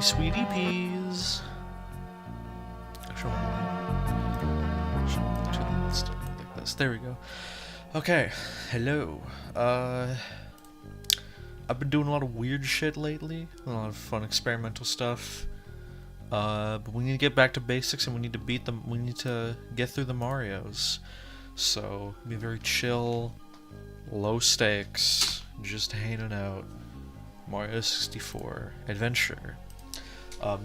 sweetie peas. Like this. There we go. Okay, hello. I've been doing a lot of weird shit lately, a lot of fun experimental stuff. But we need to get back to basics, and we need to beat them. We need to get through the Marios. So be very chill, low stakes, just hanging out. Mario 64 adventure.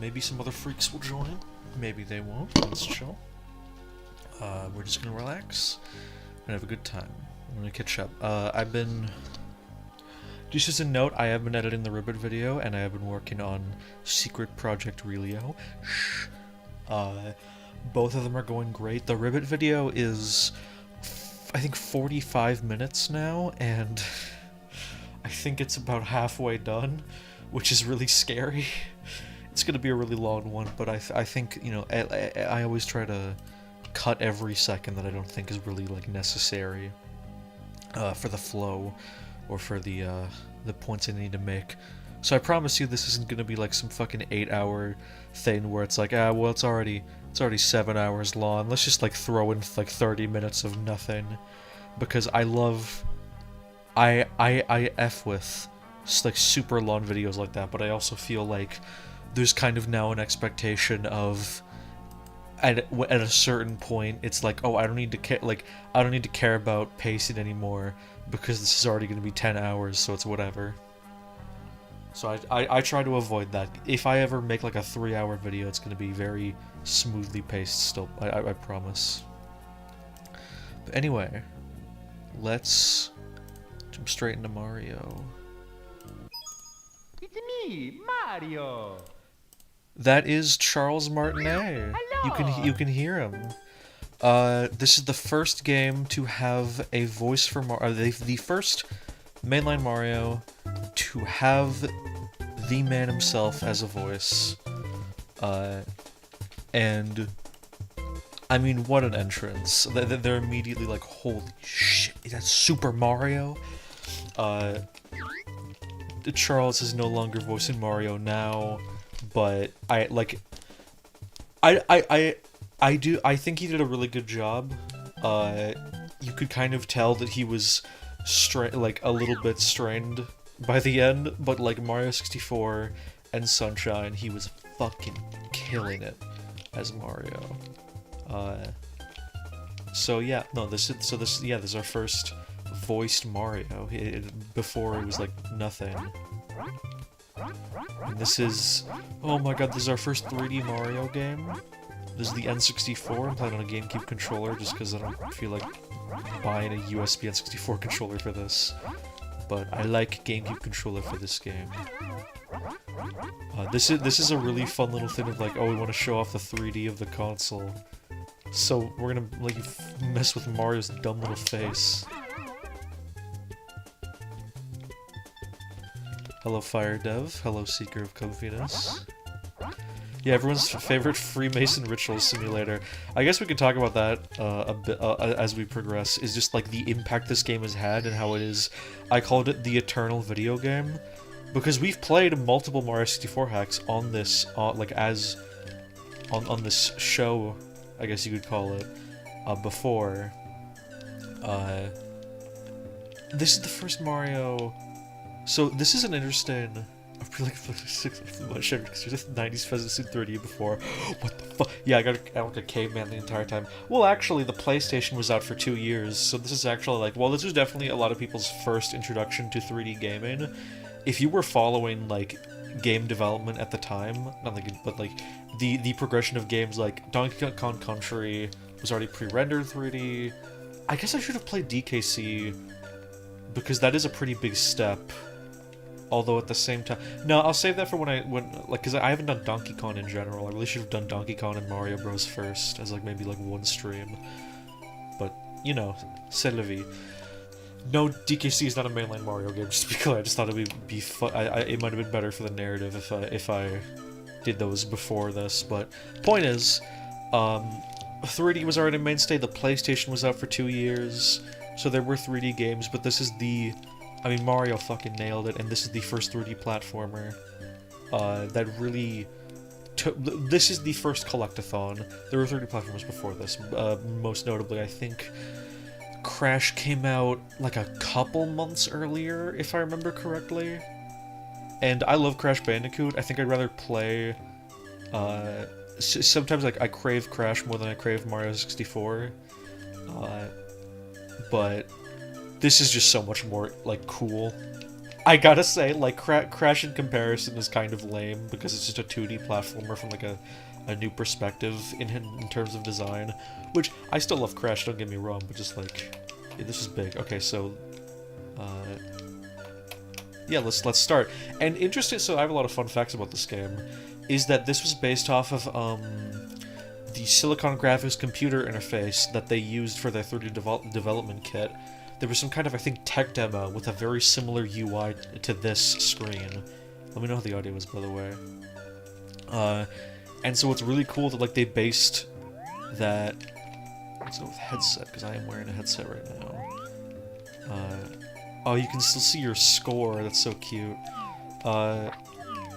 Maybe some other freaks will join. Maybe they won't. Let's chill. We're just gonna relax and have a good time. I'm gonna catch up. I've been. Just as a note, I have been editing the Ribbit video, and I have been working on Secret Project Relio. Shh. Both of them are going great. The Ribbit video is, I think, 45 minutes now, and I think it's about halfway done, which is really scary. It's gonna be a really long one, but I think, you know, I always try to cut every second that I don't think is really, like, necessary for the flow. Or for the points I need to make. So I promise you this isn't gonna be like some fucking 8-hour thing where it's like, well it's already 7 hours long. Let's just like throw in like 30 minutes of nothing. Because I F with like super long videos like that, but I also feel like there's kind of now an expectation of at a certain point it's like, oh, I don't need to care about pacing anymore because this is already going to be 10 hours, so it's whatever. So I try to avoid that. If I ever make like a 3-hour video, it's going to be very smoothly paced still, I promise. But anyway, let's jump straight into Mario. It's me, Mario. That is Charles Martinet. Hello. You can hear him. This is the first game to have a voice for Mario. The first mainline Mario to have the man himself as a voice. And I mean, what an entrance! They're immediately like, "Holy shit, that's Super Mario!" Charles is no longer voicing Mario now. But I think he did a really good job. You could kind of tell that he was like a little bit strained by the end, but like Mario 64 and Sunshine, he was fucking killing it as Mario. So yeah, no, this is our first voiced Mario. Before it was like nothing. And this is, oh my god, this is our first 3D Mario game. This is the N64. I'm playing on a GameCube controller just because I don't feel like buying a USB N64 controller for this. But I like GameCube controller for this game. This is a really fun little thing of like, oh, we want to show off the 3D of the console. So we're gonna like mess with Mario's dumb little face. Hello, Fire Dev. Hello, Seeker of Comfiness. Yeah, everyone's favorite Freemason ritual simulator. I guess we could talk about that a bit as we progress. Is just like the impact this game has had and how it is. I called it the eternal video game because we've played multiple Mario 64 hacks on this, like as on this show, I guess you could call it, before. This is the first Mario. So this is an interesting. I've been like 90s Pheasants in 3D before. What the fuck? Yeah, I got like a caveman the entire time. Well, actually, the PlayStation was out for 2 years, so this is actually like, well, this was definitely a lot of people's first introduction to 3D gaming. If you were following like game development at the time, not like, but like the progression of games like Donkey Kong Country was already pre-rendered 3D. I guess I should have played DKC because that is a pretty big step. Although at the same time, no, I'll save that for because I haven't done Donkey Kong in general. I really should have done Donkey Kong and Mario Bros first as like maybe like one stream. But you know, c'est la vie. No, DKC is not a mainline Mario game. Just to be clear, I just thought it would be fun. It might have been better for the narrative if I did those before this. But point is, 3D was already a mainstay. The PlayStation was out for 2 years, so there were 3D games. But this is the I mean, Mario fucking nailed it, and this is the first 3D platformer. that really took. This is the first collectathon. There were 30 platformers before this. Most notably, I think Crash came out like a couple months earlier, if I remember correctly. And I love Crash Bandicoot. I think I'd rather play. Sometimes like I crave Crash more than I crave Mario 64. But this is just so much more like cool. I gotta say, like Crash in comparison is kind of lame because it's just a 2D platformer from like a new perspective in terms of design. Which I still love Crash. Don't get me wrong, but just like this is big. Okay, so yeah, let's start. And interesting. So I have a lot of fun facts about this game. Is that this was based off of the Silicon Graphics computer interface that they used for their 3D development kit. There was some kind of, I think, tech demo with a very similar UI to this screen. Let me know how the audio is, by the way. And so it's really cool that like they based that. Let's go with headset because I am wearing a headset right now. Oh, you can still see your score. That's so cute. To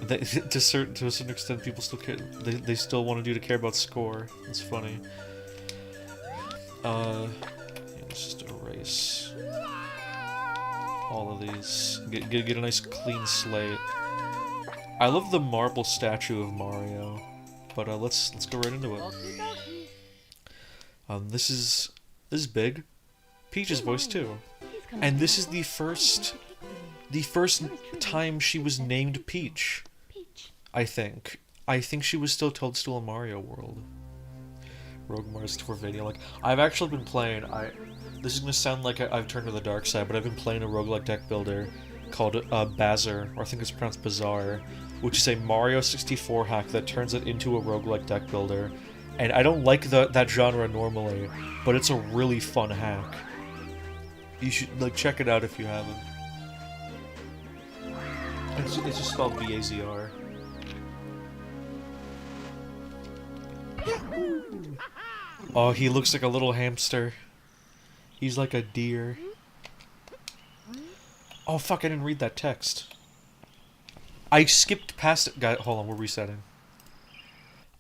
a certain extent, people still care. They still wanted you to care about score. It's funny. Yeah, let's just erase all of these. Get a nice clean slate. I love the marble statue of Mario, but let's go right into it. This is big. Peach's voice too, and this is the first time she was named Peach. I think she was still Toadstool in Mario World. Rogue Mario 64 video. Like, I've actually been playing. This is gonna sound like I've turned to the dark side, but I've been playing a roguelike deck builder called Bazaar, or I think it's pronounced Bazaar, which is a Mario 64 hack that turns it into a roguelike deck builder. And I don't like that genre normally, but it's a really fun hack. You should like check it out if you haven't. It's just spelled B-A-Z-R. Oh, he looks like a little hamster. He's like a deer. Oh fuck, I didn't read that text. I skipped past it. Guys, hold on, we're resetting.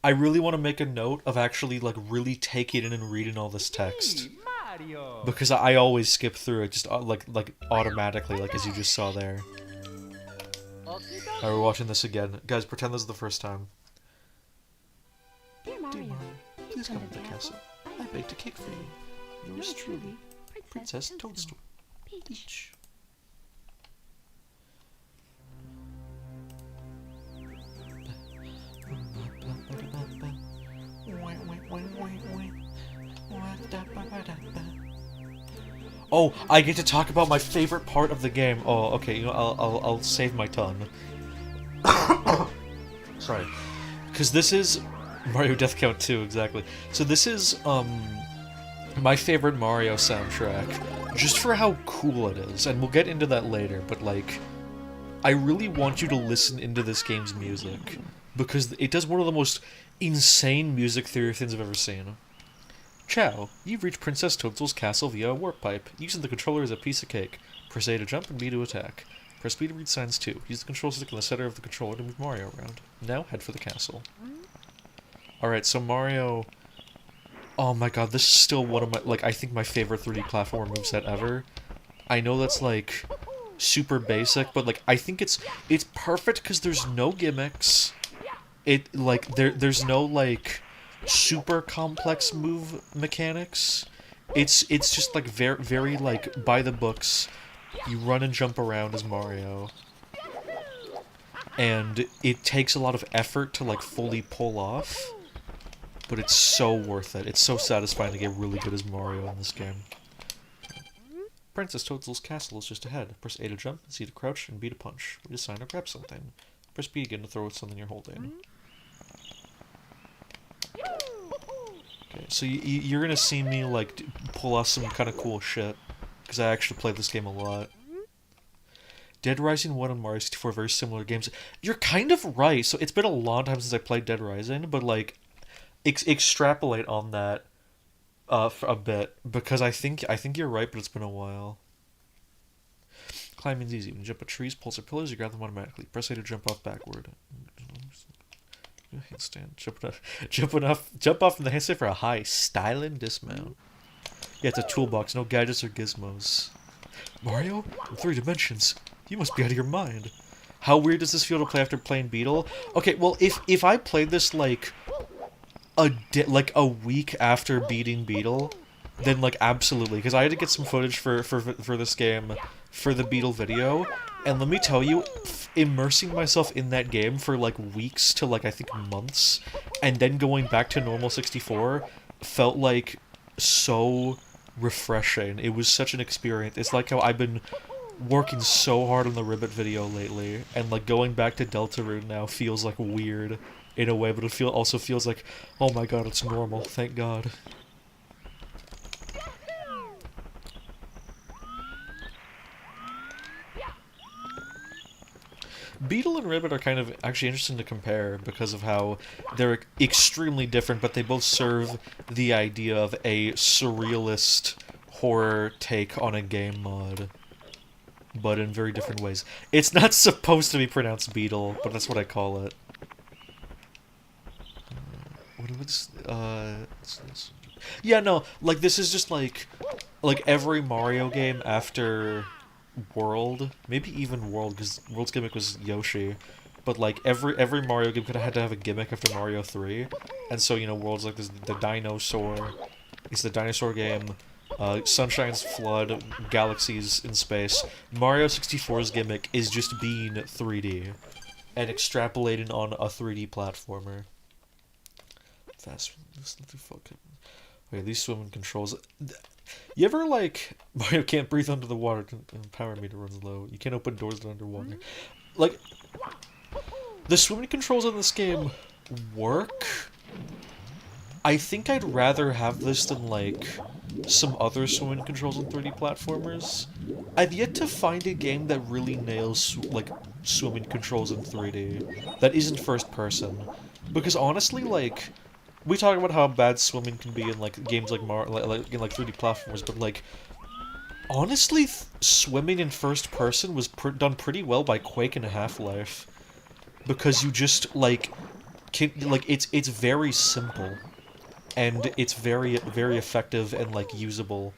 I really want to make a note of actually like really taking in and reading all this text. Because I always skip through it, just like automatically, like as you just saw there. Alright, we're watching this again. Guys, pretend this is the first time. Dear Mario, please come to the castle. I baked a cake for you. Yours truly, Princess Toadstool. Peach. Oh, I get to talk about my favorite part of the game. Oh, okay. You know, I'll save my tongue. Sorry, because this is Mario Death Count 2, exactly. So this is my favorite Mario soundtrack, just for how cool it is, and we'll get into that later. But like, I really want you to listen into this game's music because it does one of the most insane music theory things I've ever seen. Ciao, you've reached Princess Toadstool's castle via a warp pipe. Using the controller as a piece of cake. Press A to jump and B to attack. Press B to read signs too. Use the control stick in the center of the controller to move Mario around. Now head for the castle. Alright, so Mario... Oh my god, this is still one of my... Like, I think my favorite 3D platformer moveset ever. I know that's, like, super basic, but, like, I think it's perfect because there's no gimmicks. There's no, like... super complex move mechanics. It's just like very like by the books. You run and jump around as Mario, and it takes a lot of effort to like fully pull off, but it's so worth it. It's so satisfying to get really good as Mario in this game. Princess Toadstool's castle is just ahead. Press A to jump, C to crouch, and B to punch. Read a sign or grab something. Press B again to throw at something you're holding. Okay, so you're gonna see me, like, pull off some kind of cool shit, because I actually played this game a lot. Dead Rising 1 and Mario 64 are very similar games. You're kind of right, so it's been a long time since I played Dead Rising, but, like, extrapolate on that for a bit, because I think you're right, but it's been a while. Climbing's easy. When you jump at trees, poles, or pillars, you grab them automatically. Press A to jump off backward. Handstand. Jump off from the handstand for a high styling dismount. Yeah, it's a toolbox, no gadgets or gizmos. Mario? In 3 dimensions? You must be out of your mind. How weird does this feel to play after playing Beetle? Okay, well, if I played this, like, a week after beating Beetle, then, like, absolutely. Because I had to get some footage for this game for the Beetle video, and let me tell you, immersing myself in that game for, like, weeks to, like, I think months, and then going back to normal 64 felt like so refreshing. It was such an experience. It's like how I've been working so hard on the Ribbit video lately, and like going back to Deltarune now feels like weird in a way, but it also feels like, oh my god, it's normal, thank god. Beetle and Ribbit are kind of actually interesting to compare because of how they're extremely different, but they both serve the idea of a surrealist horror take on a game mod, but in very different ways. It's not supposed to be pronounced Beetle, but that's what I call it. Yeah, no, like, this is just like every Mario game after World, maybe even World, because World's gimmick was Yoshi, but like every Mario game could have had to have a gimmick after Mario 3, and so, you know, World's like this, the dinosaur, it's the dinosaur game, Sunshine's Flood, Galaxies in Space. Mario 64's gimmick is just being 3D, and extrapolating on a 3D platformer. Fast, okay, these swimming controls. You ever, like, Mario can't breathe under the water, power meter runs low. You can't open doors that are underwater. Like, the swimming controls in this game work. I think I'd rather have this than, like, some other swimming controls in 3D platformers. I've yet to find a game that really nails, like, swimming controls in 3D that isn't first person. Because honestly, like, we talk about how bad swimming can be in, like, games like in, like, 3D platformers, but, like, honestly, swimming in first person was done pretty well by Quake and Half-Life. Because you just, like, it's very simple. And it's very, very effective and, like, usable.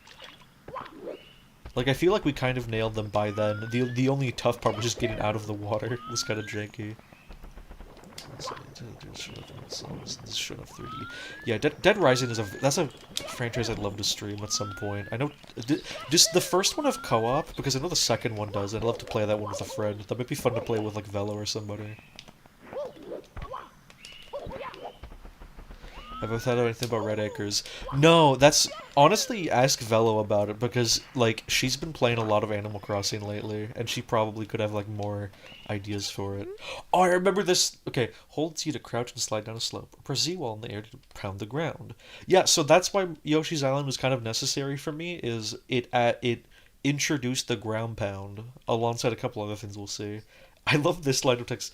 Like, I feel like we kind of nailed them by then. The only tough part was just getting out of the water. It was kind of janky. Shut up 3D. Yeah, Dead Rising is that's a franchise I'd love to stream at some point. I know, just the first one of co-op, because I know the second one does, and I'd love to play that one with a friend. That might be fun to play with, like, Velo or somebody. Have I thought of anything about Red Acres? No, that's... Honestly, ask Velo about it, because, like, she's been playing a lot of Animal Crossing lately, and she probably could have, like, more ideas for it. Oh, I remember this! Okay, hold Z to crouch and slide down a slope. Press Z while in the air to pound the ground. Yeah, so that's why Yoshi's Island was kind of necessary for me, is it introduced the ground pound, alongside a couple other things we'll see. I love this line of text.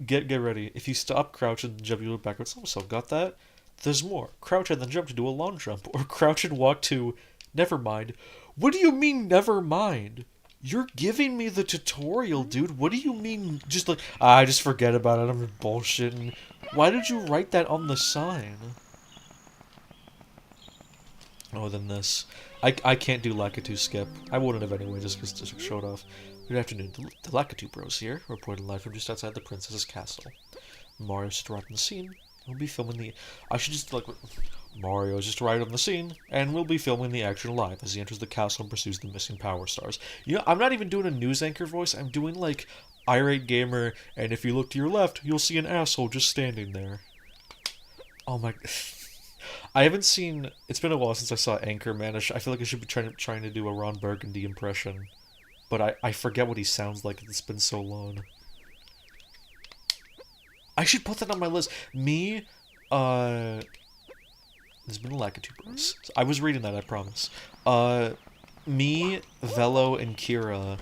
Get ready. If you stop, crouch, and jump, you look backwards. Also, got that? There's more. Crouch and then jump to do a long jump. Or crouch and walk to... Never mind. What do you mean, never mind? You're giving me the tutorial, dude. What do you mean, just like... I just forget about it. I'm bullshitting. Why did you write that on the sign? Oh, then this. I can't do Lakitu skip. I wouldn't have anyway, just because it showed off. Good afternoon. The Lakitu Bros here, reporting live from just outside the princess's castle. Mario's just right on the scene. We'll be filming the... I should just, like... Mario's just right on the scene, and we'll be filming the action live as he enters the castle and pursues the missing Power Stars. You know, I'm not even doing a news anchor voice, I'm doing, like, irate gamer, and if you look to your left, you'll see an asshole just standing there. Oh my... I haven't seen... It's been a while since I saw Anchorman. I feel like I should be trying to do a Ron Burgundy impression. But I forget what he sounds like, it's been so long. I should put that on my list. Me, there's been a Lakitu Bros. I was reading that, I promise. Me, Velo, and Kira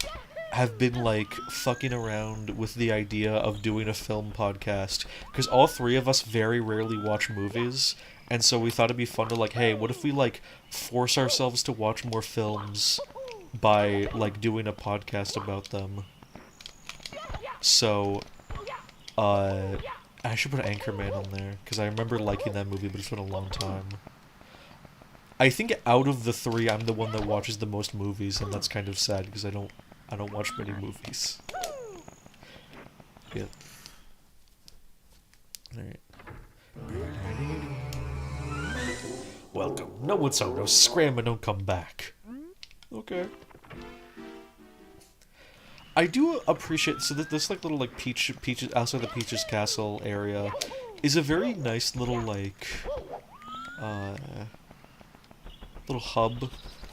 have been, like, fucking around with the idea of doing a film podcast. Because all three of us very rarely watch movies. And so we thought it'd be fun to, like, hey, what if we, like, force ourselves to watch more films by, like, doing a podcast about them. So, I should put Anchorman on there, because I remember liking that movie, but it's been a long time. I think out of the three, I'm the one that watches the most movies, and that's kind of sad, because I don't watch many movies. Yeah. Alright. Welcome. No one's out. No, scram and don't come back. Okay. I do appreciate, so this like little like Peaches outside the Peaches Castle area is a very nice little like little hub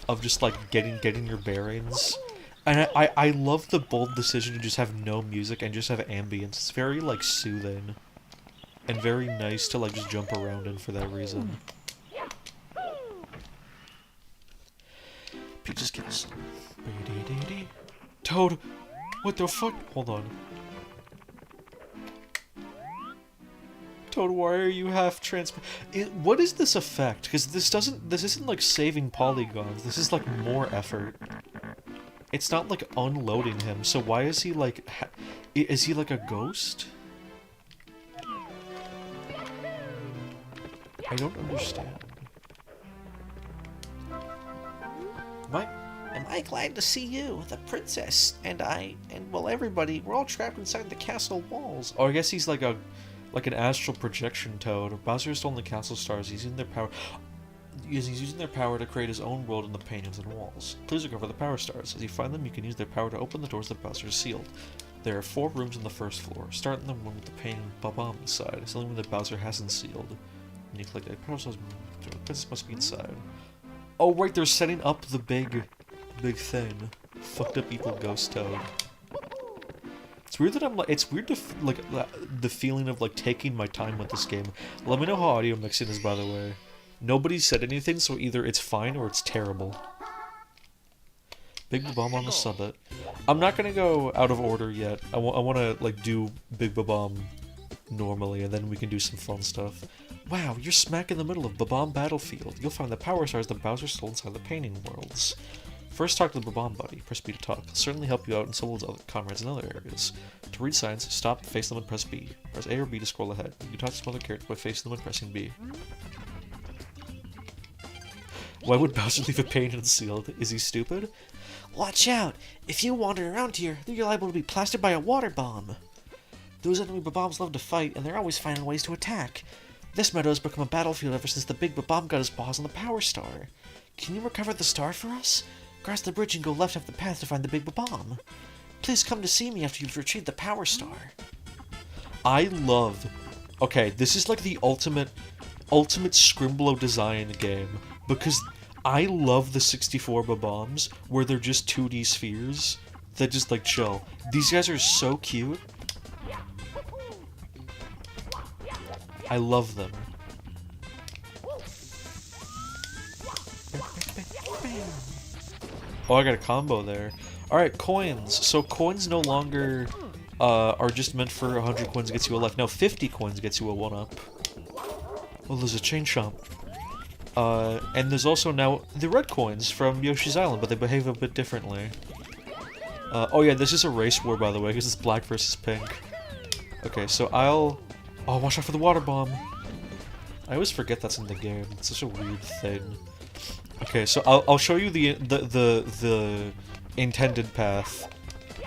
of just like getting your bearings. And I love the bold decision to just have no music and just have ambience. It's very like soothing and very nice to like just jump around in for that reason. Peaches Castle. Toad! What the fuck? Hold on. Toad, why are you half what is this effect? Because this isn't like saving polygons. This is like more effort. It's not like unloading him. So why is he like, is he like a ghost? I don't understand. Am I glad to see you, the princess, and well, everybody, we're all trapped inside the castle walls. Oh, I guess he's like an astral projection toad. Bowser stole the castle stars. He's using their power. He's using their power to create his own world in the paintings and walls. Please recover the power stars. As you find them, you can use their power to open the doors that Bowser sealed. There are 4 rooms on the first floor. Start in the one with the painting Bob-omb inside. It's the only one that Bowser hasn't sealed. When you click that power stars, the princess must be inside. Oh right, they're setting up the big thing. Fucked up evil ghost toad. It's weird that it's weird to the feeling of like taking my time with this game. Let me know how audio mixing is, by the way. Nobody said anything, so either it's fine or it's terrible. Big Bomb on the summit. I'm not gonna go out of order yet. I want to like do Big Bomb normally, and then we can do some fun stuff. Wow, you're smack in the middle of Bob-omb Battlefield. You'll find the power stars that Bowser stole inside the painting worlds. First, talk to the Bob-omb buddy. Press B to talk. He'll certainly help you out and some of his other comrades in other areas. To read signs, stop, face them, and press B. Press A or B to scroll ahead. You can talk to some other characters by facing them and pressing B. Why would Bowser leave a painting unsealed? Is he stupid? Watch out! If you wander around here, then you're liable to be blasted by a water bomb. Those enemy Bob-ombs love to fight, and they're always finding ways to attack. This meadow has become a battlefield ever since the big Bob-omb got his paws on the Power Star. Can you recover the star for us? Cross the bridge and go left up the path to find the big Bob-omb. Please come to see me after you've retrieved the Power Star. I love... Okay, this is like the ultimate Scrimblow design game. Because I love the 64 Bob-ombs where they're just 2D spheres that just like chill. These guys are so cute. I love them. Oh, I got a combo there. Alright, coins. So coins no longer are just meant for 100 coins gets you a life. Now 50 coins gets you a 1-up. Oh, there's a chain shop. And there's also now the red coins from Yoshi's Island, but they behave a bit differently. Oh yeah, this is a race war, by the way, because it's black versus pink. Okay, so I'll... Oh, watch out for the water bomb! I always forget that's in the game. It's such a weird thing. Okay, so I'll show you the intended path,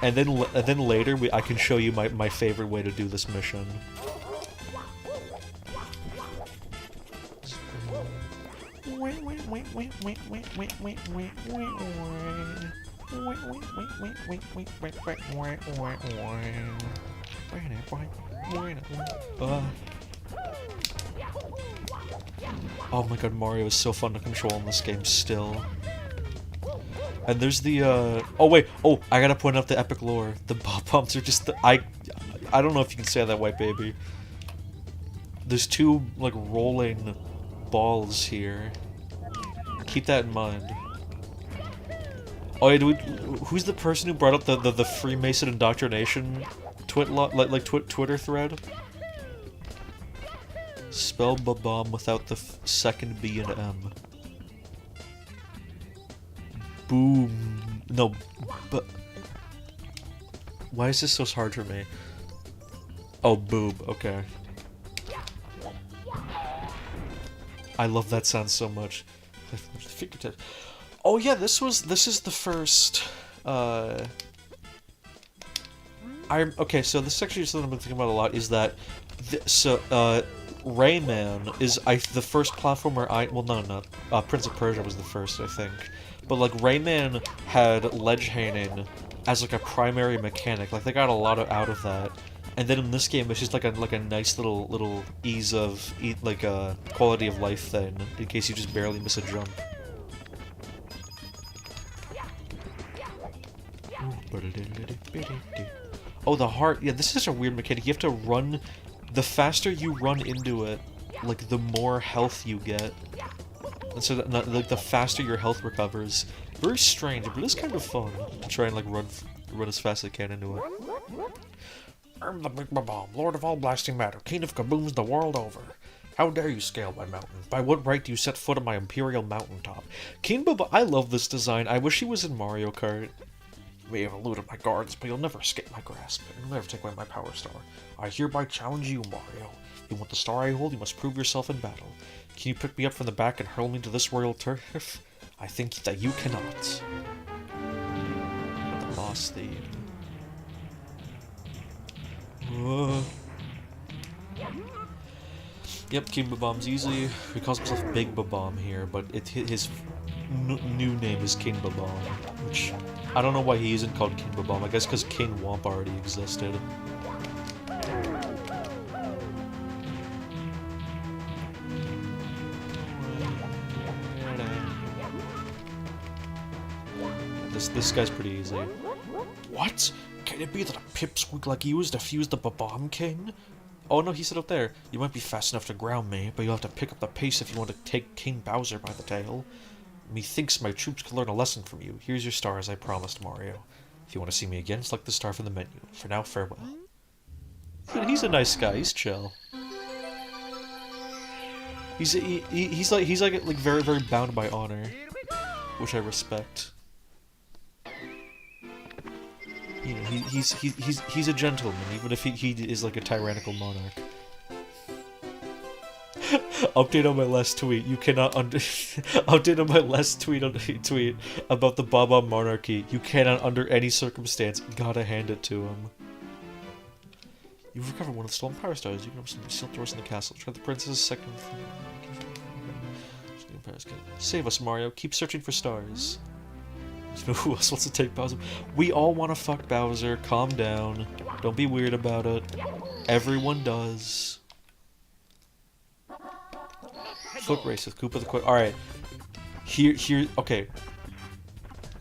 and then later I can show you my favorite way to do this mission. Oh my god, Mario is so fun to control in this game still. And there's the, oh wait, oh, I gotta point out the epic lore. The Bob-ombs are just I don't know if you can say that, white baby. There's 2, like, rolling balls here. Keep that in mind. Oh yeah, who's the person who brought up the Freemason indoctrination Twitter thread? Spell Bob-omb without the second B and M. Boom. No, but... Why is this so hard for me? Oh, boob, okay. I love that sound so much. Fingertip. Oh yeah, this is the first, okay, so this is actually something I've been thinking about a lot, is that, Rayman is, the first platformer well, no, not, Prince of Persia was the first, I think. But, like, Rayman had ledge hanging as, like, a primary mechanic, like, they got a lot out of that. And then in this game, it's just like a nice little ease of, like, a quality of life thing, in case you just barely miss a jump. Oh, the heart. Yeah, this is such a weird mechanic. You have to run. The faster you run into it, like, the more health you get. And so, like, the faster your health recovers. Very strange, but it's kind of fun to try and, like, run as fast as I can into it. I'm the Big Bomb, Lord of all blasting matter, King of kabooms the world over. How dare you scale my mountain? By what right do you set foot on my imperial mountaintop? King Bob, I love this design. I wish he was in Mario Kart. You may have eluded my guards, but you'll never escape my grasp, and you'll never take away my power star. I hereby challenge you, Mario. If you want the star I hold, you must prove yourself in battle. Can you pick me up from the back and hurl me to this royal turf? I think that you cannot. The boss theme. Yep, King Bob-omb's easy. He calls himself Big Bob-omb here, but his new name is King Bob-omb, which I don't know why he isn't called King Bob-omb. I guess because King Womp already existed. This guy's pretty easy. What? Can it be that a pipsqueak like you is defused the Bob-omb King? Oh no, he said up there. You might be fast enough to ground me, but you'll have to pick up the pace if you want to take King Bowser by the tail. Methinks my troops can learn a lesson from you. Here's your star as I promised, Mario. If you want to see me again, select the star from the menu. For now, farewell. He's a nice guy. He's chill. He's like very bound by honor, which I respect. You know, he's a gentleman, even if he is like a tyrannical monarch. Update on my last tweet. You cannot update on my last tweet about the Bob-omb monarchy. You cannot, under any circumstance, gotta hand it to him. You've recovered one of the stolen power stars. You can open some sealed doors in the castle. Try the princess's second. Save us, Mario. Keep searching for stars. You know who else wants to take Bowser? We all want to fuck Bowser. Calm down. Don't be weird about it. Everyone does. Foot race with Koopa the Quick. Alright. Here, okay.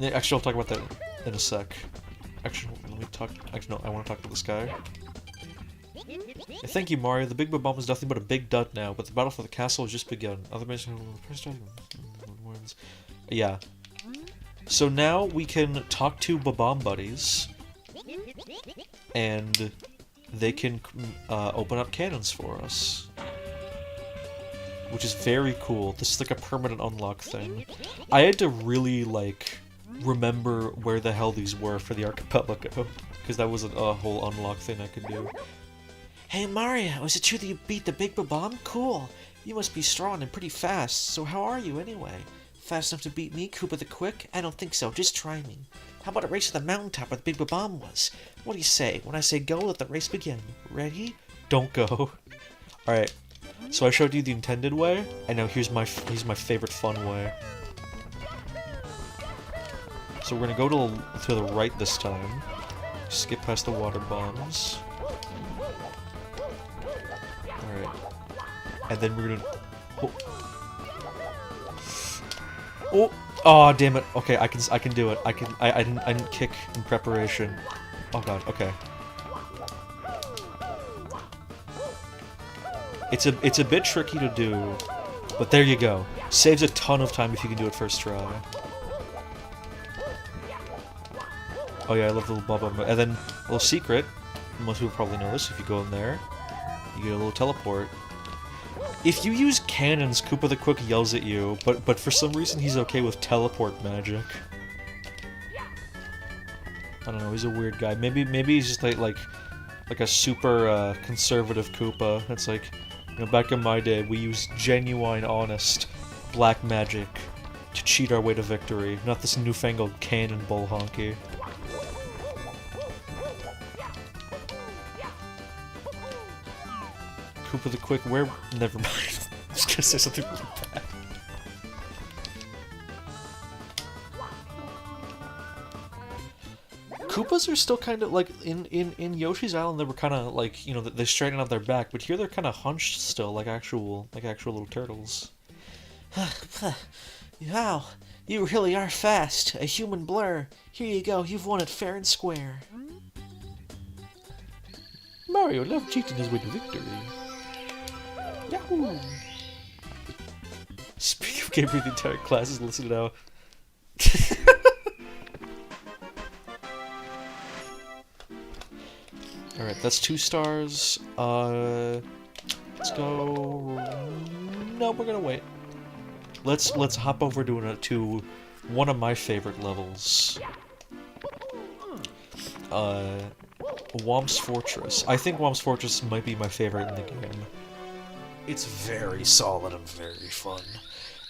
Actually, I'll talk about that in a sec. Actually, let me talk. Actually, no, I want to talk to this guy. Thank you, Mario. The Big Bob-omb is nothing but a big dud now, but the battle for the castle has just begun. Other mention. Yeah. So now we can talk to Bob-omb buddies, and they can open up cannons for us, which is very cool. This is like a permanent unlock thing. I had to really, like, remember where the hell these were for the archipelago, because that was a whole unlock thing I could do. Hey Mario, is it true that you beat the Big Bob-omb? Cool. You must be strong and pretty fast, so how are you anyway? Fast enough to beat me, Koopa the Quick? I don't think so, just try me. How about a race to the mountaintop where the Big Bob-omb was? What do you say? When I say go, let the race begin. Ready? Don't go. Alright, so I showed you the intended way, and now here's my favorite fun way. So we're gonna go to the right this time. Skip past the water bombs. Alright. And then we're gonna... Oh. Oh! Oh, damn it. Okay, I can do it. I didn't kick in preparation. Oh god, okay. It's a bit tricky to do, but there you go. Saves a ton of time if you can do it first try. Oh yeah, I love the little bubble. And then, a little secret, most people probably know this, if you go in there, you get a little teleport. If you use cannons, Koopa the Quick yells at you, but for some reason he's okay with teleport magic. I don't know, he's a weird guy. Maybe he's just like a super conservative Koopa. It's like, you know, back in my day, we used genuine, honest black magic to cheat our way to victory, not this newfangled cannonball honky. Koopa the Quick, where? Never mind. I was gonna say something really bad. Koopas are still kind of like in Yoshi's Island. They were kind of like, you know, they straighten out their back, but here they're kind of hunched still, like actual little turtles. Wow, you really are fast. A human blur. Here you go. You've won it fair and square. Mario loved cheating his way to victory. Yahoo! Speaking of Gabriel, the entire class is listening now. Alright, that's 2 stars. Let's go... No, we're gonna wait. Let's hop over to one of my favorite levels. Womp's Fortress. I think Womp's Fortress might be my favorite in the game. It's very solid and very fun.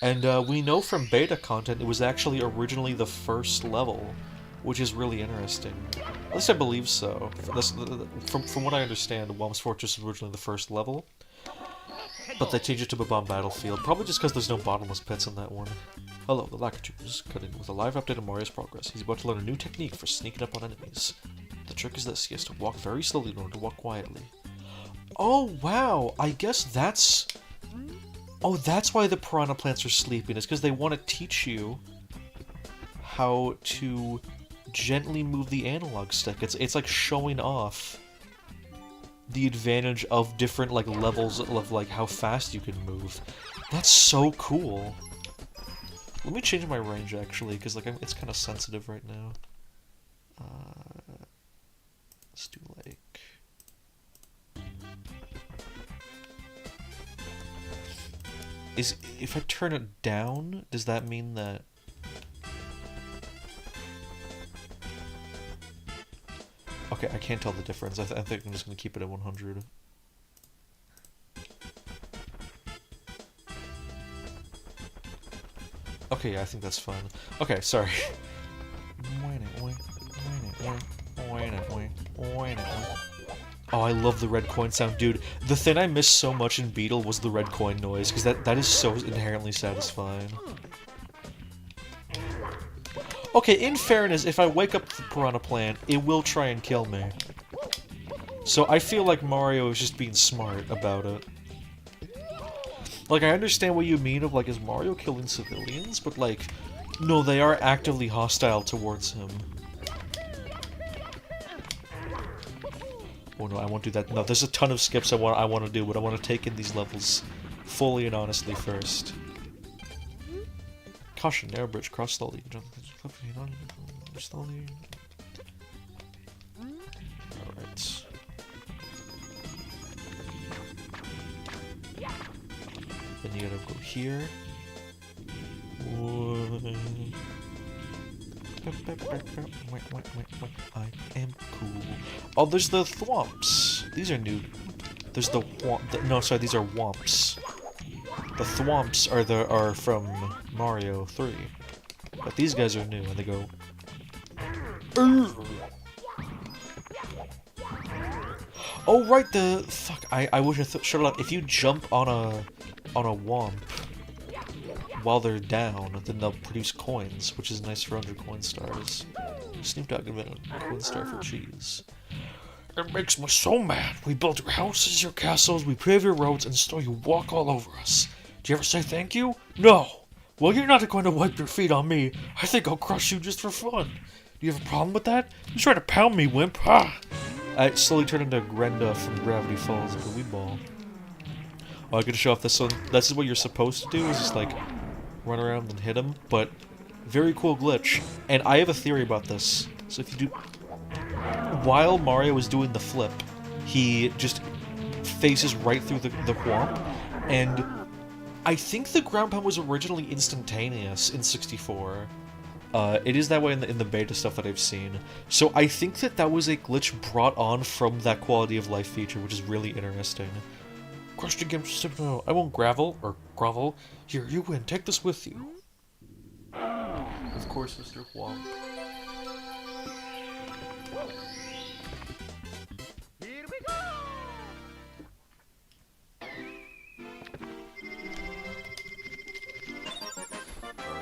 And we know from beta content it was actually originally the first level, which is really interesting. At least I believe so. From what I understand, Womp's Fortress was originally the first level, but they changed it to Bob-omb Battlefield, probably just because there's no bottomless pits in that one. Hello, the Lakitus cut in with a live update of Mario's progress. He's about to learn a new technique for sneaking up on enemies. The trick is this: he has to walk very slowly in order to walk quietly. Oh wow, I guess that's... Oh, that's why the piranha plants are sleeping. It's because they want to teach you how to gently move the analog stick. It's like showing off the advantage of different like levels of like how fast you can move. That's so cool. Let me change my range actually, because like it's kind of sensitive right now. Let's do like... if I turn it down, does that mean that... Okay, I can't tell the difference. I think I'm just gonna keep it at 100. Okay, yeah, I think that's fine. Okay, sorry. Oh, I love the red coin sound, dude. The thing I missed so much in Beetle was the red coin noise, because that is so inherently satisfying. Okay, in fairness, if I wake up the piranha plant, it will try and kill me. So I feel like Mario is just being smart about it. Like, I understand what you mean of, like, is Mario killing civilians? But, like, no, they are actively hostile towards him. Oh no, I won't do that. No, there's a ton of skips I want to do, but I want to take in these levels fully and honestly first. Caution, narrow bridge, cross slowly. Slowly. Alright. Then you gotta go here. I am cool. Oh, there's the thwomps. These are new. There's the no, sorry, these are womps. The thwomps are from Mario 3, but these guys are new and they go. Oh right, the fuck. I wish I shut up. If you jump on a womp while they're down, then they'll produce coins, which is nice for 100 coin stars. Snoop Dogg invented a coin star for cheese. It makes me so mad. We built your houses, your castles, we pave your roads, and still you walk all over us. Do you ever say thank you? No! Well, you're not going to wipe your feet on me. I think I'll crush you just for fun. Do you have a problem with that? You try to pound me, wimp. Ha! I slowly turn into Grenda from Gravity Falls like a wee ball. Oh, I gotta show off this one. This is what you're supposed to do, is just like run around and hit him, but very cool glitch. And I have a theory about this. So if you do... While Mario is doing the flip, he just faces right through the whomp, and I think the ground pound was originally instantaneous in 64. It is that way in the beta stuff that I've seen. So I think that was a glitch brought on from that quality of life feature, which is really interesting. Question game system, no, I won't grovel. Here, you win. Take this with you. Of course, Mr. Womp. Here we go!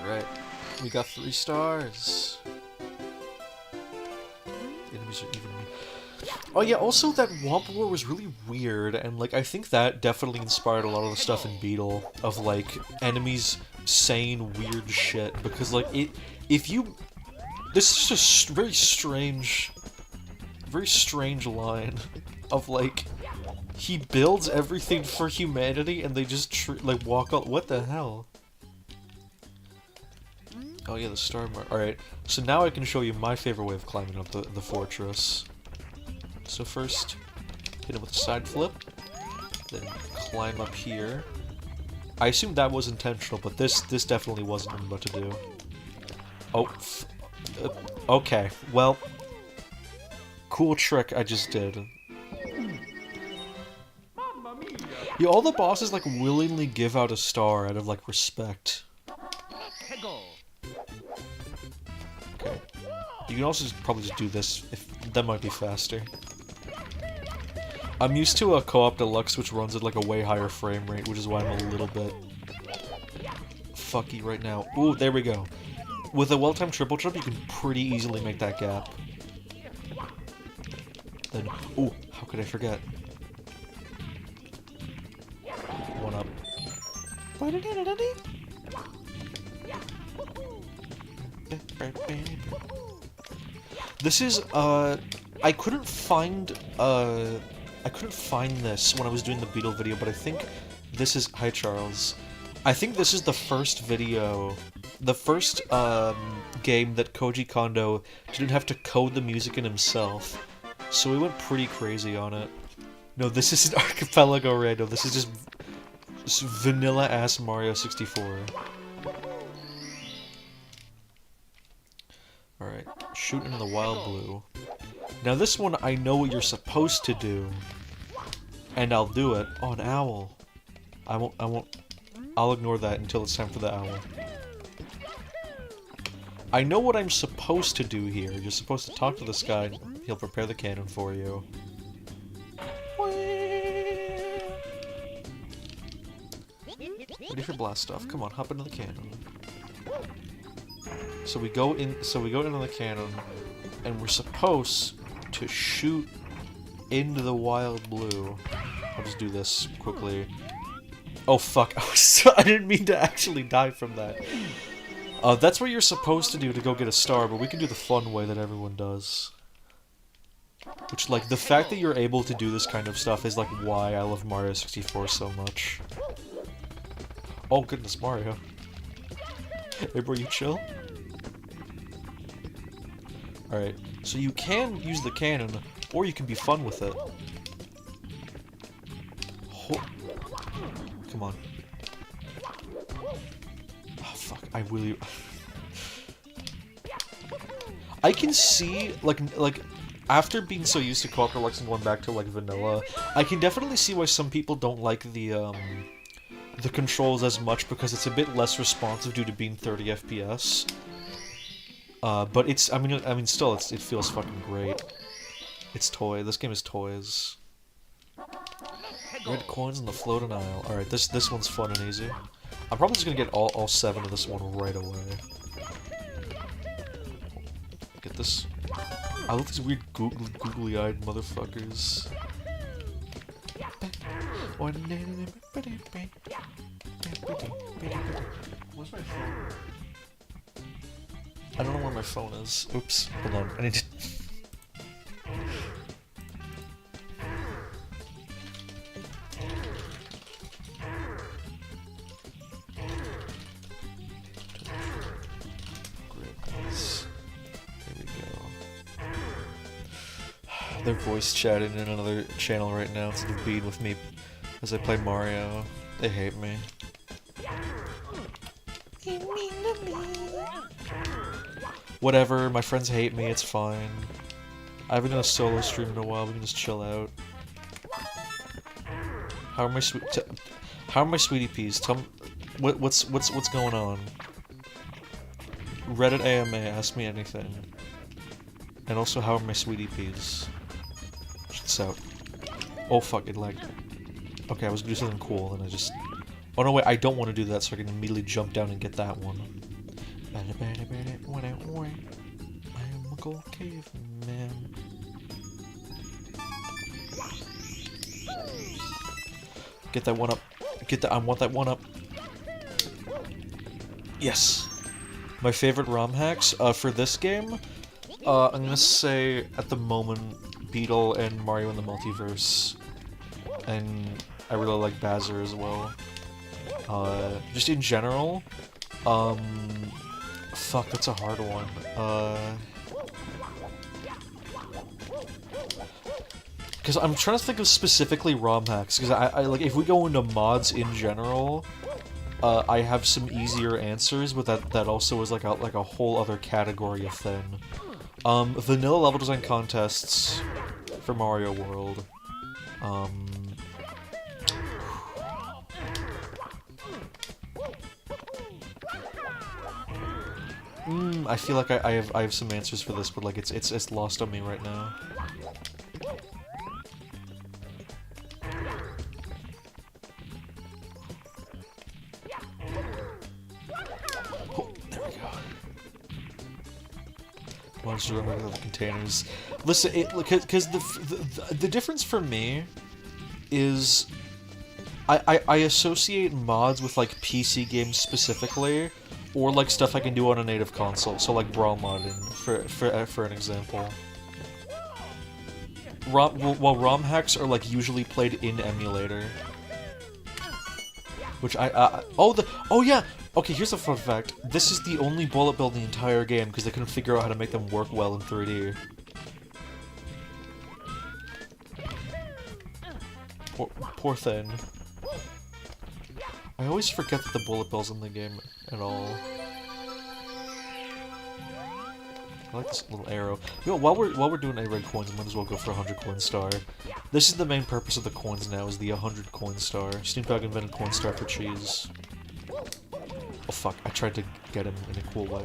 Alright. We got 3 stars. Enemies are even. Oh yeah, also that Womp War was really weird, and like I think that definitely inspired a lot of the stuff in Beetle of like enemies saying weird shit, because like this is just a very strange line of like he builds everything for humanity and they just like walk out. What the hell? Oh yeah, the star mark. Alright, so now I can show you my favorite way of climbing up the fortress. So first, hit him with a side flip, then climb up here. I assume that was intentional, but this definitely wasn't what I'm about to do. Oh, okay, well, cool trick I just did. Yeah, all the bosses like willingly give out a star out of like respect. Okay. You can also probably just do this, if that might be faster. I'm used to a Co-op Deluxe which runs at like a way higher frame rate, which is why I'm a little bit fucky right now. Ooh, there we go. With a well-timed triple jump, you can pretty easily make that gap. Then, ooh, how could I forget? One up. This is, I couldn't find this when I was doing the Beetle video, but I think this is... Hi, Charles. I think this is the first video... The first, game that Koji Kondo didn't have to code the music in himself. So we went pretty crazy on it. No, this isn't Archipelago Rando. This is just vanilla-ass Mario 64. Alright, shoot into the wild blue. Now this one, I know what you're supposed to do. And I'll do it. Oh, an owl. I'll ignore that until it's time for the owl. I know what I'm supposed to do here. You're supposed to talk to this guy, and he'll prepare the cannon for you. Ready for blast off. Come on, hop into the cannon. So we go into the cannon, and we're supposed to shoot into the wild blue. I'll just do this quickly. Oh fuck, I didn't mean to actually die from that. That's what you're supposed to do to go get a star, but we can do the fun way that everyone does. Which, like, the fact that you're able to do this kind of stuff is, like, why I love Mario 64 so much. Oh goodness, Mario. Hey bro, you chill? Alright, so you can use the cannon, or you can be fun with it. Come on. Oh fuck, I really... I can see, like, after being so used to Co-op Deluxe and going back to, like, vanilla, I can definitely see why some people don't like the controls as much, because it's a bit less responsive due to being 30 FPS. But it's, I mean, still, it feels fucking great. It's toy. This game is toys. Red coins in the floating isle. Alright, this one's fun and easy. I'm probably just gonna get all 7 of this one right away. Get this. I love these weird googly-eyed motherfuckers. Where's my phone? I don't know where my phone is. Oops. Hold on. I need to... There we go. They're voice chatting in another channel right now instead of being with me as I play Mario. They hate me. Whatever, my friends hate me, it's fine. I haven't done a solo stream in a while, we can just chill out. How are my sweetie peas? Tell me, what's going on? Reddit AMA, ask me anything. And also, how are my sweetie peas? So, oh fuck, it lagged. Okay, I was gonna do something cool, and I just... Oh no, wait, I don't want to do that, so I can immediately jump down and get that one. I am a gold caveman. Get that one up. Get that. I want that one up. Yes. My favorite ROM hacks for this game. I'm gonna say at the moment Beetle and Mario in the Multiverse, and I really like Bowser as well. Just in general. Fuck, that's a hard one. Because I'm trying to think of specifically ROM hacks, because I like, if we go into mods in general, I have some easier answers, but that also is like a whole other category of thing. Vanilla level design contests for Mario World. I feel like I have some answers for this, but like it's lost on me right now. Oh, there we go. Monster remember the containers. Listen, because the difference for me is I associate mods with like PC games specifically. Or like stuff I can do on a native console, so like brawl modding, for an example. While ROM hacks are like usually played in emulator, which oh yeah. Okay, here's a fun fact. This is the only bullet bill in the entire game because they couldn't figure out how to make them work well in 3D. Poor thing. I always forget that the bullet bill's in the game at all. I like this little arrow. You know, while we're doing A red coins, I might as well go for a 100 coin star. This is the main purpose of the coins now, is the 100 coin star. Snoop Dogg invented coin star for cheese. Oh fuck! I tried to get him in a cool way.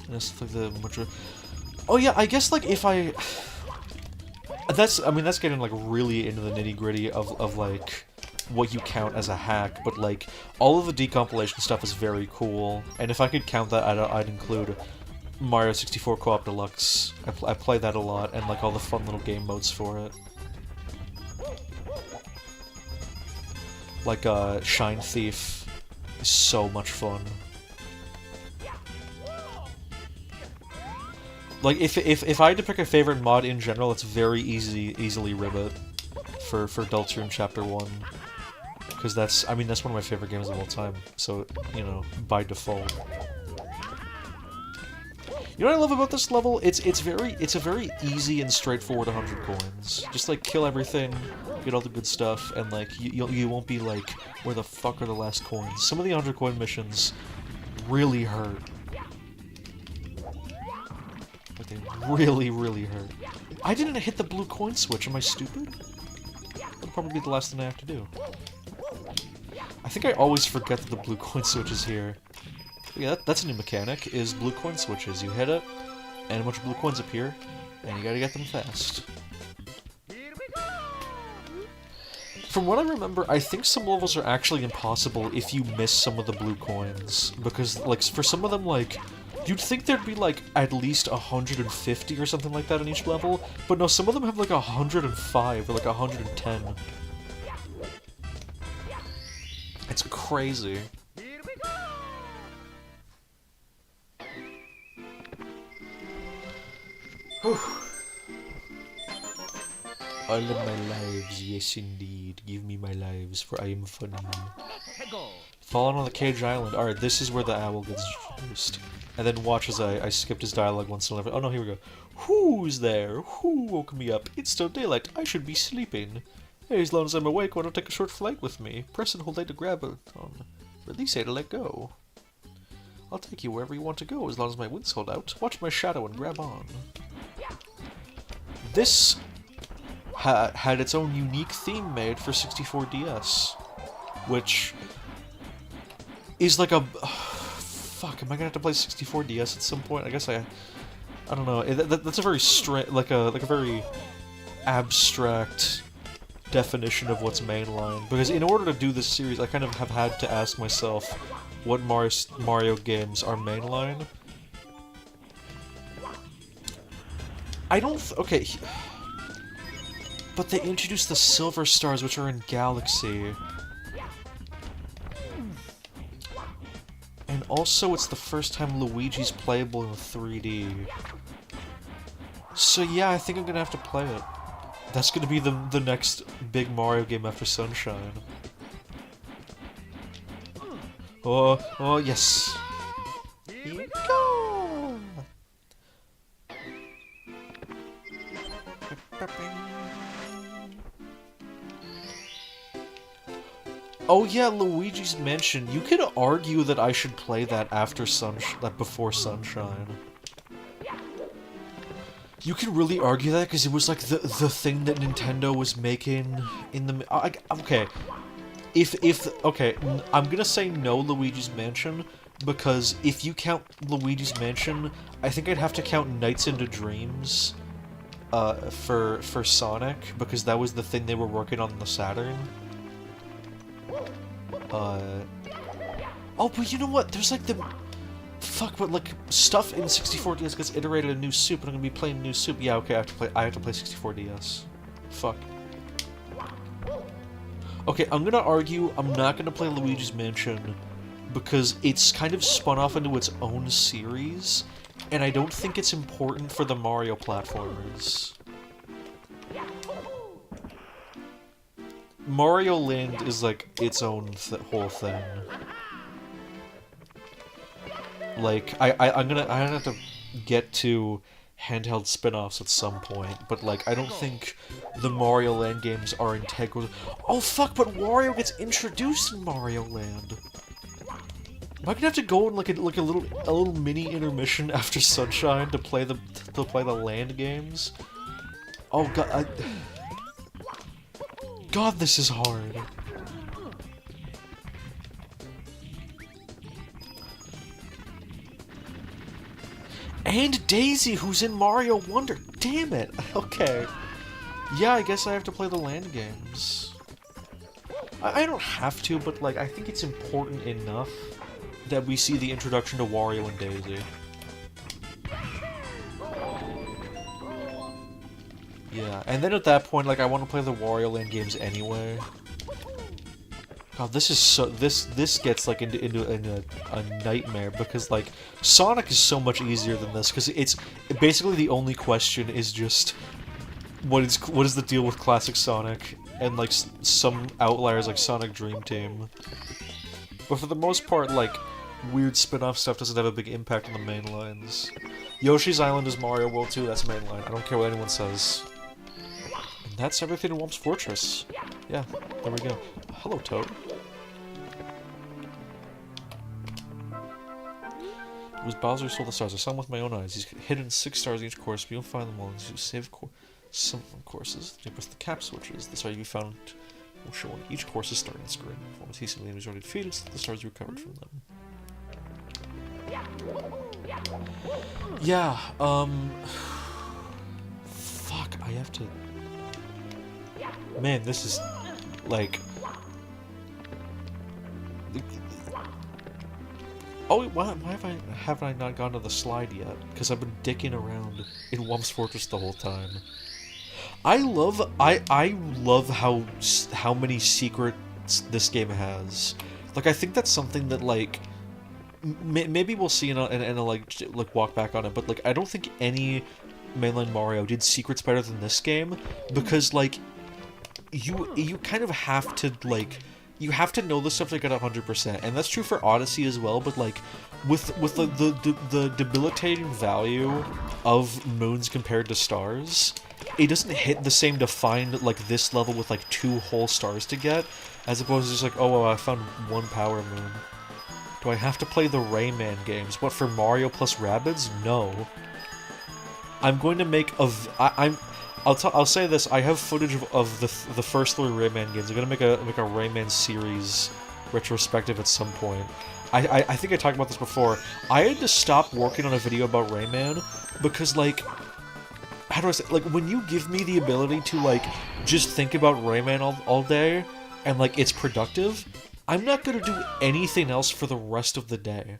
And that's like the oh yeah, I guess like if I. I mean that's getting like really into the nitty gritty of like what you count as a hack, but like all of the decompilation stuff is very cool, and if I could count that, I'd include Mario 64 Co-op Deluxe. I play that a lot, and like all the fun little game modes for it. Like Shine Thief is so much fun. Like if I had to pick a favorite mod in general, it's very easily Ribbit for Deltarune Chapter 1. Because that's one of my favorite games of all time, so, you know, by default. You know what I love about this level? It's a very easy and straightforward 100 coins. Just like kill everything, get all the good stuff, and like you won't be like, where the fuck are the last coins? Some of the 100 coin missions really hurt. Like they really hurt. I didn't hit the blue coin switch, am I stupid? That'll probably be the last thing I have to do. I think I always forget that the blue coin switch is here. Yeah, that's a new mechanic, is blue coin switches. You hit it, and a bunch of blue coins appear, and you gotta get them fast. From what I remember, I think some levels are actually impossible if you miss some of the blue coins. Because, like, for some of them, like, you'd think there'd be, like, at least 150 or something like that in each level, but no, some of them have, like, 105 or, like, 110. It's crazy. All of my lives, yes indeed. Give me my lives, for I am funny. Fallen on the Cage Island. Alright, this is where the owl gets introduced. And then watch as I skipped his dialogue once and oh no, here we go. Who's there? Who woke me up? It's still daylight. I should be sleeping. Hey, as long as I'm awake, why don't take a short flight with me? Press and hold A to grab it on. Release A to let go. I'll take you wherever you want to go as long as my wings hold out. Watch my shadow and grab on. This had its own unique theme made for 64DS, which is like a... fuck, am I gonna have to play 64DS at some point? I guess I don't know. That's a very like a very abstract definition of what's mainline. Because in order to do this series, I kind of have had to ask myself what Mario games are mainline. I don't... okay. But they introduced the Silver Stars, which are in Galaxy. And also, it's the first time Luigi's playable in 3D. So yeah, I think I'm gonna have to play it. That's gonna be the next big Mario game after Sunshine. Oh, yes. Here we go! Oh yeah, Luigi's Mansion. You could argue that I should play that after before Sunshine. You can really argue that because it was like the thing that Nintendo was making in the... okay. Okay, I'm gonna say no Luigi's Mansion, because if you count Luigi's Mansion, I think I'd have to count Nights into Dreams, for Sonic, because that was the thing they were working on the Saturn. Oh, but you know what? There's like the... fuck, but like, stuff in 64DS gets iterated in New Soup, and I'm gonna be playing New Soup. Yeah, okay, I have to play 64DS. Fuck. Okay, I'm gonna argue I'm not gonna play Luigi's Mansion because it's kind of spun off into its own series, and I don't think it's important for the Mario platformers. Mario Land is like its own whole thing. Like, I'm gonna have to get to handheld spin-offs at some point, but like, I don't think the Mario Land games are integral. Oh fuck, but Wario gets introduced in Mario Land! Am I gonna have to go in like a little mini intermission after Sunshine to play the Land games? Oh god, God, this is hard. And Daisy, who's in Mario Wonder. Damn it. Okay. Yeah, I guess I have to play the Land games. I don't have to, but like, I think it's important enough that we see the introduction to Wario and Daisy. Yeah, and then at that point, like, I want to play the Wario Land games anyway. God, this is so... This gets, like, into a nightmare, because, like, Sonic is so much easier than this, because it's... Basically, the only question is just... What is the deal with classic Sonic? And, like, some outliers like Sonic Dream Team. But for the most part, like, weird spin-off stuff doesn't have a big impact on the main lines. Yoshi's Island is Mario World 2, that's mainline. I don't care what anyone says. And that's everything in Whomp's Fortress. Yeah, there we go. Hello, Toad. It was Bowser who stole the stars. I saw them with my own eyes. He's hidden 6 stars in each course, but you'll find them all as you save some courses. You press the cap switches. The star you found will show on each course's starting screen. Once he's seen the already defeated, the stars you recovered from them. Yeah, fuck, I have to... Man, this is, like... Oh, why haven't I not gone to the slide yet? Because I've been dicking around in Whomp's Fortress the whole time. I love how many secrets this game has. Like, I think that's something that, like, maybe we'll see in a like walk back on it, but like, I don't think any mainline Mario did secrets better than this game, because like, you kind of have to, like, you have to know this stuff to get 100%, and that's true for Odyssey as well, but like, with the debilitating value of moons compared to stars, it doesn't hit the same to find, like, this level with, like, 2 whole stars to get, as opposed to just like, oh, well, I found 1 power moon. Do I have to play the Rayman games? What, for Mario plus Rabbids? No. I'm going to make a... I'll say this. I have footage of the first 3 Rayman games. I'm gonna make a Rayman series retrospective at some point. I think I talked about this before. I had to stop working on a video about Rayman because, like, how do I say, like, when you give me the ability to, like, just think about Rayman all day and, like, it's productive, I'm not gonna do anything else for the rest of the day.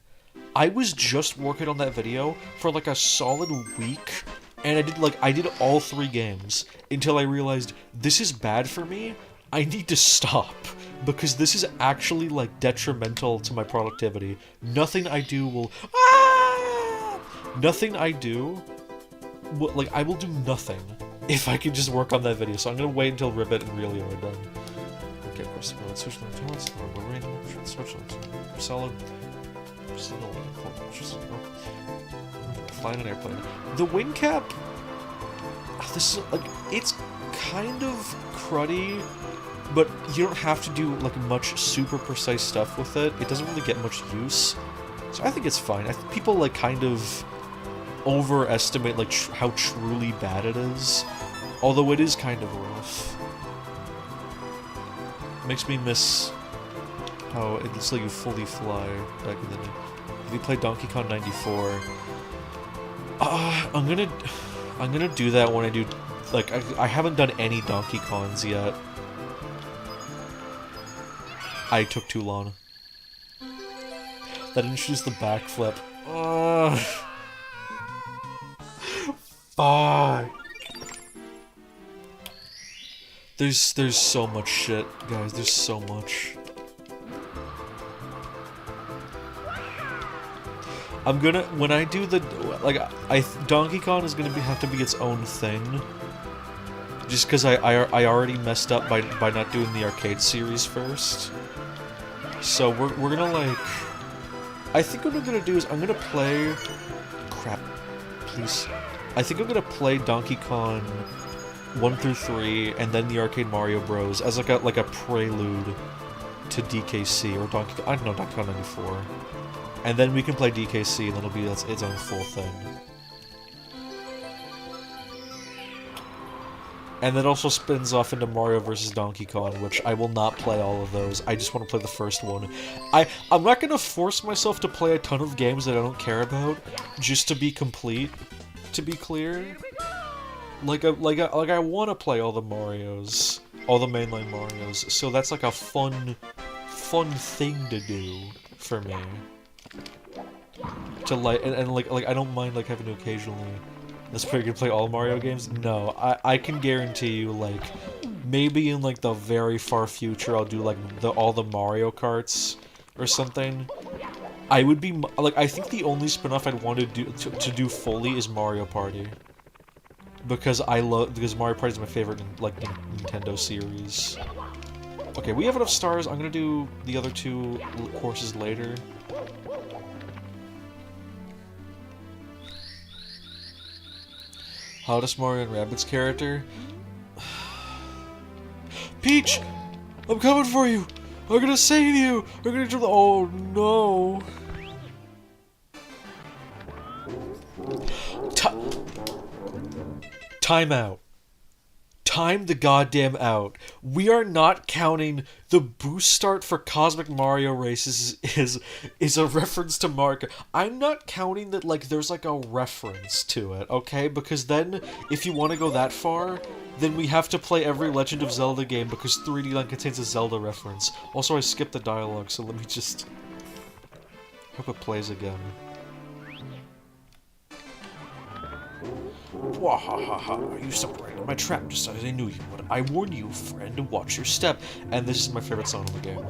I was just working on that video for, like, a solid week, and I did all 3 games until I realized this is bad for me. I need to stop because this is actually, like, detrimental to my productivity. Nothing I do will... Nothing I do... Like, I will do nothing if I can just work on that video. So I'm gonna wait until Ribbit and Relio are done. Okay, of course, switch left talents, switch left, solid, flying an airplane. The wing cap, this is, like, it's kind of cruddy, but you don't have to do, like, much super precise stuff with it. It doesn't really get much use, so I think it's fine. I think people, like, kind of overestimate, like, how truly bad it is, although it is kind of rough. Makes me miss how it looks like you fully fly back in the day. If you play Donkey Kong 94, I'm gonna do that when I do, like, I haven't done any Donkey Kongs yet. I took too long. That introduced the backflip. Fuck. There's so much shit, guys. There's so much. I'm gonna, when I do the, like, Donkey Kong is gonna have to be its own thing. Just because I already messed up by not doing the arcade series first. So we're gonna, like, I think what I'm gonna do is I'm gonna play, crap, please. I think I'm gonna play Donkey Kong 1 through 3, and then the Arcade Mario Bros. As like a prelude to DKC, or Donkey Kong, I don't know, Donkey Kong 94. And then we can play DKC, and it'll be its own full thing. And that also spins off into Mario vs. Donkey Kong, which I will not play all of those. I just want to play the first one. I'm not gonna force myself to play a ton of games that I don't care about, just to be complete, to be clear. Like I want to play all the Marios, all the mainline Marios, so that's like a fun thing to do for me. To like, and like I don't mind like having to occasionally. This player can play all Mario games? No, I can guarantee you, like, maybe in like the very far future I'll do like all the Mario Karts or something. I would be like, I think the only spin-off I'd want to do fully is Mario Party. Because Mario Party is my favorite, like, Nintendo series. Okay, we have enough stars. I'm gonna do the other 2 courses later. Hottest Mario and Rabbids character? Peach! I'm coming for you! I'm gonna save you! I'm gonna do the— oh no! Time out. Time the goddamn out. We are not counting the boost start for Cosmic Mario Races is a reference to Mario. I'm not counting that, like, there's like a reference to it, okay? Because then, if you want to go that far, then we have to play every Legend of Zelda game because 3D Land contains a Zelda reference. Also, I skipped the dialogue, so let me just hope it plays again. Wahahaha, you stepped right into my trap just as I knew you would. I warn you, friend, to watch your step. And this is my favorite song in the game.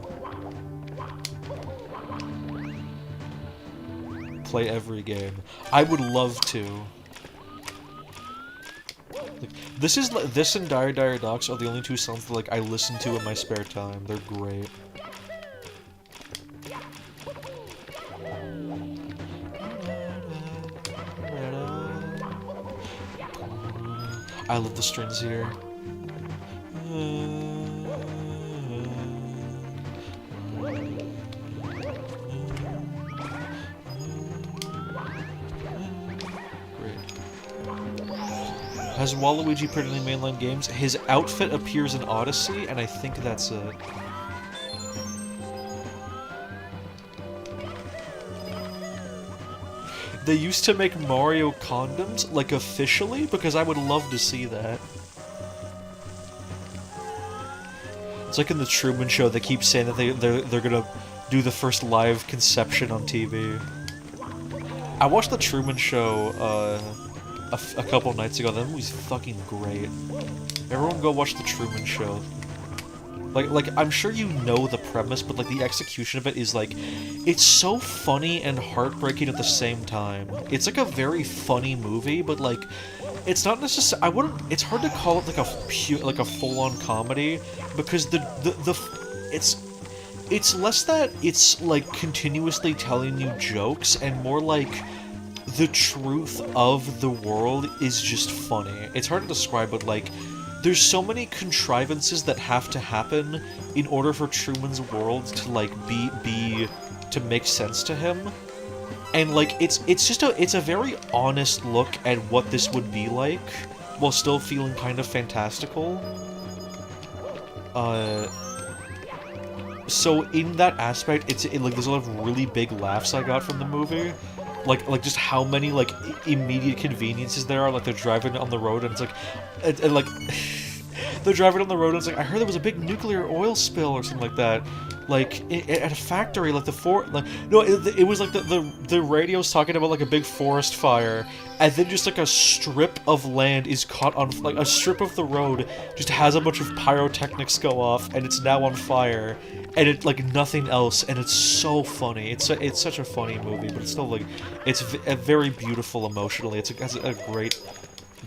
Play every game. I would love to. Like, this and Dire Dire Docks are the only 2 songs that, like, I listen to in my spare time. They're great. I love the strings here. Has Waluigi appeared in any mainline games? His outfit appears in Odyssey, and I think that's it. They used to make Mario condoms, like officially, because I would love to see that. It's like in the Truman Show, they keep saying that they're gonna do the first live conception on TV. I watched the Truman Show a couple nights ago. That movie's fucking great. Everyone go watch the Truman Show. Like I'm sure you know the premise, but like the execution of it is like, it's so funny and heartbreaking at the same time. It's like a very funny movie, but like, it's not necessarily. I wouldn't. It's hard to call it like a full-on comedy because it's less that it's like continuously telling you jokes and more like the truth of the world is just funny. It's hard to describe, but like, there's so many contrivances that have to happen in order for Truman's world to like to make sense to him. And like it's a very honest look at what this would be like while still feeling kind of fantastical. So in that aspect, like there's a lot of really big laughs I got from the movie. Like just how many like immediate conveniences there are. Like they're driving on the road and it's like, and like they're driving on the road and it's like, I heard there was a big nuclear oil spill or something like that. Like at a factory, like it was like the radio's talking about like a big forest fire, and then just like a strip of land is caught on, like a strip of the road just has a bunch of pyrotechnics go off and it's now on fire, and it like nothing else, and it's so funny. It's such a funny movie, but it's still like it's very beautiful emotionally. It has a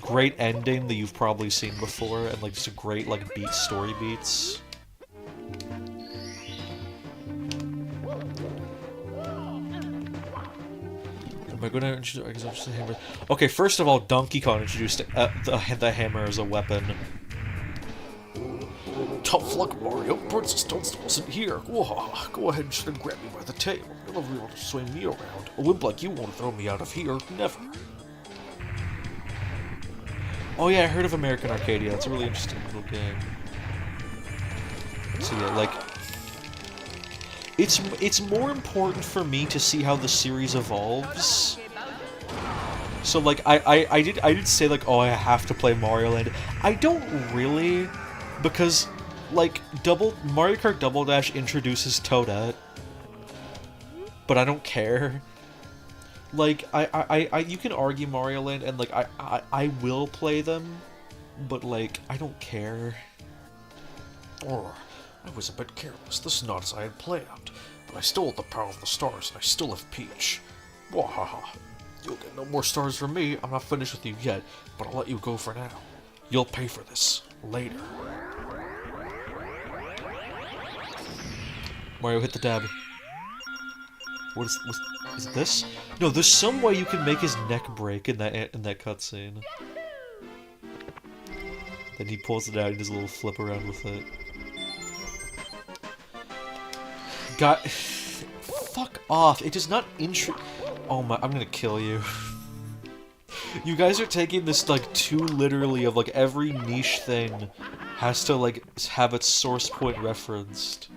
great ending that you've probably seen before, and like just a great like story beats. Am I going to introduce the hammer? Okay, first of all, Donkey Kong introduced the hammer as a weapon. Tough luck, Mario. Princess Toadstool isn't here. Whoa, go ahead and try to grab me by the tail. You'll never be able to swing me around. A wimp like you won't throw me out of here. Never. Oh yeah, I heard of American Arcadia. It's a really interesting little game. So yeah, like, it's more important for me to see how the series evolves. So like I did say like, oh, I have to play Mario Land. I don't really, because like Mario Kart Double Dash introduces Toadette, but I don't care. Like I you can argue Mario Land and like I will play them, but like I don't care. Oh, I was a bit careless. This is not as I had planned, but I stole the power of the stars, and I still have Peach. Wahaha. You'll get no more stars from me. I'm not finished with you yet, but I'll let you go for now. You'll pay for this later. Mario, hit the dab. What is it this? No, there's some way you can make his neck break in that cutscene. Then he pulls it out and does a little flip around with it. Fuck off! It does not Oh my! I'm gonna kill you. You guys are taking this like too literally. Of like every niche thing has to like have its source point referenced.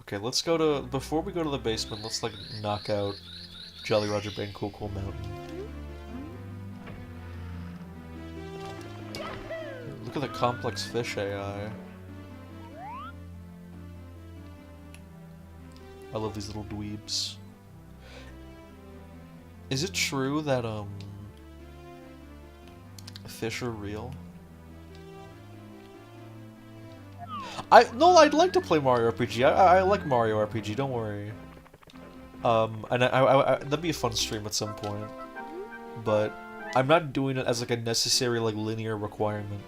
Okay, let's go to, before we go to the basement, let's like knock out Jolly Roger Bang Cool Cool Mountain. Look at the complex fish AI. I love these little dweebs. Is it true that fish are real? No, I'd like to play Mario RPG. I like Mario RPG, don't worry. And that'd be a fun stream at some point. But I'm not doing it as like a necessary like linear requirement.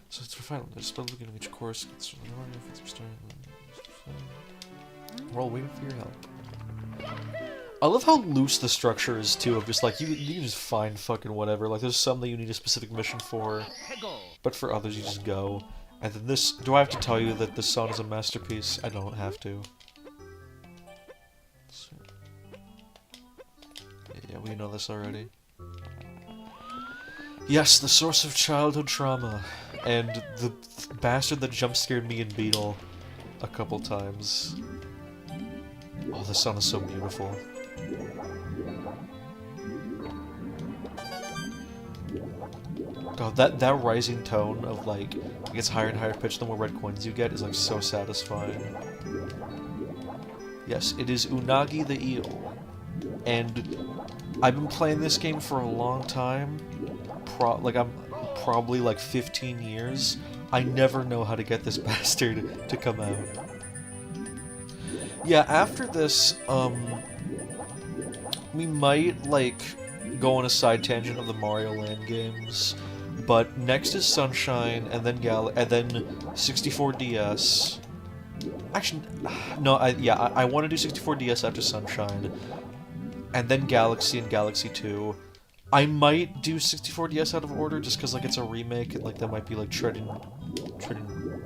So it's for final. Just by looking at each course. We're all waiting for your help. I love how loose the structure is too. Of just like you can just find fucking whatever. Like there's some that you need a specific mission for, but for others you just go. And then this, do I have to tell you that this song is a masterpiece? I don't have to. Yeah, we know this already. Yes, the source of childhood trauma. And the bastard that jump-scared me in Beetle a couple times. Oh, the sun is so beautiful. God, that rising tone of, like, it gets higher and higher pitched the more red coins you get is, like, so satisfying. Yes, it is Unagi the Eel. And I've been playing this game for a long time. I'm probably, like, 15 years. I never know how to get this bastard to come out. Yeah, after this, we might, like, go on a side tangent of the Mario Land games, but next is Sunshine, and then 64DS. Actually, no, I want to do 64DS after Sunshine, and then Galaxy and Galaxy 2. I might do 64DS out of order, just because, like, it's a remake, and, like, that might be, like, treading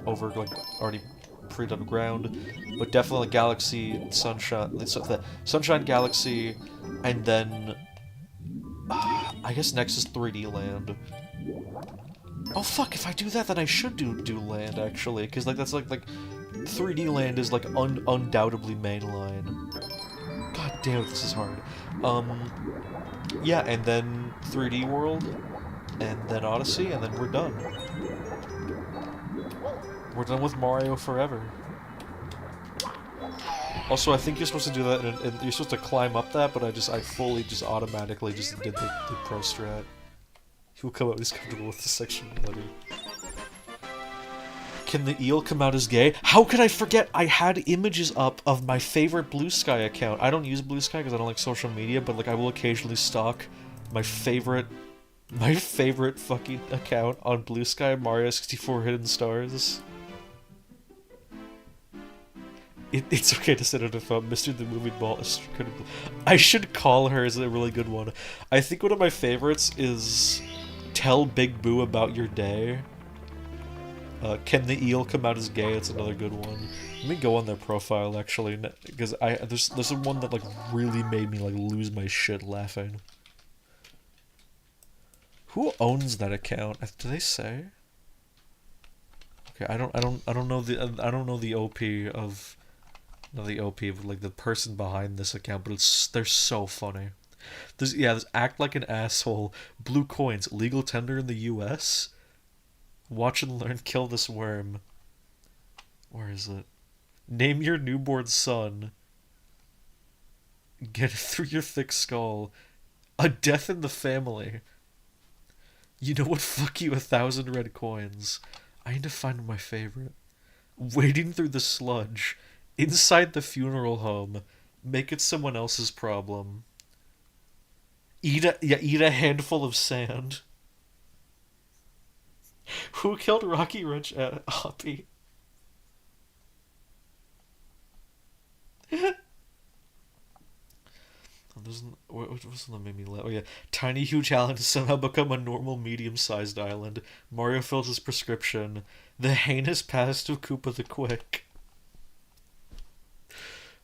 over, like, already pre-done ground, but definitely, like, Galaxy, Sunshine, Sunshine, Galaxy, and then I guess next is 3D Land. Oh fuck! If I do that, then I should do Land actually, because like that's like 3D Land is like undoubtedly mainline. God damn it, this is hard. Yeah, and then 3D World, and then Odyssey, and then we're done. We're done with Mario forever. Also, I think you're supposed to do that, and you're supposed to climb up that, but I fully just automatically just did the pro strat. He will come out, he's comfortable with the section already. Can the eel come out as gay? How could I forget? I had images up of my favorite Blue Sky account. I don't use Blue Sky because I don't like social media, but like I will occasionally stalk my favorite fucking account on Blue Sky, Mario 64 Hidden Stars. It's okay to set it if Mr. the Moving Ball is critical. I should call her as a really good one. I think one of my favorites is Tell Big Boo About Your Day. Can the eel come out as gay? It's another good one. Let me go on their profile actually, because there's one that like really made me like lose my shit laughing. Who owns that account? Do they say? Okay, I don't know the OP of. Not the OP, but like the person behind this account, but they're so funny. There's Act Like an Asshole, Blue Coins, Legal Tender in the US, Watch and Learn, Kill This Worm. Where is it? Name Your Newborn Son. Get It Through Your Thick Skull. A Death in the Family. You Know What, Fuck You, 1,000 Red Coins. I need to find my favorite. Wading Through the Sludge. Inside the Funeral Home. Make It Someone Else's Problem. Eat a handful of sand. Who killed Rocky Rich at Hoppy? What was that made me laugh? Oh yeah, Tiny Huge Island has somehow become a normal medium-sized island. Mario fills his prescription. The heinous past of Koopa the Quick.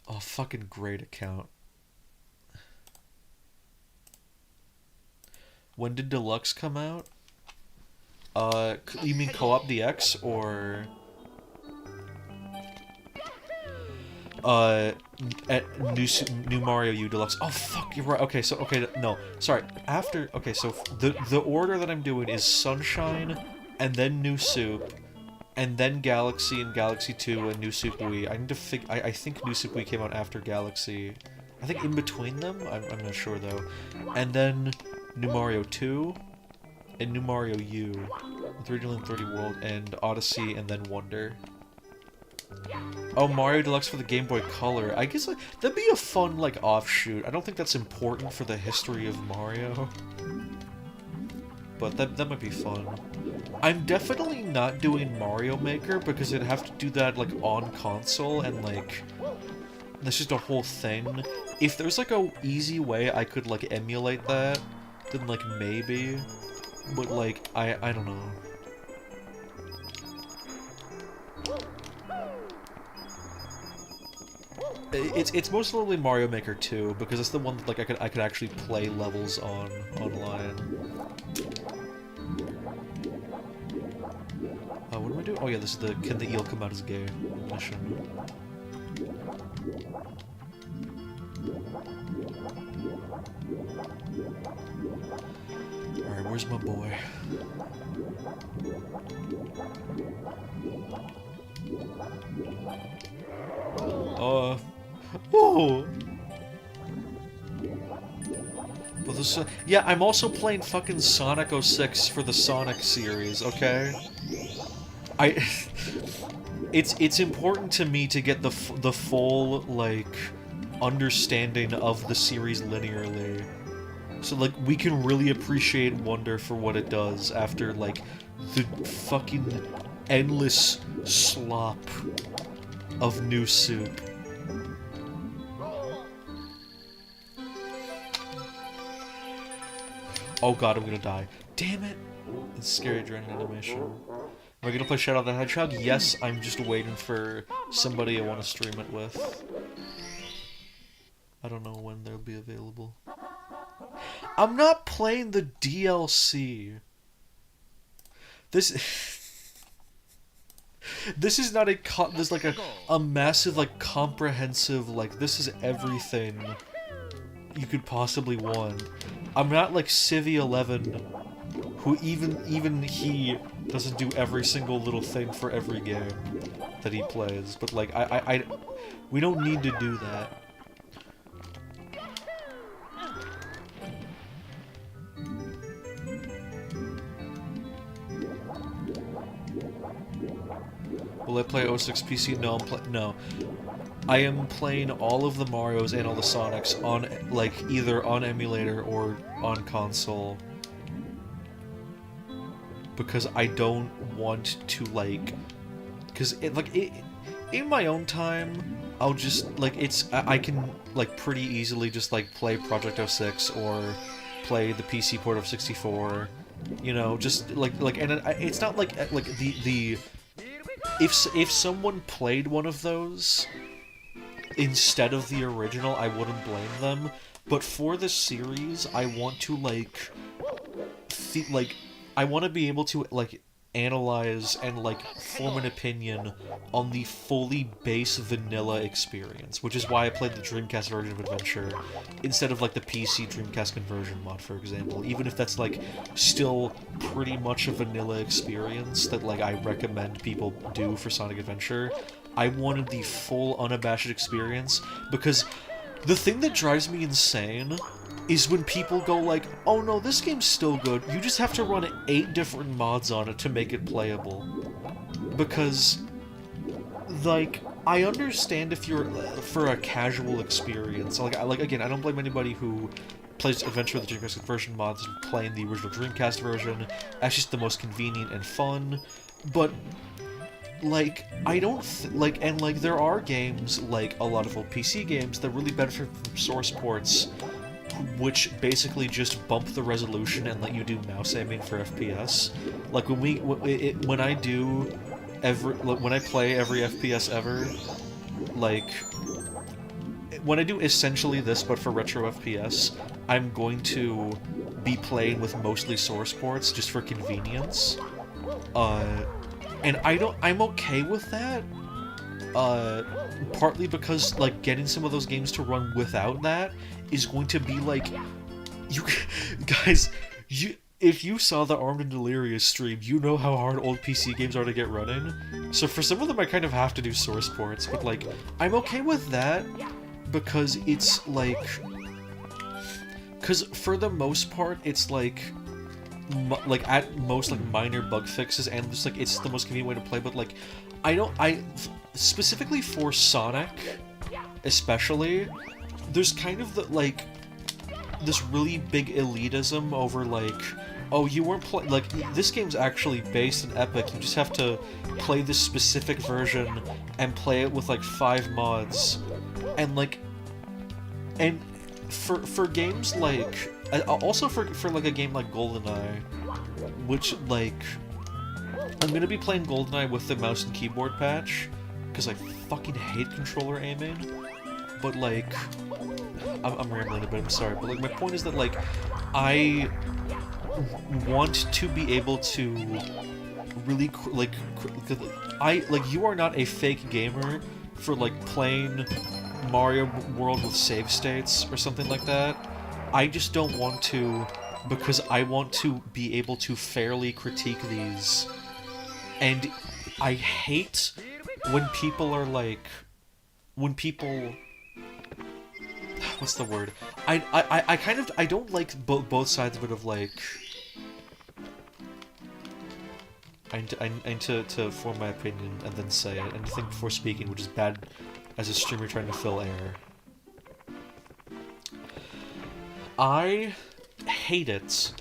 Oh, fucking great account. When did Deluxe come out? You mean Co-op DX or New Mario U Deluxe? Oh fuck, you're right. Okay, no, sorry. Okay, so the order that I'm doing is Sunshine, and then New Soup, and then Galaxy and Galaxy 2 and New Soup Wii. I need to I think New Soup Wii came out after Galaxy. I think in between them? I'm not sure though. And then New Mario 2, and New Mario U, 3D Land 3D World, and Odyssey, and then Wonder. Oh, Mario Deluxe for the Game Boy Color. I guess that'd be a fun, like, offshoot. I don't think that's important for the history of Mario. But that might be fun. I'm definitely not doing Mario Maker because I'd have to do that, like, on console, and, like, that's just a whole thing. If there's, like, a easy way I could, like, emulate that, then, like, maybe. But, like, I don't know. It's most notably Mario Maker 2 because it's the one that like I could actually play levels on online. What do I do? Oh yeah, this is the can the eel come out as gay mission. Alright, where's my boy? Whoa! But this, yeah, I'm also playing fucking Sonic 06 for the Sonic series, okay? It's important to me to get the full, like, understanding of the series linearly. So, like, we can really appreciate Wonder for what it does after, like, the fucking endless slop of new soup. Oh god, I'm gonna die. Damn it! It's scary adrenaline animation. Am I gonna play Shadow the Hedgehog? Yes, I'm just waiting for somebody I want to stream it with. I don't know when they'll be available. I'm not playing the DLC. This this is not there's like a massive, like, comprehensive, like, this is everything you could possibly want. I'm not like Civvy 11, who even he doesn't do every single little thing for every game that he plays. But like we don't need to do that. Will I play 06 PC? No, no. I am playing all of the Marios and all the Sonics on, like, either on emulator or on console. Because I don't want to, like... Because, in my own time, I'll just, like, I can, like, pretty easily just, like, play Project 06 or play the PC port of 64. You know, just, and it's not like the... If someone played one of those instead of the original, I wouldn't blame them. But for this series, I want to, like, I want to be able to, like, analyze and, like, form an opinion on the fully base vanilla experience, which is why I played the Dreamcast version of Adventure instead of, like, the PC Dreamcast conversion mod, for example. Even if that's, like, still pretty much a vanilla experience that, like, I recommend people do for Sonic Adventure, I wanted the full unabashed experience, because the thing that drives me insane is when people go like, oh no, this game's still good, you just have to run 8 different mods on it to make it playable. Because, like, I understand if you're for a casual experience. Like again, I don't blame anybody who plays Adventure with the Dreamcast version mods and playing the original Dreamcast version. That's just the most convenient and fun. But, like, I don't and like there are games, like a lot of old PC games, that really benefit from source ports, which basically just bump the resolution and let you do mouse aiming for FPS. Like when I play every FPS ever, like when I do essentially this but for retro FPS, I'm going to be playing with mostly source ports just for convenience. And I'm okay with that. Partly because, like, getting some of those games to run without that is going to be like, if you saw the Armed and Delirious stream, you know how hard old PC games are to get running. So for some of them I kind of have to do source ports, but like, I'm okay with that, because it's like, because for the most part, it's like at most, like, minor bug fixes, and just, like, it's the most convenient way to play, but, like, specifically for Sonic, especially, there's kind of like, this really big elitism over, like, oh, you weren't like, this game's actually based in Epic, you just have to play this specific version and play it with, like, 5 mods, and, like, and for games like, also for like a game like GoldenEye, which, like, I'm gonna be playing GoldenEye with the mouse and keyboard patch, because I fucking hate controller aiming. but like, I'm rambling a bit, I'm sorry, but like, my point is that like, I want to be able to really, you are not a fake gamer for like playing Mario World with save states or something like that. I just don't want to, because I want to be able to fairly critique these. And I hate when people are like, when people, what's the word? I don't like both sides of it of like, I need to form my opinion and then say it, and think before speaking, which is bad as a streamer trying to fill air. I hate it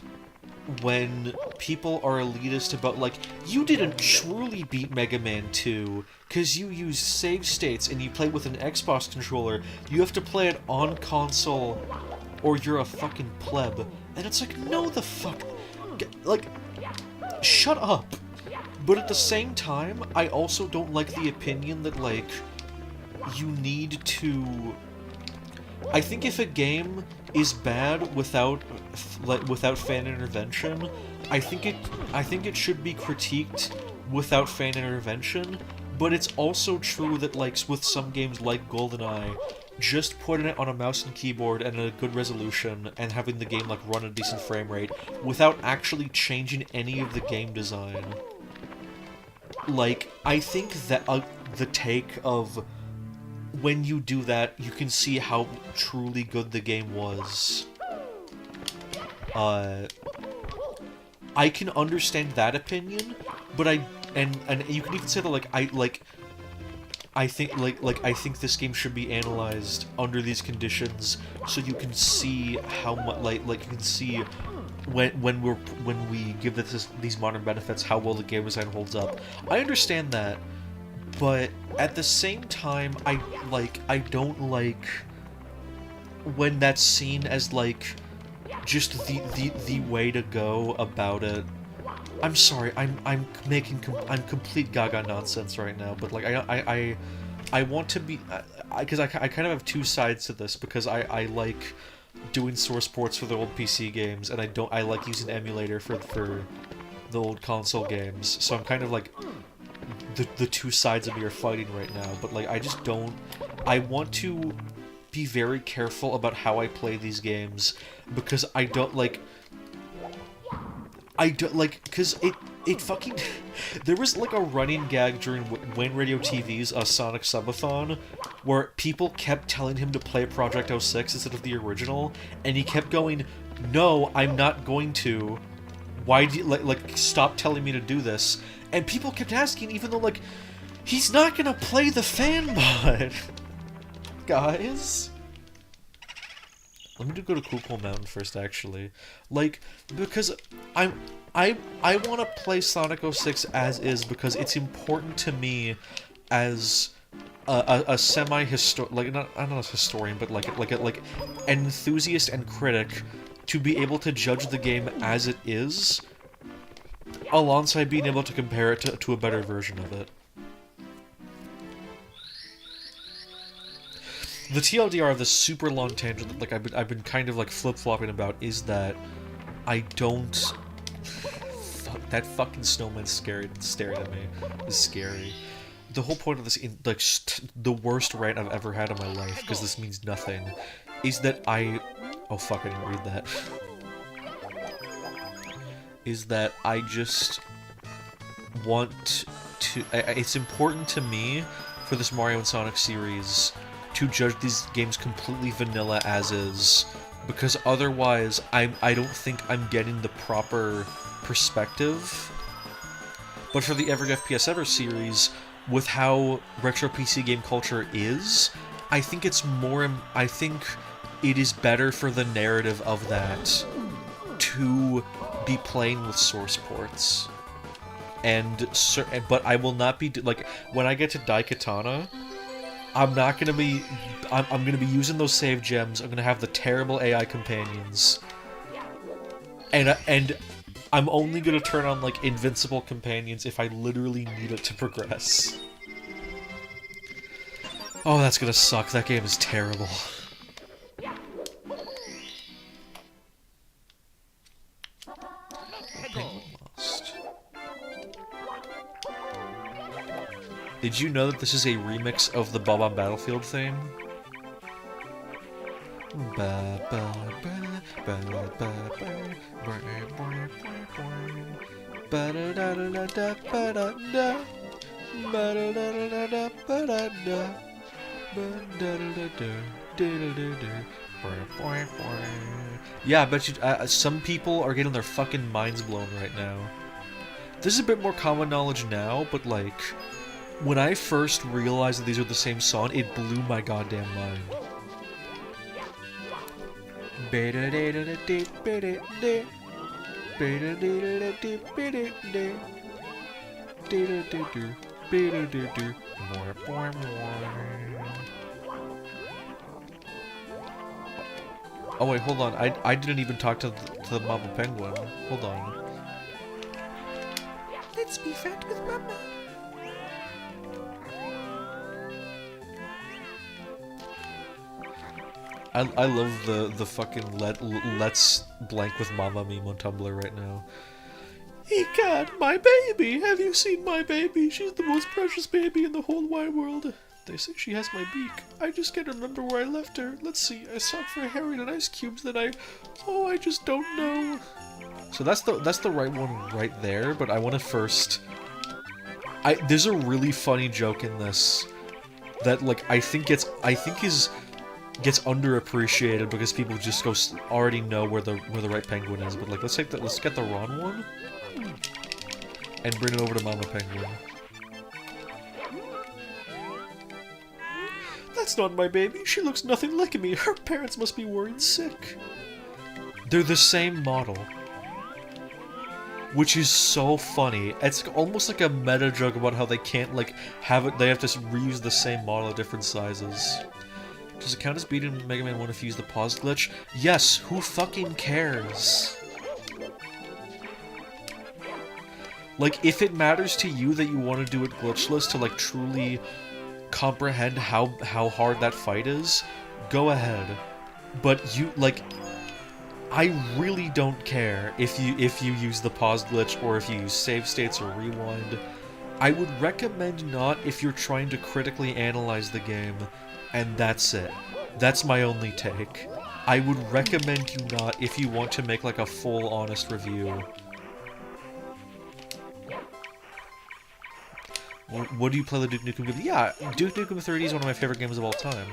when people are elitist about, like, you didn't truly beat Mega Man 2 because you use save states and you play with an Xbox controller. You have to play it on console or you're a fucking pleb. And it's like, no the fuck... Like, shut up. But at the same time, I also don't like the opinion that, like, you need to... I think if a game is bad without fan intervention, I think it should be critiqued without fan intervention, but it's also true that, like, with some games like GoldenEye, just putting it on a mouse and keyboard and a good resolution and having the game, like, run a decent frame rate without actually changing any of the game design. Like, I think that the take of when you do that, you can see how truly good the game was. I can understand that opinion, but and you can even say that, like, I think this game should be analyzed under these conditions, so you can see how much, like you can see when we give these modern benefits, how well the game design holds up. I understand that, but at the same time, I don't like when that's seen as, like, just the way to go about it. I'm sorry, I'm complete gaga nonsense right now, but like I want to be, because I kind of have two sides to this, because I like doing source ports for the old PC games, and I like using emulator for the old console games. So I'm kind of like, the two sides of me are fighting right now, but like I want to be very careful about how I play these games, because I don't like, because it fucking... There was, like, a running gag during Wayne Radio TV's Sonic Subathon, where people kept telling him to play Project 06 instead of the original, and he kept going, no, I'm not going to. Why do you, like, stop telling me to do this? And people kept asking, even though, like, he's not gonna play the fan mod. Guys? Let me go to Cool Mountain first, actually. Like, because I want to play Sonic 06 as is, because it's important to me as a semi-historian, like, not a historian, but like an enthusiast and critic, to be able to judge the game as it is, alongside being able to compare it to a better version of it. The TLDR of this super long tangent that, like, I've been kind of, like, flip-flopping about is that I don't... Fuck, that fucking snowman staring at me is scary. The whole point of this, like, the worst rant I've ever had in my life, because this means nothing, is that oh fuck, I didn't read that. Is that I just want to... it's important to me, for this Mario and Sonic series, to judge these games completely vanilla as is, because otherwise I don't think I'm getting the proper perspective. But for the Every FPS Ever series, with how retro PC game culture is, I think it is better for the narrative of that to be playing with source ports. But I will not be, like, when I get to Daikatana, I'm not gonna be... I'm gonna be using those save gems. I'm gonna have the terrible AI companions, and I'm only gonna turn on, like, invincible companions if I literally need it to progress. Oh, that's gonna suck. That game is terrible. Penguin Lost. Did you know that this is a remix of the Bob on Battlefield theme? Ba, ba, ba, ba, ba, ba, ba, ba, ba, da, da, da, da, da, ba, da, da. Ba, da, da, da, da, da, ba, da, da. Ba, da, da, da, da, da, da, da. Yeah, I bet you some people are getting their fucking minds blown right now. This is a bit more common knowledge now, but like, when I first realized that these are the same song, it blew my goddamn mind. Oh wait, hold on. I didn't even talk to the Mama Penguin. Hold on. Let's be fat with Mama. I love the fucking let's blank with Mama meme on Tumblr right now. Egad, my baby! Have you seen my baby? She's the most precious baby in the whole wide world. They say she has my beak. I just can't remember where I left her. Let's see, I saw for a Harry and ice cubes that I just don't know. So that's the right one right there, but I want to first... there's a really funny joke in this that, like, I think gets underappreciated because people just already know where the right penguin is. But like, let's get the Ron one and bring it over to Mama Penguin. That's not my baby. She looks nothing like me. Her parents must be worried sick. They're the same model, which is so funny. It's almost like a meta joke about how they can't like have it. They have to reuse the same model at different sizes. Does it count as beating Mega Man 1 if you use the pause glitch? Yes, who fucking cares? Like, if it matters to you that you want to do it glitchless to, like, truly comprehend how hard that fight is, go ahead. But you, like, I really don't care if you use the pause glitch or if you use save states or rewind. I would recommend not if you're trying to critically analyze the game. And that's it. That's my only take. I would recommend you not if you want to make like a full honest review. What do you play the Duke Nukem? Yeah, Duke Nukem 3D is one of my favorite games of all time.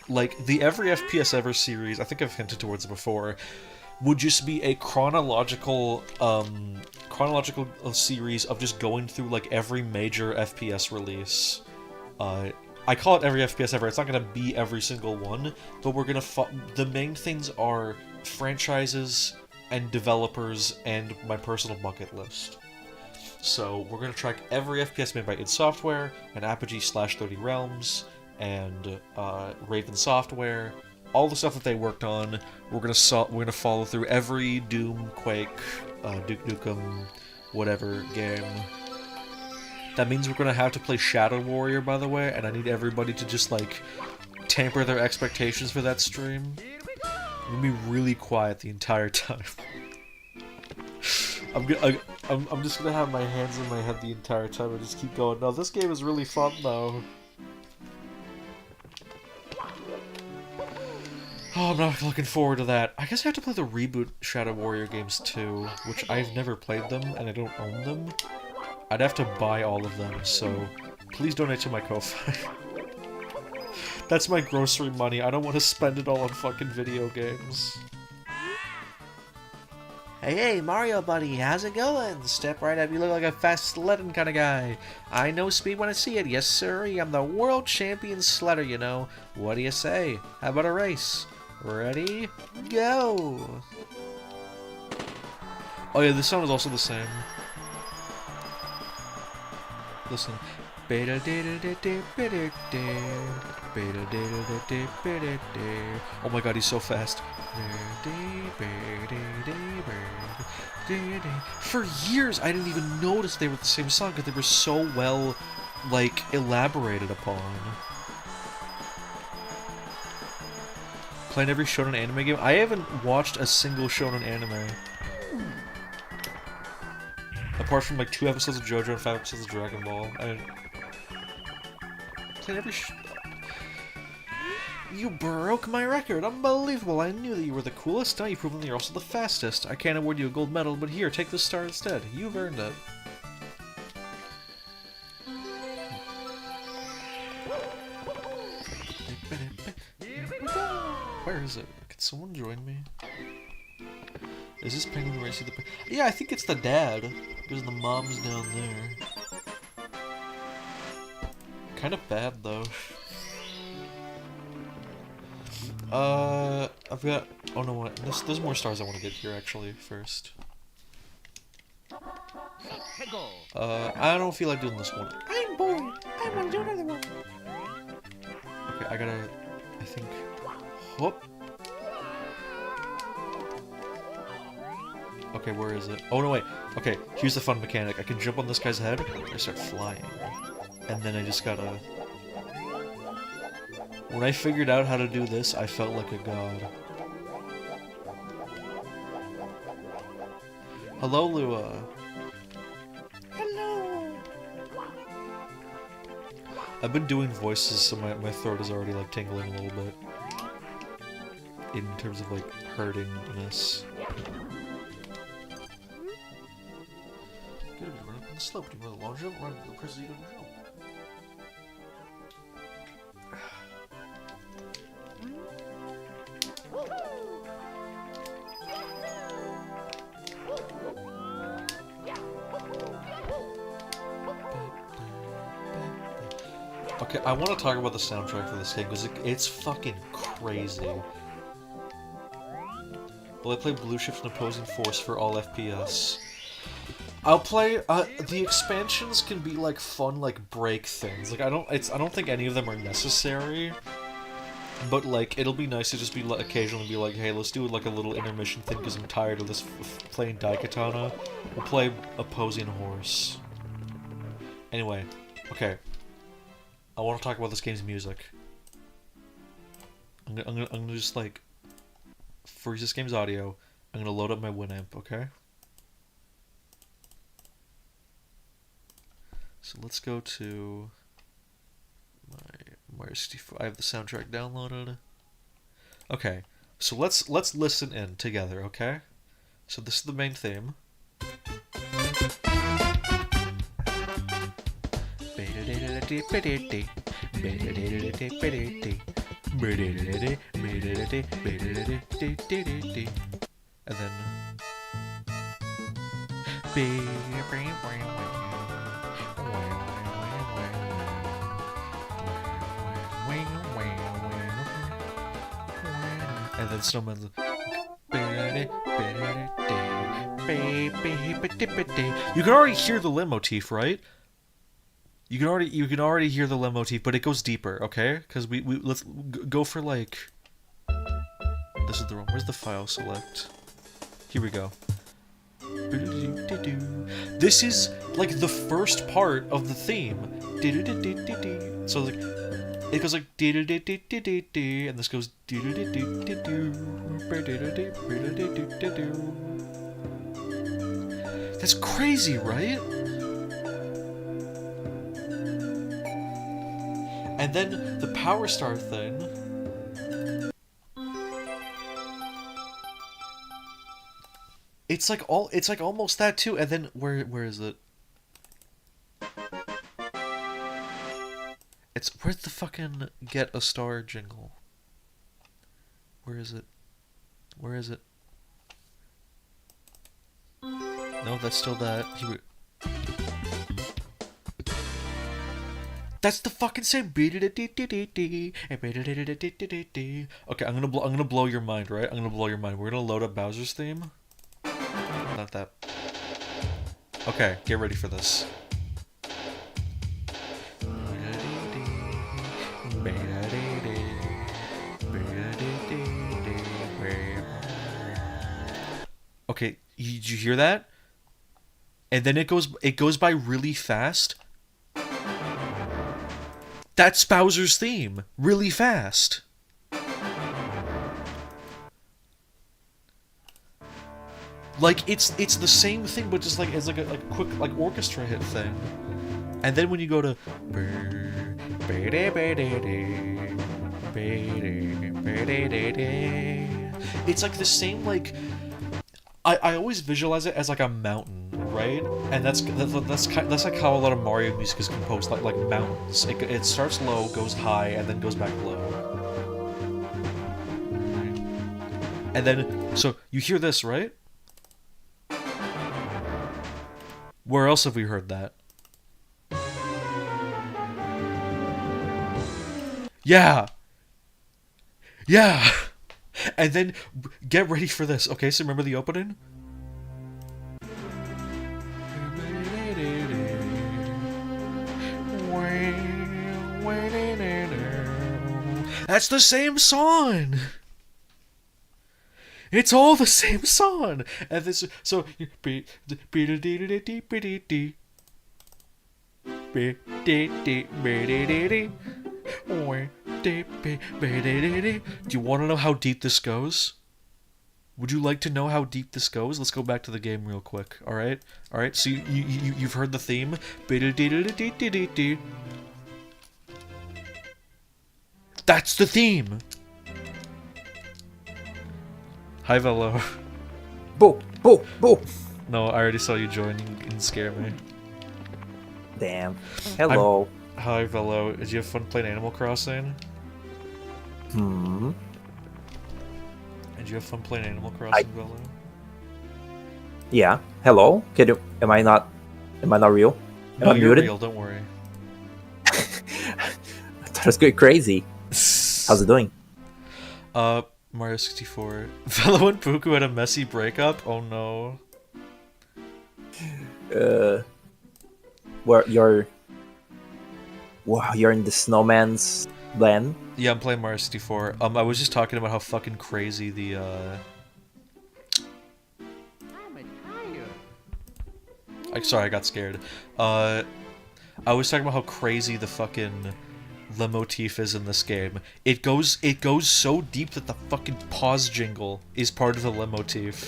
Like the Every FPS Ever series, I think I've hinted towards it before, would just be a chronological series of just going through like every major FPS release. I call it Every FPS Ever. It's not going to be every single one, but we're going to... the main things are franchises and developers and my personal bucket list. So we're going to track every FPS made by id Software and Apogee/30 Realms and Raven Software, all the stuff that they worked on. We're going to follow through every Doom, Quake, Duke Nukem, whatever game. That means we're going to have to play Shadow Warrior, by the way, and I need everybody to just, like, temper their expectations for that stream. I'm going to be really quiet the entire time. I'm just going to have my hands in my head the entire time and just keep going. No, this game is really fun, though. Oh, I'm not looking forward to that. I guess I have to play the reboot Shadow Warrior games, too, which I've never played them, and I don't own them. I'd have to buy all of them, so please donate to my Ko-Fi. That's my grocery money. I don't want to spend it all on fucking video games. Hey, Mario buddy, how's it going? Step right up, you look like a fast sledding kind of guy. I know speed when I see it, yes sir, I'm the world champion sledder, you know. What do you say? How about a race? Ready? Go! Oh yeah, this sound is also the same. Listen. Oh my god, he's so fast. For years, I didn't even notice they were the same song because they were so well, like, elaborated upon. Playing every shonen anime game? I haven't watched a single shonen anime. Apart from like 2 episodes of JoJo and 5 episodes of Dragon Ball. Played every You broke my record! Unbelievable! I knew that you were the coolest. Now you've proven that you're also the fastest. I can't award you a gold medal, but here, take this star instead. You've earned it. Where is it? Can someone join me? Is this Penguin Racing the... Yeah, I think it's the dad. Because the mom's down there. Kind of bad, though. I've got... Oh no, what? There's more stars I want to get here, actually, first. I don't feel like doing this one. I'm bored. I want to do another one. Okay, I gotta... I think... Whoop. Okay, where is it? Oh, no, wait. Okay, here's the fun mechanic. I can jump on this guy's head, I start flying. And then I just gotta... When I figured out how to do this, I felt like a god. Hello, Lua. Hello. I've been doing voices, so my throat is already, like, tingling a little bit. In terms of, like, hurtingness. Good, run up on the slope, do you want a long jump, run the person you don't jump. Okay, I want to talk about the soundtrack for this game, because it's fucking crazy. Will I play Blue Shift and Opposing Force for all FPS? I'll play, the expansions can be, like, fun, like, break things. Like, I don't think any of them are necessary. But, like, it'll be nice to just be, like, occasionally be like, hey, let's do, like, a little intermission thing, because I'm tired of this playing Daikatana. We'll play Opposing Horse. Anyway, okay. I want to talk about this game's music. I'm gonna just, like, freeze this game's audio. I'm gonna load up my Winamp, okay? So let's go to my Mario 64. I have the soundtrack downloaded. Okay, so let's listen in together, okay? So this is the main theme. And then and then Snowman's you can already hear the leitmotif, right? You can already hear the leitmotif, but it goes deeper, okay? Because let's go for like this is the wrong. Where's the file select? Here we go. This is like the first part of the theme. So like it goes like and this goes That's crazy, right? And then the Power Star thing. It's like almost that too, and then where is it? Where's the fucking Get a Star jingle? Where is it? Where is it? No, that's still that. That's the fucking same. Okay, I'm gonna blow your mind, right? I'm gonna blow your mind. We're gonna load up Bowser's theme. Not that. Okay, get ready for this. Okay, did you hear that? And then it goes by really fast. That's Bowser's theme, really fast. Like it's the same thing, but just like it's like a quick like orchestra hit thing. And then when you go to it's like the same like I always visualize it as like a mountain, right? And that's like how a lot of Mario music is composed, like mountains. It starts low, goes high, and then goes back low. And then so you hear this, right? Where else have we heard that? Yeah! Yeah! And then, get ready for this. Okay, so remember the opening? That's the same song! It's all the same song! And this, so, do you want to know how deep this goes? Would you like to know how deep this goes? Let's go back to the game real quick. All right. So you've heard the theme. That's the theme. Hi, Velo. Boo! Boo! Boo! No, I already saw you join and scare me. Damn. Hello. Hi, Velo. Did you have fun playing Animal Crossing? Hmm. Did you have fun playing Animal Crossing, Velo? Yeah. Hello. Can you? Am I not real? No, Am I you're muted? real. Don't worry. I thought it was going crazy. How's it doing? Mario 64. Velo and Puku had a messy breakup? Oh no. Where you're? Wow, you're in the snowman's land. Yeah, I'm playing Mario 64. I was just talking about how fucking crazy the, sorry, I got scared. I was talking about how crazy the fucking the motif is in this game. It goes so deep that the fucking pause jingle is part of the motif.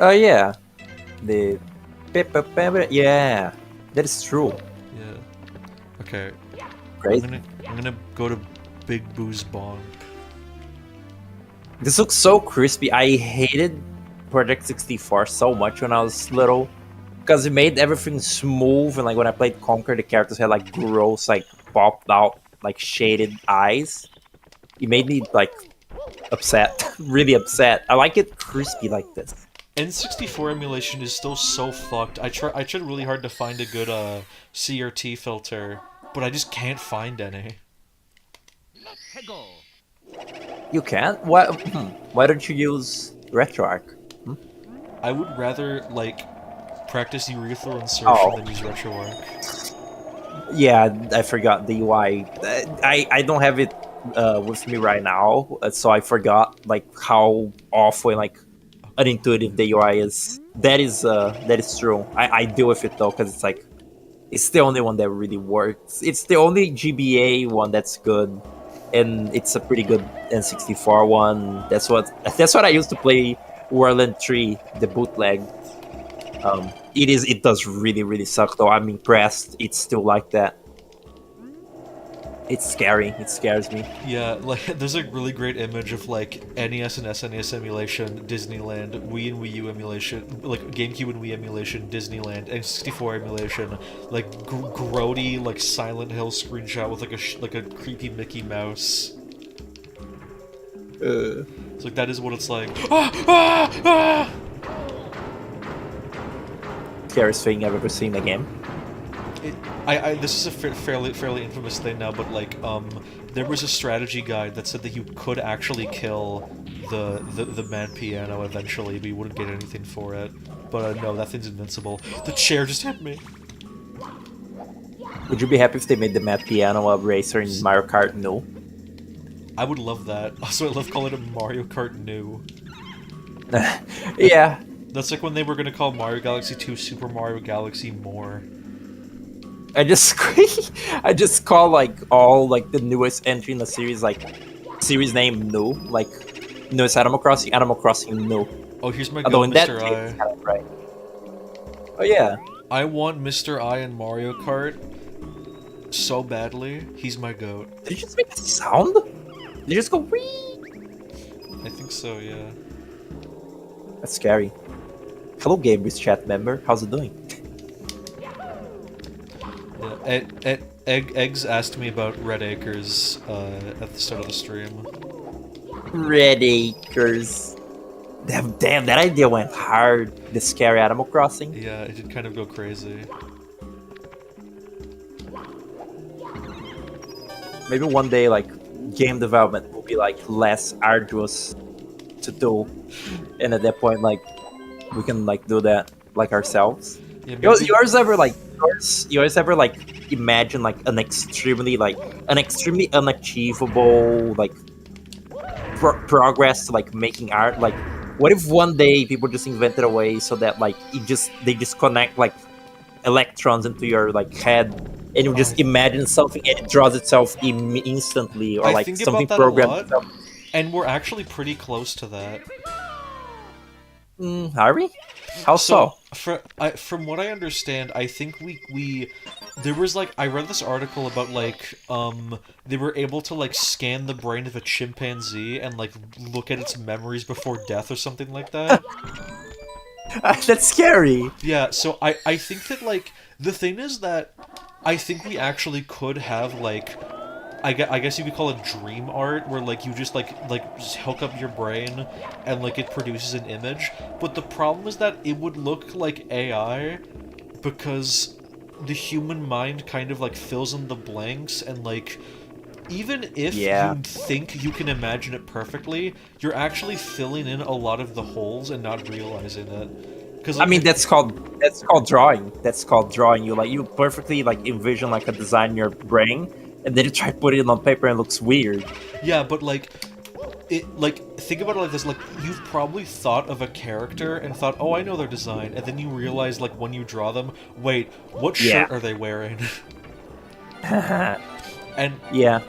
Oh yeah, yeah, that is true. Yeah. Okay. Great. I'm gonna go to Big Boo's Bonk. This looks so crispy. I hated Project 64 so much when I was little because it made everything smooth, and like when I played Conquer, the characters had like gross, like popped out, like shaded eyes. It made me like upset, really upset. I like it crispy like this. N64 emulation is still so fucked. I tried really hard to find a good CRT filter, but I just can't find any. You can't? Why? Why don't you use RetroArch? I would rather like practice urethral insertion than use RetroArch. Yeah, I forgot the UI. I don't have it with me right now, so I forgot like how awful and like unintuitive the UI is. That is true. I deal with it though because it's like it's the only one that really works. It's the only GBA one that's good, and it's a pretty good N64 one. That's what I used to play Whirlwind 3, the bootleg. It does really suck though. I'm impressed it's still like that. It's scary. It scares me. Yeah, like there's a really great image of like NES and SNES emulation, Disneyland, Wii and Wii U emulation, like GameCube and Wii emulation, Disneyland, and 64 emulation, like grody, like Silent Hill screenshot with like a creepy Mickey Mouse. It's like that is what it's like. Scariest thing I've ever seen in a game. This is a fairly infamous thing now, but like there was a strategy guide that said that you could actually kill the mad piano eventually, but you wouldn't get anything for it. But no, that thing's invincible. The chair just hit me. Would you be happy if they made the mad piano a racer in Mario Kart? No. I would love that. Also, I love calling it Mario Kart New. Yeah. That's like when they were gonna call Mario Galaxy 2 Super Mario Galaxy More. I just call like all like the newest entry in the series like series name new, like newest Animal Crossing New. Oh, here's my Although go, in that Mr. case, I. it's kind of right. Oh yeah. I want Mr. I in Mario Kart so badly. He's my goat. Did you just make a sound? Did you just go wee? I think so, yeah. That's scary. Hello, Gabriel's chat member. How's it doing? Yeah. Eggs asked me about Red Acres at the start of the stream. Red Acres. Damn, that idea went hard. The scary Animal Crossing. Yeah, it did kind of go crazy. Maybe one day, like, game development will be like less arduous to do, and at that point, like, we can like do that like ourselves. Yeah, Yours ever like yours ever like imagine like an extremely unachievable like progress to like making art? Like, what if one day people just invented a way so that like they just connect like electrons into your like head, and you just imagine something and it draws itself instantly, or I like think something about that programmed a lot, itself. and we're actually pretty close to that. Are we? How so? From what I understand, I think we there was like I read this article about like they were able to like scan the brain of a chimpanzee and like look at its memories before death or something like that. That's scary. Yeah, so I think that like the thing is that I think we actually could have like I guess you could call it dream art, where like you just just hook up your brain and like it produces an image. But the problem is that it would look like AI because the human mind kind of like fills in the blanks, and like even if you think you can imagine it perfectly, you're actually filling in a lot of the holes and not realizing it. Because I mean, that's called drawing. That's called drawing. You perfectly like envision like a design in your brain, and then you try to put it on paper and it looks weird. Yeah, but like think about it like this, like you've probably thought of a character and thought, oh, I know their design, and then you realize like when you draw them, wait, what shirt are they wearing? And yeah.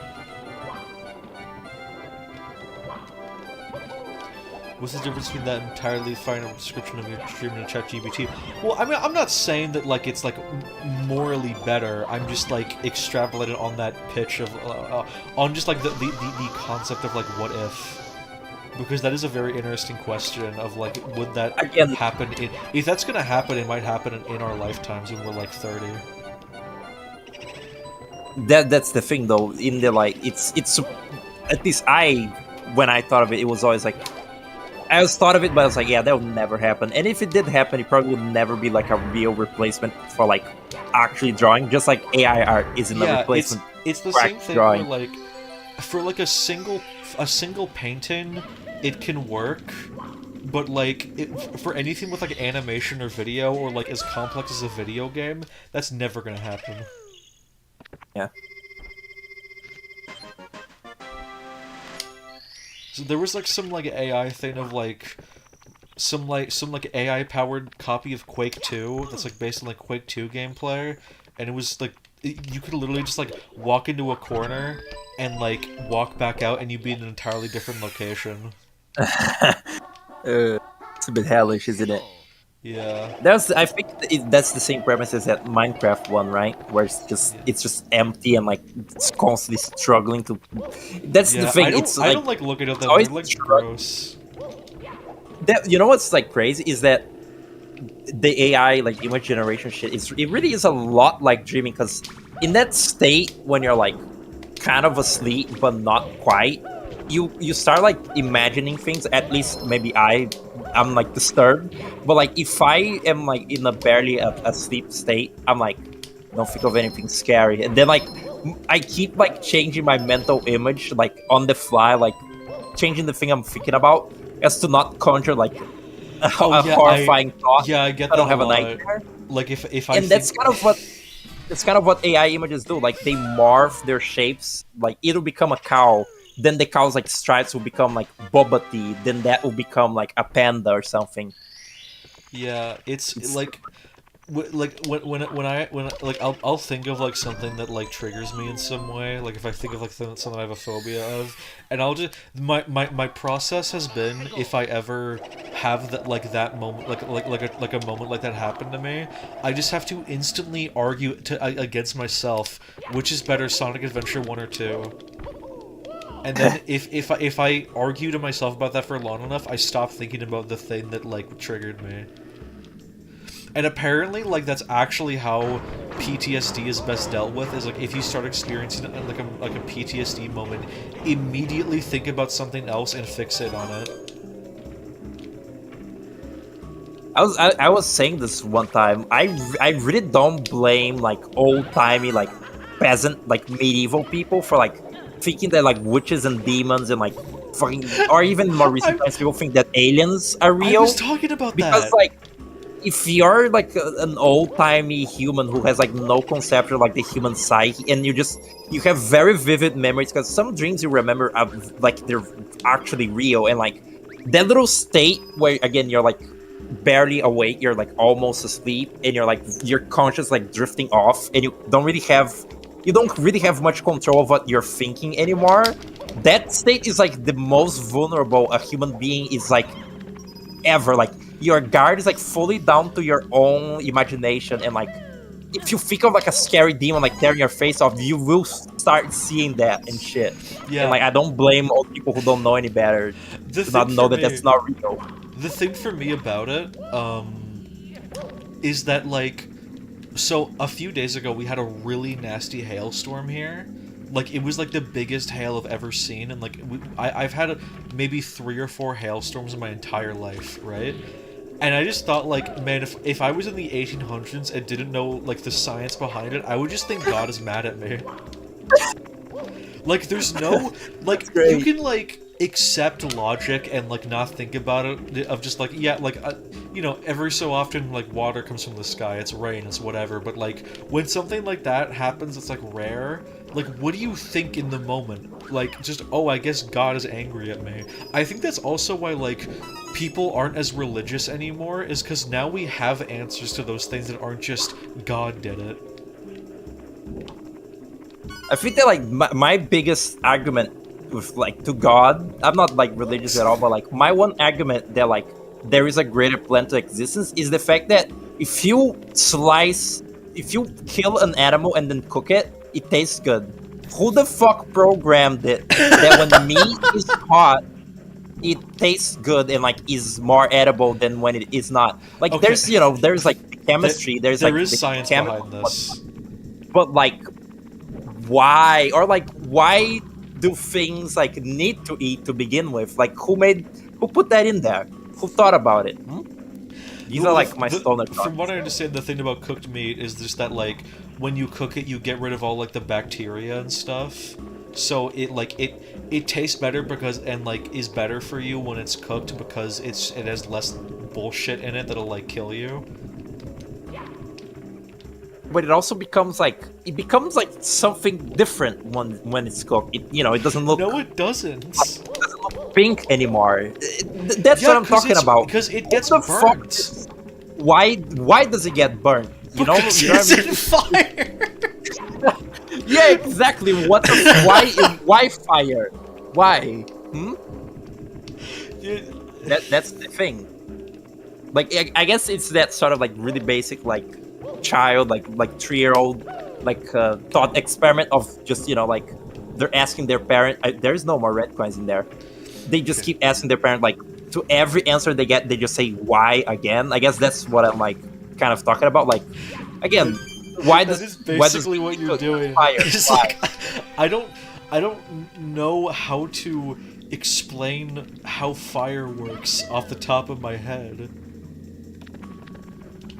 What's the difference between that entirely final description of your stream and ChatGPT? Well, I mean, I'm not saying that like it's like morally better. I'm just like extrapolating on that pitch of on just like the concept of like what if, because that is a very interesting question of like would that happen if that's gonna happen, it might happen in our lifetimes when we're like 30. That's the thing though. In the like, it's at least when I thought of it, it was always like. I always thought of it, but I was like, yeah, that would never happen. And if it did happen, it probably would never be like a real replacement for like actually drawing. Just like AI art isn't a replacement. It's the for same thing drawing. where like for like a single painting, it can work, but like for anything with like animation or video or like as complex as a video game, that's never gonna happen. Yeah. So there was like some like AI thing of like some AI powered copy of Quake 2 that's like based on like Quake 2 gameplay, and it was like you could literally just like walk into a corner and like walk back out and you'd be in an entirely different location. It's a bit hellish, isn't it? Yeah. I think that's the same premise as that Minecraft one, right? Where it's just empty and like it's constantly struggling to. That's the thing. I don't like looking at that. They're like gross. You know what's like crazy is that the AI like image generation shit. It really is a lot like dreaming, because in that state when you're like kind of asleep but not quite, you start like imagining things. At least maybe I'm like disturbed, but like if I am like in a barely asleep state, I'm like don't think of anything scary, and then like I keep like changing my mental image like on the fly, like changing the thing I'm thinking about as to not conjure like a horrifying thought. Yeah, I get that. I don't have a a nightmare. Like if I and that's kind of what AI images do. Like they morph their shapes. Like it'll become a cow. Then the cow's like stripes will become like boba tea. Then that will become like a panda or something. Yeah, it's like Like I'll think of like something that like triggers me in some way, like if I think of like something I have a phobia of, and I'll just my process has been, if I ever have that moment, like a moment like that happen to me, I just have to instantly argue against myself, which is better, Sonic Adventure 1 or 2. And then if I argue to myself about that for long enough, I stop thinking about the thing that like triggered me. And apparently, like, that's actually how PTSD is best dealt with, is like if you start experiencing like a PTSD moment, immediately think about something else and fixate on it. I was saying this one time. I really don't blame like old timey like peasant like medieval people for like thinking that like witches and demons and like fucking, or even more recent times people think that aliens are real. I was talking about because that. like if you're like an old-timey human who has like no concept of like the human psyche, and you have very vivid memories, because some dreams you remember are like they're actually real, and like that little state where again you're like barely awake, you're like almost asleep, and you're like your conscious like drifting off, and you don't really have much control of what you're thinking anymore. That state is like the most vulnerable a human being is like ever. Like your guard is like fully down to your own imagination, and like if you think of like a scary demon like tearing your face off, you will start seeing that and shit. Yeah. And like I don't blame all people who don't know any better to not know that that's not real. The thing for me about it is that like, so a few days ago we had a really nasty hailstorm here. Like, it was like the biggest hail I've ever seen, and like I've had maybe 3 or 4 hailstorms in my entire life, right? And I just thought, like, man, if I was in the 1800s and didn't know like the science behind it, I would just think God is mad at me. Like, there's no like you can like accept logic and like not think about it, of just like, yeah, like you know, every so often like water comes from the sky, it's rain, it's whatever, but like when something like that happens, it's like rare. Like, what do you think in the moment? Like, just, oh, I guess God is angry at me. I think that's also why, like, people aren't as religious anymore, is because now we have answers to those things that aren't just God did it. I think that like my biggest argument with like to God, I'm not like religious at all, but like my one argument that like there is a greater plan to existence is the fact that if you kill an animal and then cook it, it tastes good. Who the fuck programmed it that when meat is hot, it tastes good and like is more edible than when it is not? Like, okay, there's like chemistry, there is the science behind this. But like, why? Or like, why do things like need to eat to begin with? Like, who put that in there? Who thought about it? These are like my stoner thoughts. From what I understand, the thing about cooked meat is just that like when you cook it, you get rid of all like the bacteria and stuff. So it tastes better because, and like is better for you when it's cooked, because it has less bullshit in it that'll like kill you. But it also becomes like something different when it's cooked. It doesn't look. No, it doesn't. It doesn't look pink anymore. That's what I'm talking about. Because it gets burnt. Why does it get burnt? Because it's in fire. Yeah, exactly. Why fire? Why? That's the thing. Like, I guess it's that sort of like really basic like child like 3-year-old like thought experiment of just like they're asking their parent. There's no more red coins in there. They just keep asking their parent, like, to every answer they get, they just say why again. I guess that's what I'm like kind of talking about. Like, again, that is basically what you're doing. It's like, I don't know how to explain how fire works off the top of my head.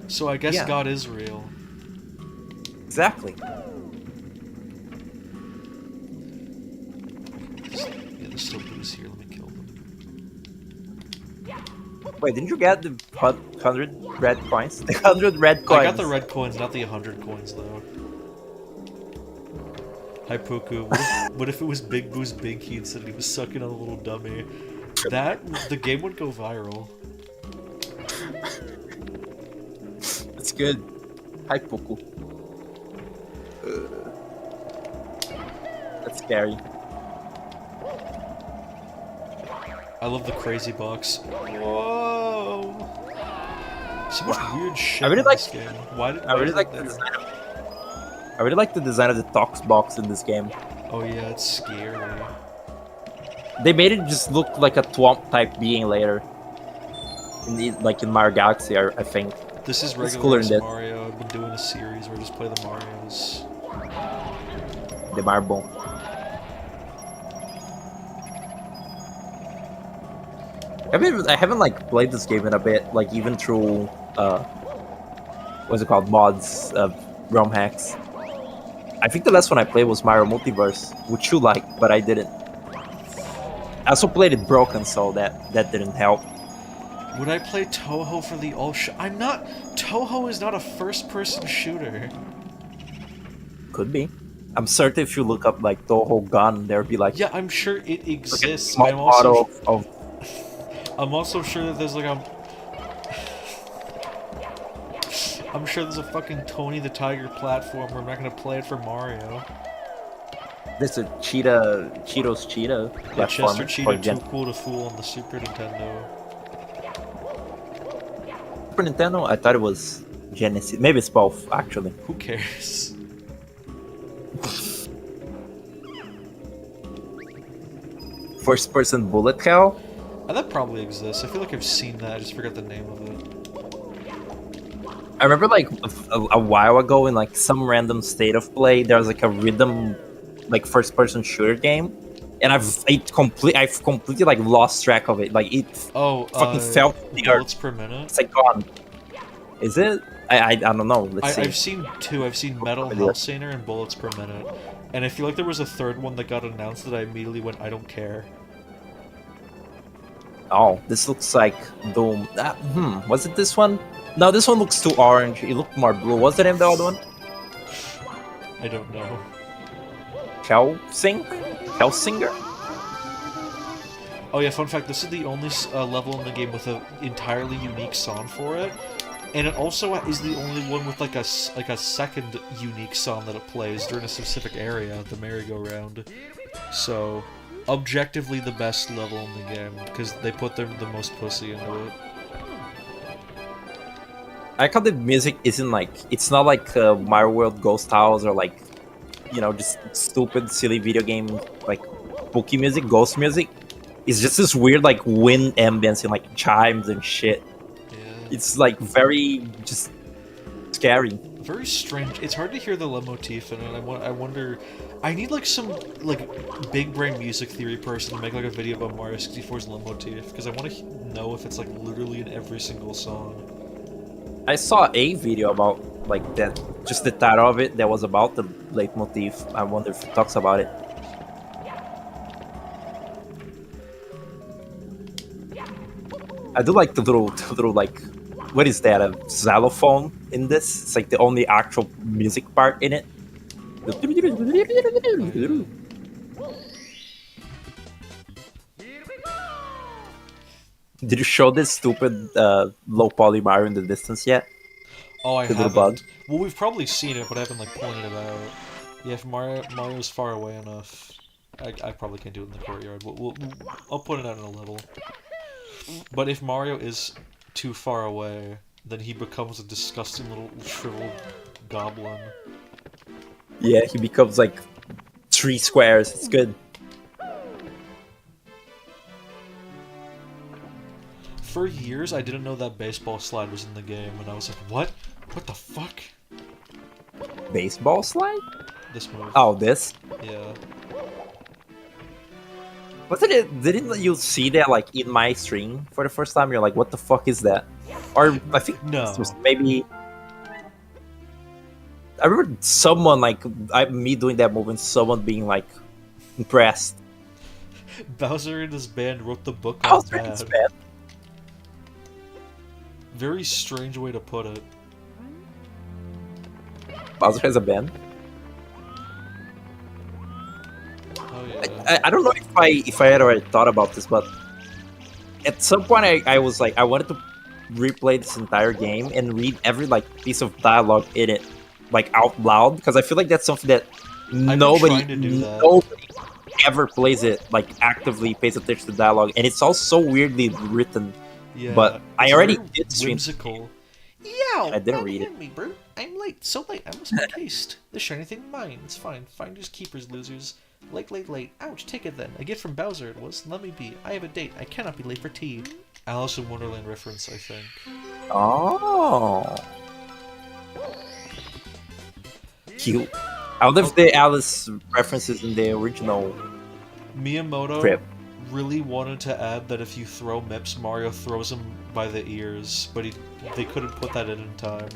So I guess God is real. Exactly. Yeah, there's still booze here. Let me kill them. Wait, didn't you get the 100 red coins? The 100 red coins. I got the red coins, not the 100 coins, though. Hi, Puku. What if it was Big Boo's Big Key instead he was sucking on a little dummy? The game would go viral. It's good. Hi, Puku. That's scary. I love the crazy box. Whoa! So much weird shit I really in like- this game. Why I really is like that the there? design. I really like the design of the Tox box in this game. Oh yeah, it's scary. They made it just look like a Twomp type being later. Like in Mario Galaxy, I think. This is It's cooler regular than this. Mario. I've been doing a series where I just play the Marios. The Marble. I haven't like played this game in a bit, like even through what's it called, mods of ROM hacks. I think the last one I played was Mario Multiverse, which you like, but I didn't. I also played it broken, so that didn't help. Would I play Toho for the I'm not. Toho is not a first-person shooter. Could be. I'm certain if you look up like Toho Gun, there'd be like Yeah, I'm sure it like a exists. small I'm also, model of I'm also sure that there's like a. I'm sure there's a fucking Tony the Tiger platformer. I'm not gonna play it for Mario. this a Cheetos Cheetah Yeah, Chester platformer for Cheetah Gen Too Cool to Fool on the Super Nintendo. Super Nintendo. I thought it was Genesis. Maybe it's both actually. Who cares? First person bullet hell. That probably exists. I feel like I've seen that. I just forgot the name of it. I remember like a while ago in like some random state of play, there was like a rhythm, like first person shooter game, and I've completely like lost track of it. Like it Oh, fucking fell to the earth. bullets per minute. It's like gone. Is it? I don't know. Let's see. I've seen two. I've seen Metal Yeah. Hellsinger and Bullets per Minute, and I feel like there was a third one that got announced that I immediately went, I don't care. Oh, this looks like Doom. Was it this one? No, this one looks too orange. It looked more blue. What's the name of the other one? I don't know. Hellsinger? Oh yeah, fun fact, this is the only level in the game with an entirely unique song for it, and it also is the only one with like a second unique song that it plays during a specific area, the merry-go-round. So, objectively the best level in the game, because they put the most pussy into it. I like how the music isn't like, it's not like Mario World Ghost House or like, you know, just stupid, silly video game like spooky music, ghost music. It's just this weird like wind ambience and like chimes and shit. Yeah. It's like very just scary. Very strange. It's hard to hear the leitmotif in it. I wonder. I need like some like big brain music theory person to make like a video about Mario 64's leitmotif, because I want to know if it's like literally in every single song. I saw a video about like that, just the title of it that was about the leitmotif. I wonder if it talks about it. I do like the little like, what is that? A xylophone in this? It's like the only actual music part in it. Did you show this stupid low poly Mario in the distance yet? Oh, I The little haven't. bug? Well, we've probably seen it, but I haven't like pointed it out. Yeah, if Mario's far away enough, I probably can't do it in the courtyard. I'll put it out in a level. But if Mario is too far away, then he becomes a disgusting little shriveled goblin. Yeah, he becomes like 3 squares. It's good. For years, I didn't know that baseball slide was in the game, and I was like, what? What the fuck? Baseball slide? This move. Oh, this? Yeah. Wasn't it? Didn't you see that like in my stream for the first time? You're like, what the fuck is that? Or I think No. it was maybe. I remember someone like me doing that move and someone being like impressed. Bowser and his band wrote the book I on was pretty bad. bad. Very strange way to put it. Bowser has a band. Oh yeah. I don't know if I had already thought about this, but at some point I was like I wanted to replay this entire game and read every like piece of dialogue in it, like out loud, because I feel like that's something that been nobody, trying to do that. nobody ever plays it, like actively pays attention to dialogue, and it's all so weirdly written. Yeah, But I it's already very did stream. whimsical. Yow! I didn't read it. Me, brute. I'm late. So late. I must make haste. The shiny thing mine. It's fine. Finders keepers, losers. Late, late, late. Ouch, take it then. A gift from Bowser it was. Let me be. I have a date. I cannot be late for tea. Alice in Wonderland reference, I think. Oh, cute. I wonder if the Alice references in the original Miyamoto Rip. really wanted to add that if you throw Mips, Mario throws him by the ears, but they couldn't put that in time.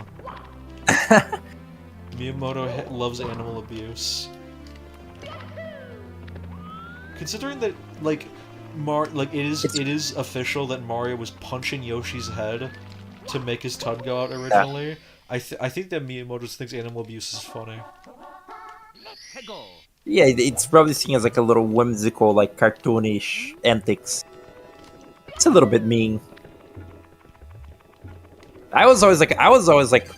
Miyamoto loves animal abuse. Considering that, like, it is official that Mario was punching Yoshi's head to make his tongue go out originally. I think that Miyamoto thinks animal abuse is funny. Yeah, it's probably seen as like a little whimsical, like cartoonish antics. It's a little bit mean. I was always like,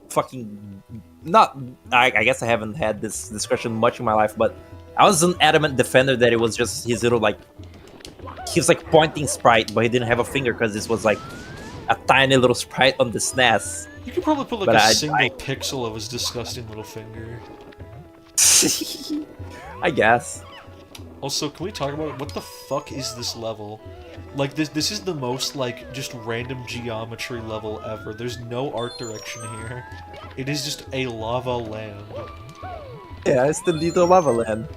fucking not. I guess I haven't had this discussion much in my life, but I was an adamant defender that it was just his little like. He was like pointing sprite, but he didn't have a finger because this was like a tiny little sprite on the SNES. You could probably put like But a I- single pixel of his disgusting little finger. I guess. Also, can we talk about what the fuck is this level? Like, this is the most, like, just random geometry level ever. There's no art direction here. It is just a lava land. Yeah, it's the little lava land.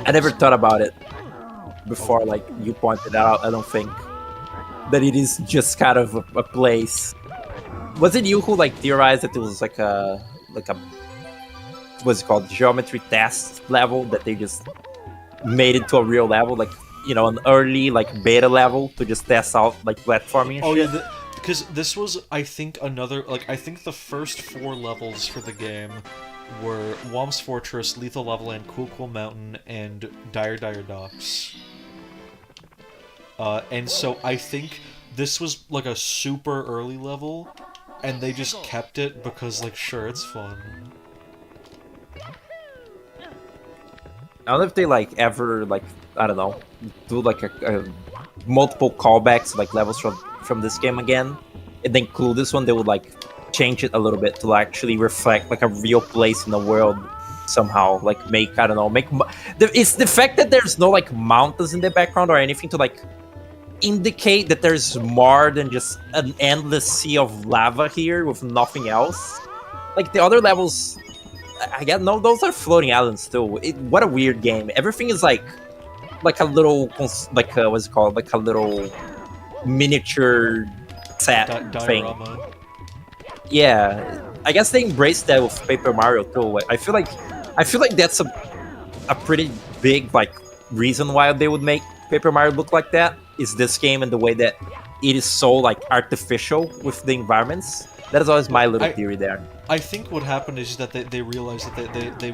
I never thought about it before, like you pointed out. I don't think that it is just kind of a place. Was it you who like theorized that it was like a what's it called, geometry test level that they just made it to a real level, like, you know, an early like beta level to just test out like platforming and Oh shit? yeah, because this was, I think, I think the first 4 levels for the game were Whomp's Fortress, Lethal Lava Land, Cool Cool Mountain, and Dire Dire Docks. And so I think this was like a super early level, and they just kept it because, like, sure, it's fun. I don't know if they like ever like, I don't know, do like a multiple callbacks like levels from this game again, and then include this one. They would like change it a little bit to actually reflect like a real place in the world somehow. Like make, I don't know, it's the fact that there's no like mountains in the background or anything to like indicate that there's more than just an endless sea of lava here with nothing else. Like the other levels, I guess no, those are floating islands too. What a weird game. Everything is like a little what's it called? Like a little miniature set thing. Diorama. Yeah, I guess they embraced that with Paper Mario too. I feel like that's a pretty big like reason why they would make Paper Mario look like that. Is this game and the way that it is so like artificial with the environments. That is always my little theory there. I think what happened is that they realized that they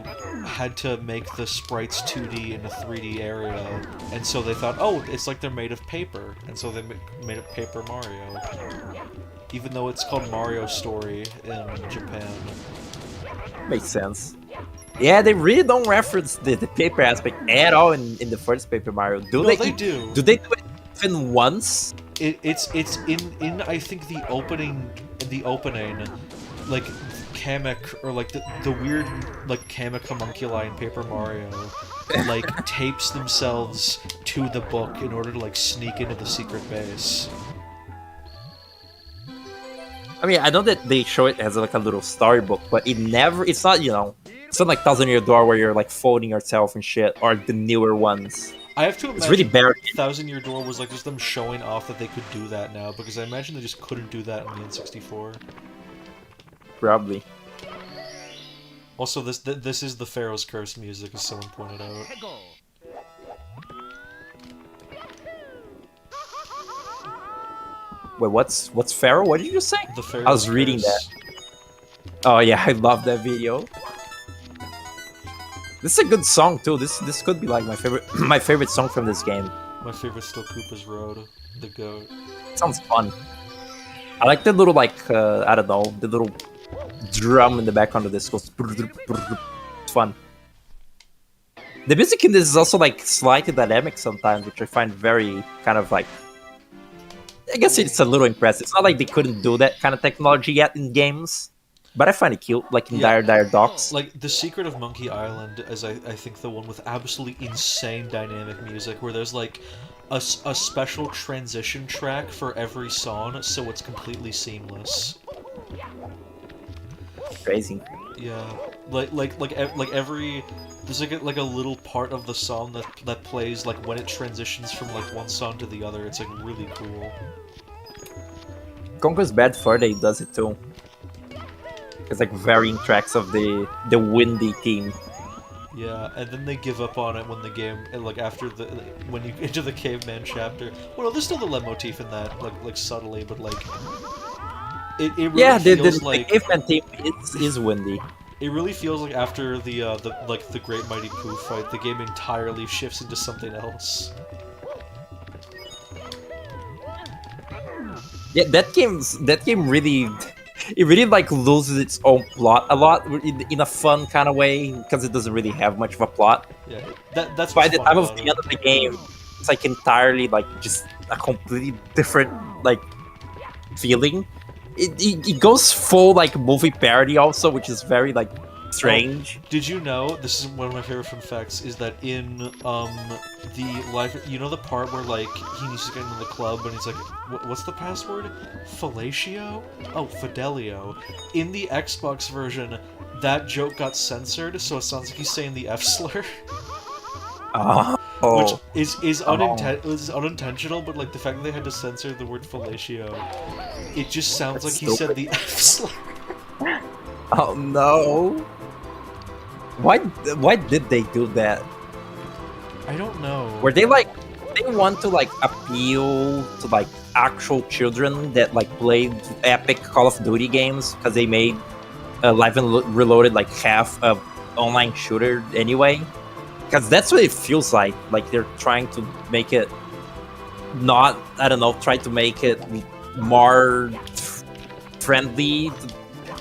had to make the sprites 2D in a 3D area, and so they thought, oh, it's like they're made of paper, and so they made it Paper Mario. Even though it's called Mario Story in Japan. Makes sense. Yeah, they really don't reference the paper aspect at all in the first Paper Mario. No, they do. Do they do it even once? It's in I think the opening, like Kamek, or like the weird like Kamek homunculi in Paper Mario, like tapes themselves to the book in order to like sneak into the secret base. I mean, I know that they show it as like a little storybook, but it's not, you know, it's not like Thousand Year Door where you're like folding yourself and shit, or the newer ones. I have to imagine It's really buried. Thousand Year Door was like just them showing off that they could do that now, because I imagine they just couldn't do that in the N64. Probably. Also, this is the Pharaoh's Curse music, as someone pointed out. Wait, what's Pharaoh? What did you just say? The Pharaoh's I was reading Curse. that. Oh yeah, I love that video. This is a good song too. This could be like my favorite song from this game. My favorite's still Koopa's Road, the goat. Sounds fun. I like the little like I don't know, the little drum in the background of this goes. It's fun. The music in this is also like slightly dynamic sometimes, which I find very kind of like. I guess it's a little impressive. It's not like they couldn't do that kind of technology yet in games, but I find it cute, like in Yeah. Dire Docks. Like, The Secret of Monkey Island is, I think, the one with absolutely insane dynamic music, where there's, like, a special transition track for every song, so it's completely seamless. Crazy. Yeah. Like every... There's, like a little part of the song that plays, like, when it transitions from, like, one song to the other. It's, like, really cool. Conker's Bad Fur Day does it too. It's like varying tracks of the windy theme. Yeah, and then they give up on it when the game, like after when you into the caveman chapter. Well, no, there's still the leitmotif in that, like subtly, but like it really Yeah, feels the like caveman theme is windy. it really feels like after the Great Mighty Pooh fight, the game entirely shifts into something else. Yeah, that game really, it really like loses its own plot a lot in a fun kind of way because it doesn't really have much of a plot. Yeah, that's By what's the fun time of about the it. end of the game, it's like entirely like just a completely different like feeling. It goes full like movie parody also, which is very like strange. Did you know, this is one of my favorite fun facts, is that in the live, you know the part where like he needs to get into the club and he's like, what's the password? Fellatio? Oh, Fidelio. In the Xbox version, that joke got censored, so it sounds like he's saying the F slur. Which is unintentional, but like the fact that they had to censor the word fellatio, it just sounds That's like he said stupid. the F slur. Oh no! Why did they do that? I don't know. Were they want to like appeal to like actual children that like played epic Call of Duty games because they made Live and Reloaded like half a online shooter anyway? Because that's what it feels like. Like they're trying to make it not, I don't know, try to make it more friendly.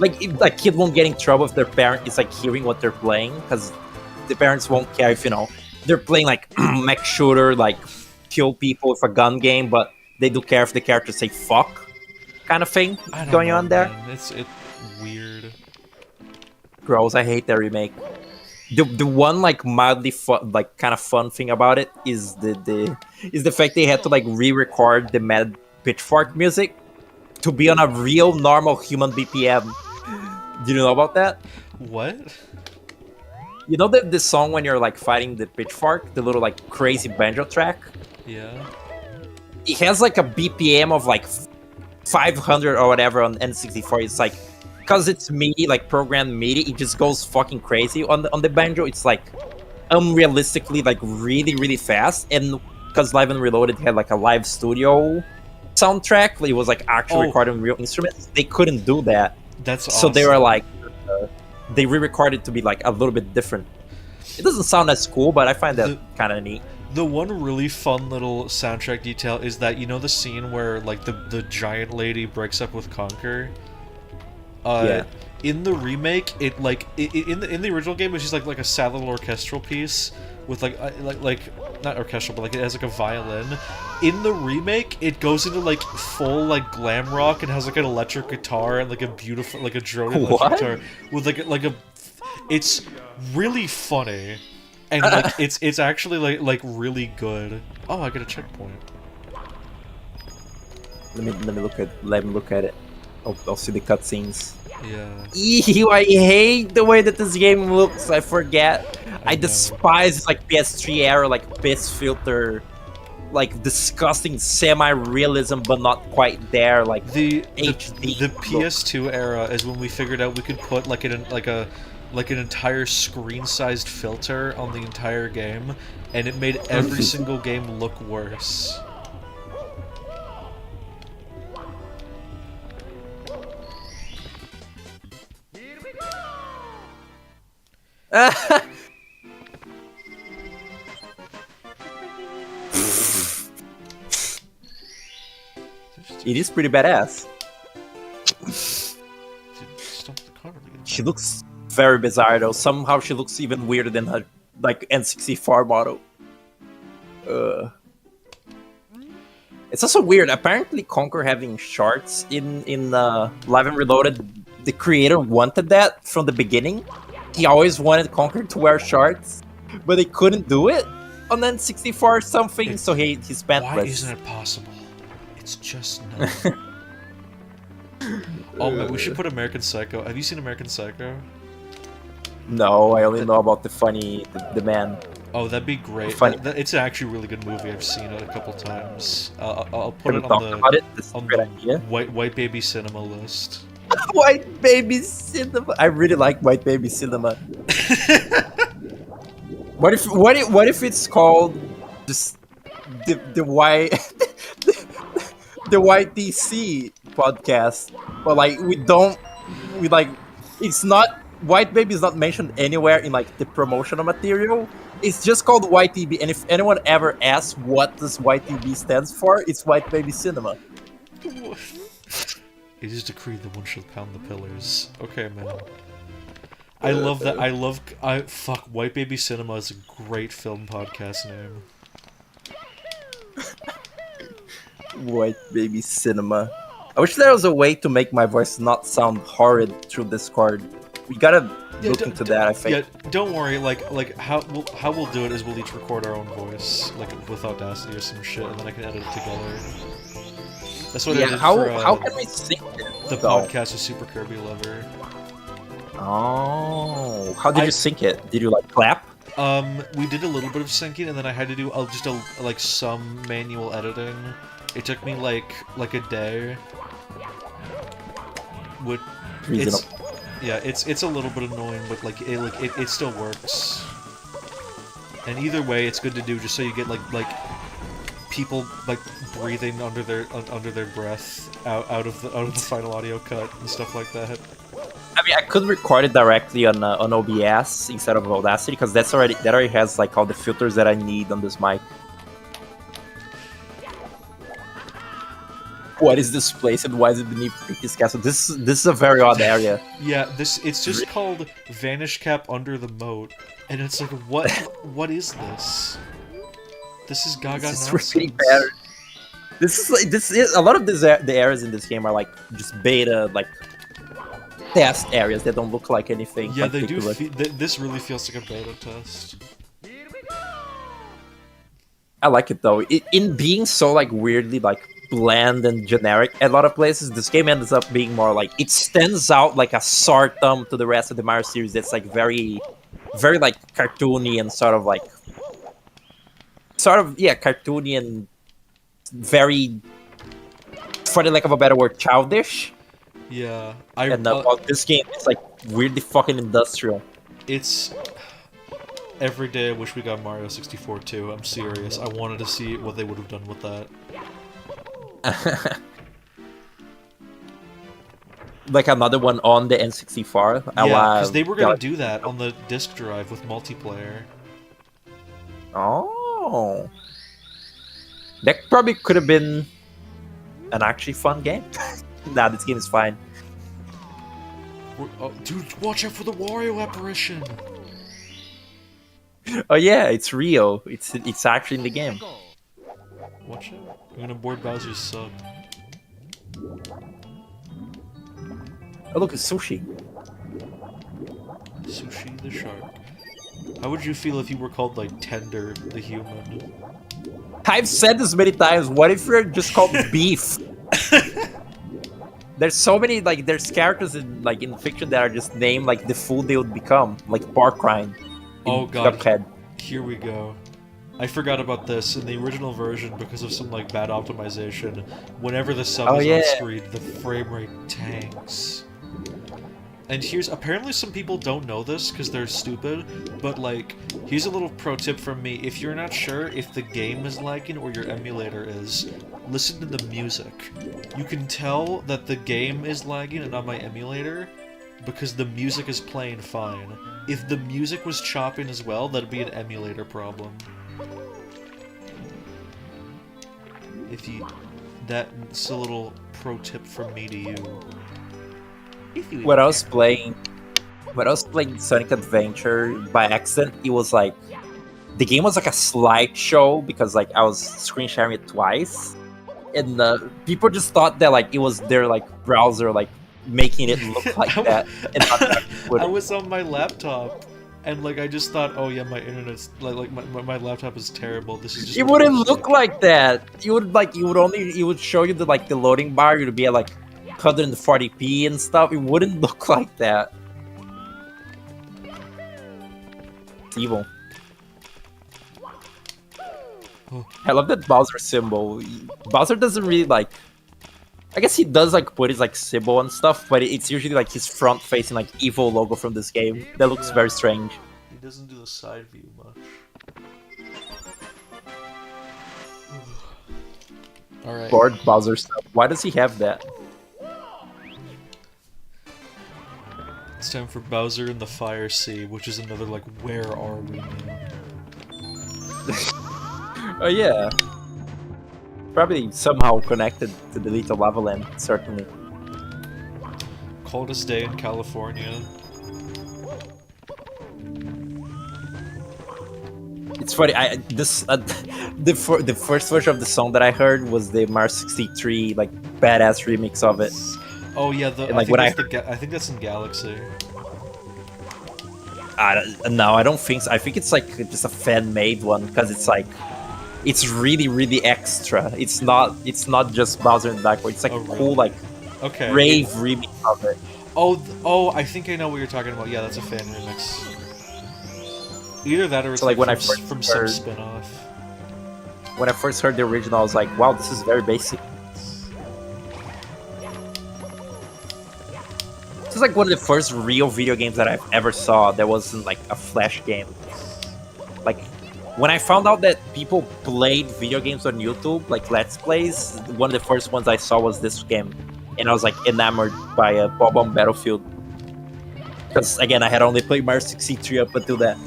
Like if a kid won't get in trouble if their parent is like hearing what they're playing, because the parents won't care if they're playing like mech shooter, like kill people with a gun game, but they do care if the characters say fuck, kind of thing I don't going know, on there. man. It's weird. Gross. I hate that remake. The one like mildly fun, like kind of fun thing about it is the fact they had to like re-record the Mad Pitchfork music to be on a real normal human BPM. Do you know about that? What? You know the song when you're like fighting the pitchfork, the little like crazy banjo track? Yeah. It has like a BPM of like 500 or whatever on N64. It's like, because it's MIDI, like programmed MIDI, it just goes fucking crazy on the banjo. It's like unrealistically like really, really fast. And because Live and Reloaded had like a live studio soundtrack, it was like actually recording real instruments. They couldn't do that. That's So awesome. they were like, they re-recorded to be like a little bit different. It doesn't sound as cool, but I find that kind of neat. The one really fun little soundtrack detail is that, you know, the scene where like the giant lady breaks up with Conker. Yeah. In the remake, it like in the original game, it's just like a sad little orchestral piece with like not orchestral, but like it has like a violin. In the remake, it goes into like full like glam rock and has like an electric guitar and like a beautiful like a drone electric What? guitar with like a. It's really funny, and like it's actually like really good. Oh, I got a checkpoint. Let me look at it. I'll see the cutscenes. Yeah. Ew, I hate the way that this game looks. I forget. I know. despise like PS3 era, like piss filter, like disgusting semi-realism, but not quite there. Like The HD the look. PS2 era is when we figured out we could put like an entire screen-sized filter on the entire game, and it made every single game look worse. It is pretty badass. Dude, stop the car again. She looks very bizarre though. Somehow she looks even weirder than her like N64 model. It's also weird. Apparently, Conquer having shards in Live and Reloaded, the creator wanted that from the beginning. He always wanted Conquer to wear shards, but he couldn't do it on N64 or something. So he spent. Why isn't it possible? It's just not. Oh man, we should put American Psycho. Have you seen American Psycho? No, I only know about the man. Oh, that'd be great. Funny. It's actually a really good movie. I've seen it a couple times. I'll put Can we it talk on about it? This is a on great the idea. white baby cinema list. White Baby Cinema. I really like White Baby Cinema. What if it's called just the white the White DC podcast? But like it's not White Baby is not mentioned anywhere in like the promotional material. It's just called YTB, and if anyone ever asks what does YTB stands for, it's White Baby Cinema. It is decreed that one shall pound the pillars. Okay, man. I love that. Fuck, White Baby Cinema is a great film podcast name. White Baby Cinema. I wish there was a way to make my voice not sound horrid through Discord. We gotta look into that, I think. Yeah, don't worry. Like how we'll do it is we'll each record our own voice, like with Audacity or some shit, and then I can edit it together. That's what I did how can we sync it? The podcast with Super Kirby Lover. Oh, how did you sync it? Did you like clap? We did a little bit of syncing, and then I had to do just like some manual editing. It took me like a day. It's a little bit annoying, but it still works. And either way, it's good to do just so you get like people like breathing under their breath out of the final audio cut and stuff like that. I mean, I could record it directly on OBS instead of Audacity because that already has like all the filters that I need on this mic. What is this place and why is it beneath Creepy's castle? This is a very odd area. Yeah, it's just called Vanish Cap Under the Moat, and it's like what is this? This is Gaga This nonsense. is really bad. This is a lot of the areas in this game are like just beta like test areas that don't look like anything. Yeah, they do. particular. This really feels like a beta test. I like it though. In being so like weirdly like bland and generic at a lot of places, this game ends up being more like it stands out like a sore thumb to the rest of the Mario series. That's like very like cartoony and cartoony and very, for the lack of a better word, childish. Yeah, this game is like weirdly fucking industrial. It's every day I wish we got Mario 64 too. I'm serious. I wanted to see what they would have done with that. Like another one on the N64. Yeah, because they were gonna do that on the disc drive with multiplayer. Oh, that probably could have been an actually fun game. Nah, this game is fine. Dude, watch out for the Wario apparition! Oh yeah, it's real. It's actually in the game. Watch out. I'm gonna board Bowser's sub. Oh look, it's Sushi. Sushi the shark. How would you feel if you were called, like, Tender the human? I've said this many times. What if you're just called Beef? There's so many there's characters in fiction that are just named like the food they would become, like Porkrine. Oh god. Cuphead. Here we go. I forgot about this. In the original version, because of some bad optimization, whenever the sub is on screen, the frame rate tanks. And apparently some people don't know this because they're stupid, but here's a little pro tip from me. If you're not sure if the game is lagging or your emulator is, listen to the music. You can tell that the game is lagging and not my emulator because the music is playing fine. If the music was chopping as well, that'd be an emulator problem. that's a little pro tip from me to you. If you When I was playing Sonic Adventure by accident, it was like the game was like a slideshow because like I was screen sharing it twice, and people just thought that like it was their like browser like making it look like that. And I was on my laptop, and like I just thought, oh yeah, my internet's my laptop is terrible. This is just it what wouldn't looks look like that. It would show you the loading bar. It would be at like 140p and stuff. It wouldn't look like that. It's evil. I love that Bowser symbol. Bowser doesn't really like. I guess he does like put his like symbol and stuff, but it's usually like his front-facing like evil logo from this game. That looks very strange. He doesn't do the side view much. All right. Lord Bowser stuff. Why does he have that? It's time for Bowser in the Fire Sea, which is another like, where are we now? Oh yeah. Probably somehow connected to the Little Lava Land, certainly. Coldest day in California. It's funny. The first version of the song that I heard was the Mario 63 like badass remix of it. Oh yeah, And, like, I think that's in Galaxy. No, I don't think so. I think it's like just a fan made one because it's like it's really really extra. It's not just Bowser in the background. It's like Oh, a really? cool like Okay. rave remix of it. Oh, I think I know what you're talking about. Yeah, that's a fan remix. Either that or it's So, like, when I from, first from some heard- spin-off. When I first heard the original, I was like, wow, this is very basic. This is like one of the first real video games that I've ever saw that wasn't like a flash game. Like when I found out that people played video games on YouTube, like Let's Plays, one of the first ones I saw was this game, and I was like enamored by Bob-omb Battlefield. Because again, I had only played Mario 63 up until that.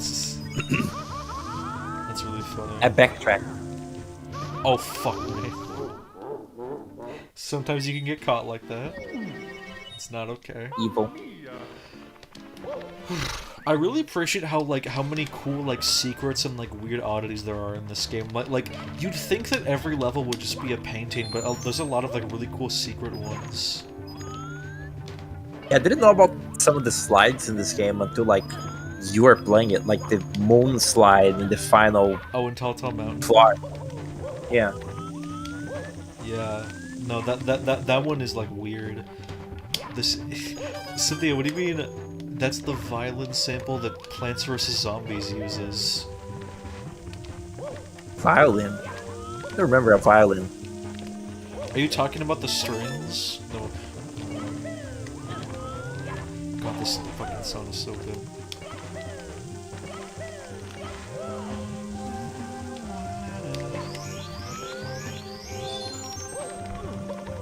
That's really funny. I backtracked. Oh, fuck me. Sometimes you can get caught like that. It's not okay. Evil. I really appreciate how many cool like secrets and like weird oddities there are in this game. Like you'd think that every level would just be a painting, but there's a lot of like really cool secret ones. Yeah, I didn't know about some of the slides in this game until like you were playing it, like the moon slide in the final Oh, and Telltale Mountain. floor. Yeah. Yeah. No, that one is like weird. This Cynthia, what do you mean? That's the violin sample that Plants vs Zombies uses. Violin. I don't remember a violin. Are you talking about the strings? No. God, this fucking sound is so good.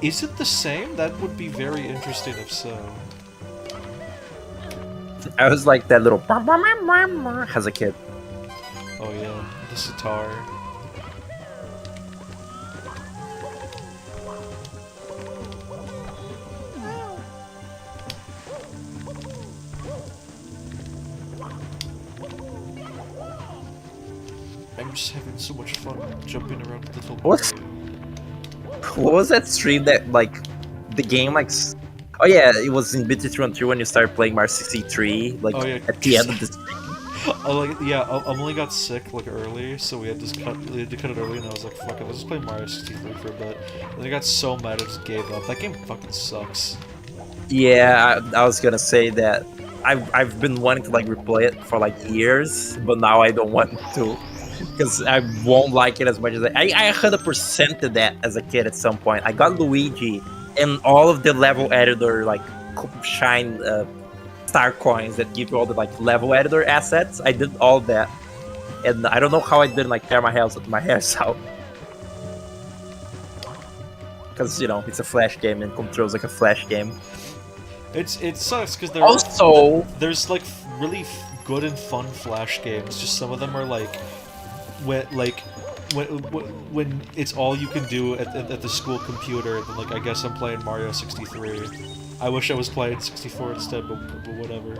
Is it the same? That would be very interesting if so. I was like that little as a kid. Oh yeah, the sitar. I'm just having so much fun jumping around with little What's- Mario. What was that stream that like the game like? Oh yeah, it was in BT313 when you started playing Mario 63. Like Oh, yeah. at the end of the stream. Emily got sick like early, so we had to cut it early, and I was like, "Fuck it, let's just play Mario 63 for a bit." And I got so mad, I just gave up. That game fucking sucks. Yeah, I was gonna say that. I've been wanting to like replay it for like years, but now I don't want to. Because I won't like it as much as I 100% did that as a kid at some point. I got Luigi and all of the level editor like shine star coins that give you all the like level editor assets. I did all that, and I don't know how I didn't like tear my hairs out. Because you know it's a flash game and controls like a flash game. It sucks because there's like really good and fun Flash games. Just some of them are like when it's all you can do at the school computer, then like I guess I'm playing Mario 63. I wish I was playing 64 instead, but whatever.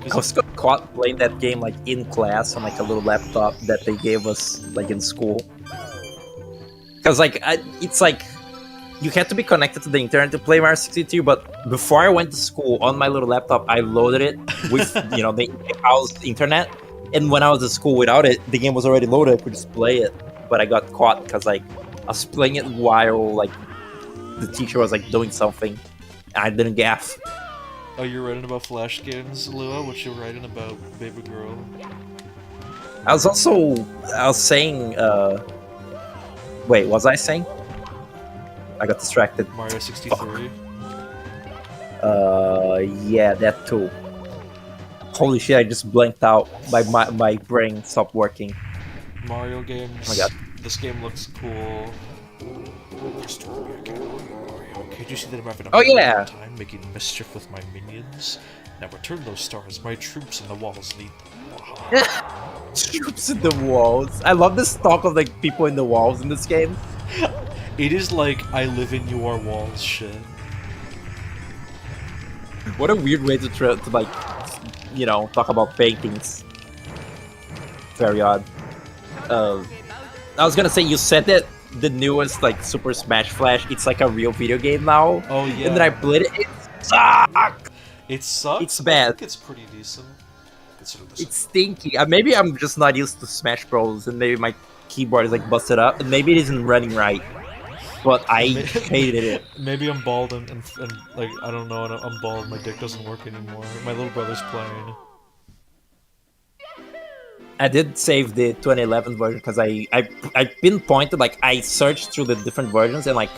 I was caught playing that game like in class on like a little laptop that they gave us like in school. Because like it's like you had to be connected to the internet to play Mario 62. But before I went to school on my little laptop, I loaded it with the house internet. And when I was at school without it, the game was already loaded. I could just play it. But I got caught because like I was playing it while like the teacher was like doing something. And I didn't gaff. Oh, you're writing about Flash games, Lua? What you writing about, baby girl? I was saying, wait, was I saying? I got distracted. Mario 63. Yeah, that too. Holy shit, I just blanked out. My brain stopped working. Mario games. Oh my god. This game looks cool. Can't you see that I'm having a Oh, yeah. time making mischief with my minions? Now return those stars. My troops in the walls need them. Troops in the walls. I love this talk of like people in the walls in this game. It is like I live in your walls shit. What a weird way to like, talk about paintings. Very odd. I was gonna say you said that the newest like Super Smash Flash, it's like a real video game now. Oh yeah. And then I played it. It sucks. It sucks. It's bad. I think it's pretty decent. It's stinky. Maybe I'm just not used to Smash Bros. And maybe my keyboard is like busted up, and maybe it isn't running right. But I hated it. Maybe I'm bald and like I don't know. And I'm bald. My dick doesn't work anymore. My little brother's playing. I did save the 2011 version because I pinpointed, like I searched through the different versions and like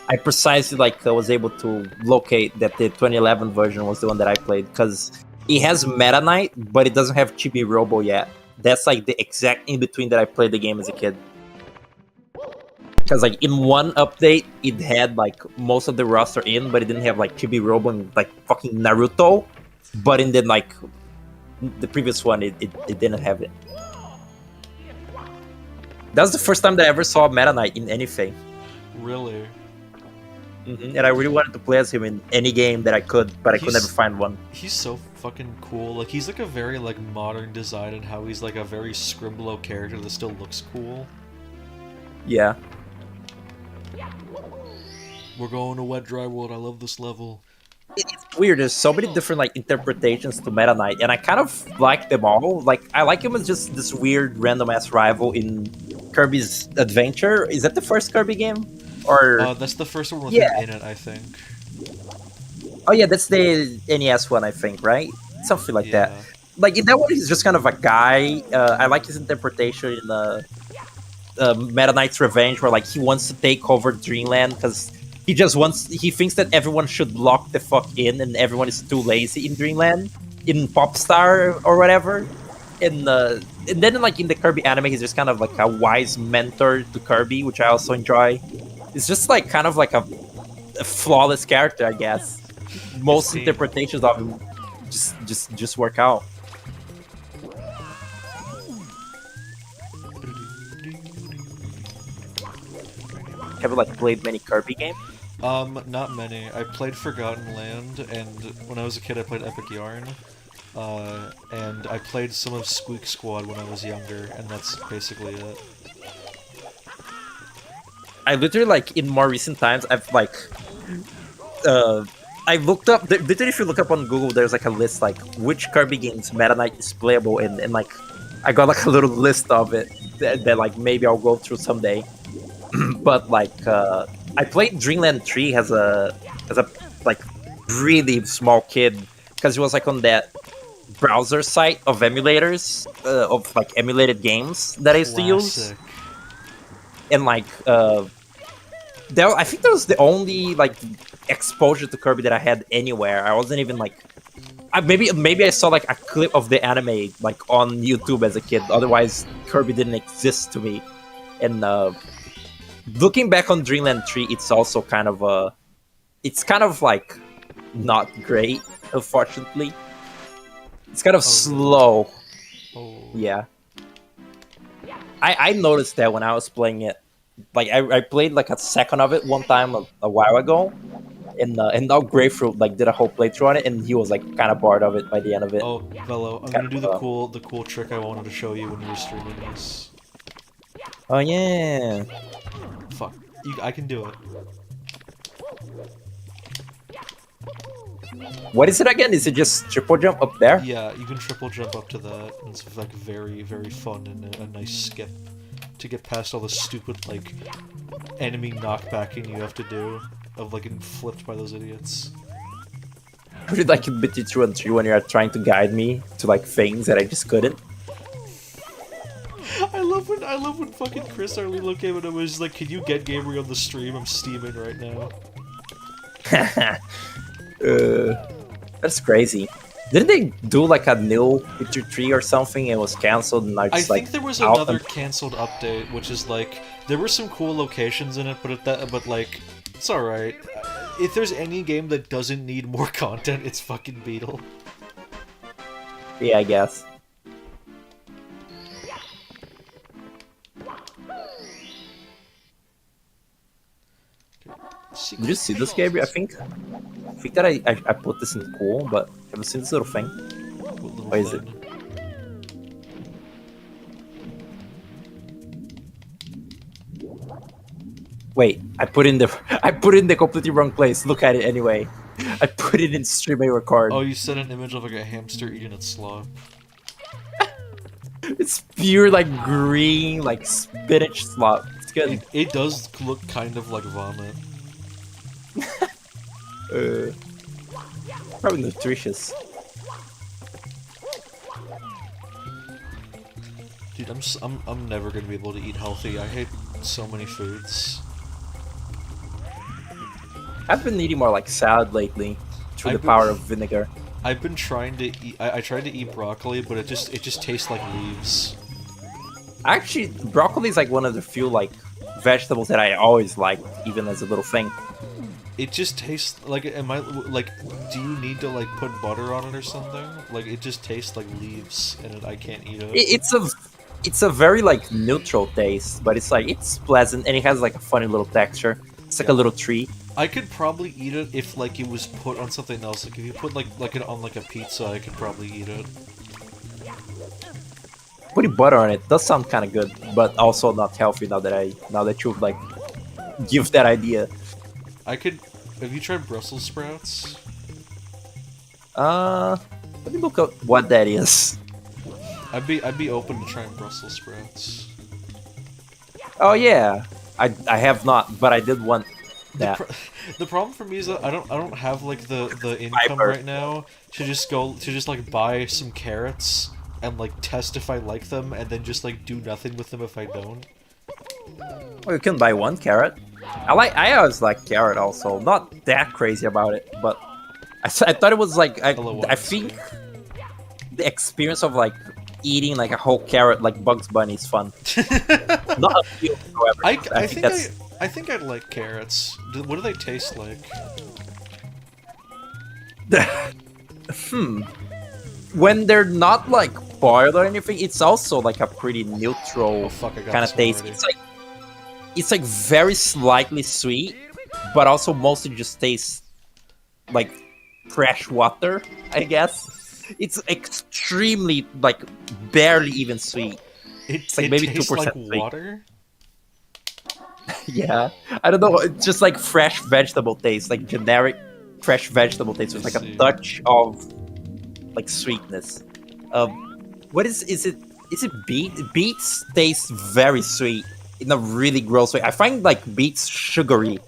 I precisely like I was able to locate that the 2011 version was the one that I played because it has Meta Knight, but it doesn't have Chibi Robo yet. That's like the exact in between that I played the game as a kid. Because like in one update it had like most of the roster in, but it didn't have like Chibi Robo and like fucking Naruto. But in then like the previous one it didn't have it. That's the first time that I ever saw Meta Knight in anything. Really? Mm-hmm. And I really wanted to play as him in any game that I could, but I could never find one. He's so fucking cool. Like he's like a very like modern design and how he's like a very scribblo character that still looks cool. Yeah. We're going to Wet Dry World. I love this level. It's weird. There's so many different like interpretations to Meta Knight, and I kind of like them all. Like I like him as just this weird random ass rival in Kirby's Adventure. Is that the first Kirby game? Or that's the first one with yeah. him in it, I think. Oh yeah, that's the NES one, I think, right? Something like that. Like in that one, he's just kind of a guy. I like his interpretation in Meta Knight's Revenge, where like he wants to take over Dreamland because he thinks that everyone should lock the fuck in, and everyone is too lazy in Dreamland, in Popstar or whatever. And then like in the Kirby anime, he's just kind of like a wise mentor to Kirby, which I also enjoy. It's just like kind of like a flawless character, I guess. Most interpretations of him just work out. Have you like played many Kirby games? Not many. I played Forgotten Land, and when I was a kid I played Epic Yarn. And I played some of Squeak Squad when I was younger, and that's basically it. I literally, like, in more recent times, I've, like, I looked up, literally if you look up on Google, there's, like, a list, like, which Kirby games Meta Knight is playable in, and, like, I got, like, a little list of it that like, maybe I'll go through someday. But, like, I played Dreamland 3 as a, like, really small kid, because it was, like, on that browser site of emulators, of, like, emulated games that I used to use. And, like, I think that was the only like exposure to Kirby that I had anywhere. I wasn't even like, maybe I saw like a clip of the anime like on YouTube as a kid. Otherwise, Kirby didn't exist to me. And looking back on Dreamland 3, it's also kind of like not great, unfortunately. It's kind of slow. Oh. Yeah. I noticed that when I was playing it. Like I played like a second of it one time a while ago, and now Grapefruit like did a whole playthrough on it, and he was like kind of bored of it by the end of it. Oh, Bello, I'm Kind gonna do of, the cool trick I wanted to show you when you were streaming this. oh yeah. Fuck, I can do it. What is it again? Is it just triple jump up there? Yeah, you can triple jump up to that. And it's like very, very fun and a nice skip to get past all the stupid like enemy knockbacking you have to do of like getting flipped by those idiots. I would like bit you through and through when you're trying to guide me to like things that I just couldn't. I love when fucking Chris Arlilo came and it was like, can you get Gabriel on the stream? I'm steaming right now. That's crazy. Didn't they do like a new Witcher 3 or something? And it was cancelled, and I just, think there was out another and- cancelled update, which is like there were some cool locations in it, but like it's all right. If there's any game that doesn't need more content, it's fucking Beetle. Yeah, I guess. Did you see this, Gabriel? I think that I put this in cool, but have you seen this little thing? What little What is it? thing? Wait, I put in the completely wrong place. Look at it anyway. I put it in stream I record. Oh, you sent an image of like a hamster eating its slop. It's pure like green, like spinach slop. It's good. It does look kind of like vomit. Probably nutritious. Dude, I'm never gonna be able to eat healthy. I hate so many foods. I've been eating more like salad lately through I've the been- power of vinegar. I've been trying to eat. I tried to eat broccoli, but it just tastes like leaves. Actually, broccoli is like one of the few like vegetables that I always liked, even as a little thing. It just tastes like. Am I like? Do you need to like put butter on it or something? Like it just tastes like leaves, and I can't eat it. It's a very like neutral taste, but it's pleasant and it has like a funny little texture. It's like a little tree. I could probably eat it if like it was put on something else. Like if you put like it on like a pizza, I could probably eat it. Putting butter on it does sound kind of good, but also not healthy now that you've like give that idea. I could. Have you tried Brussels sprouts? Let me look up what that is. I'd be open to trying Brussels sprouts. Oh yeah, I have not, but I did want that. The problem for me is that I don't have like the income Fiber. right now to just like buy some carrots and like test if I like them and then just like do nothing with them if I don't. Well, you can buy one carrot. I always like carrot also. Not that crazy about it, but I thought it was like Hello, I think the experience of like eating like a whole carrot like Bugs Bunny is fun. Not a few, however. I think I'd like carrots. What do they taste like? When they're not like boiled or anything, it's also like a pretty neutral Oh fuck! I got kind of this one taste. already. It's like very slightly sweet, but also mostly just tastes like fresh water, I guess. It's extremely like barely even sweet. It's like maybe tastes 2% like sweet. water. Yeah, I don't know. It's just like fresh vegetable taste, like generic fresh vegetable taste with like a touch of like sweetness. What is it? Is it beet? Beets taste very sweet in a really gross way. I find like beets sugary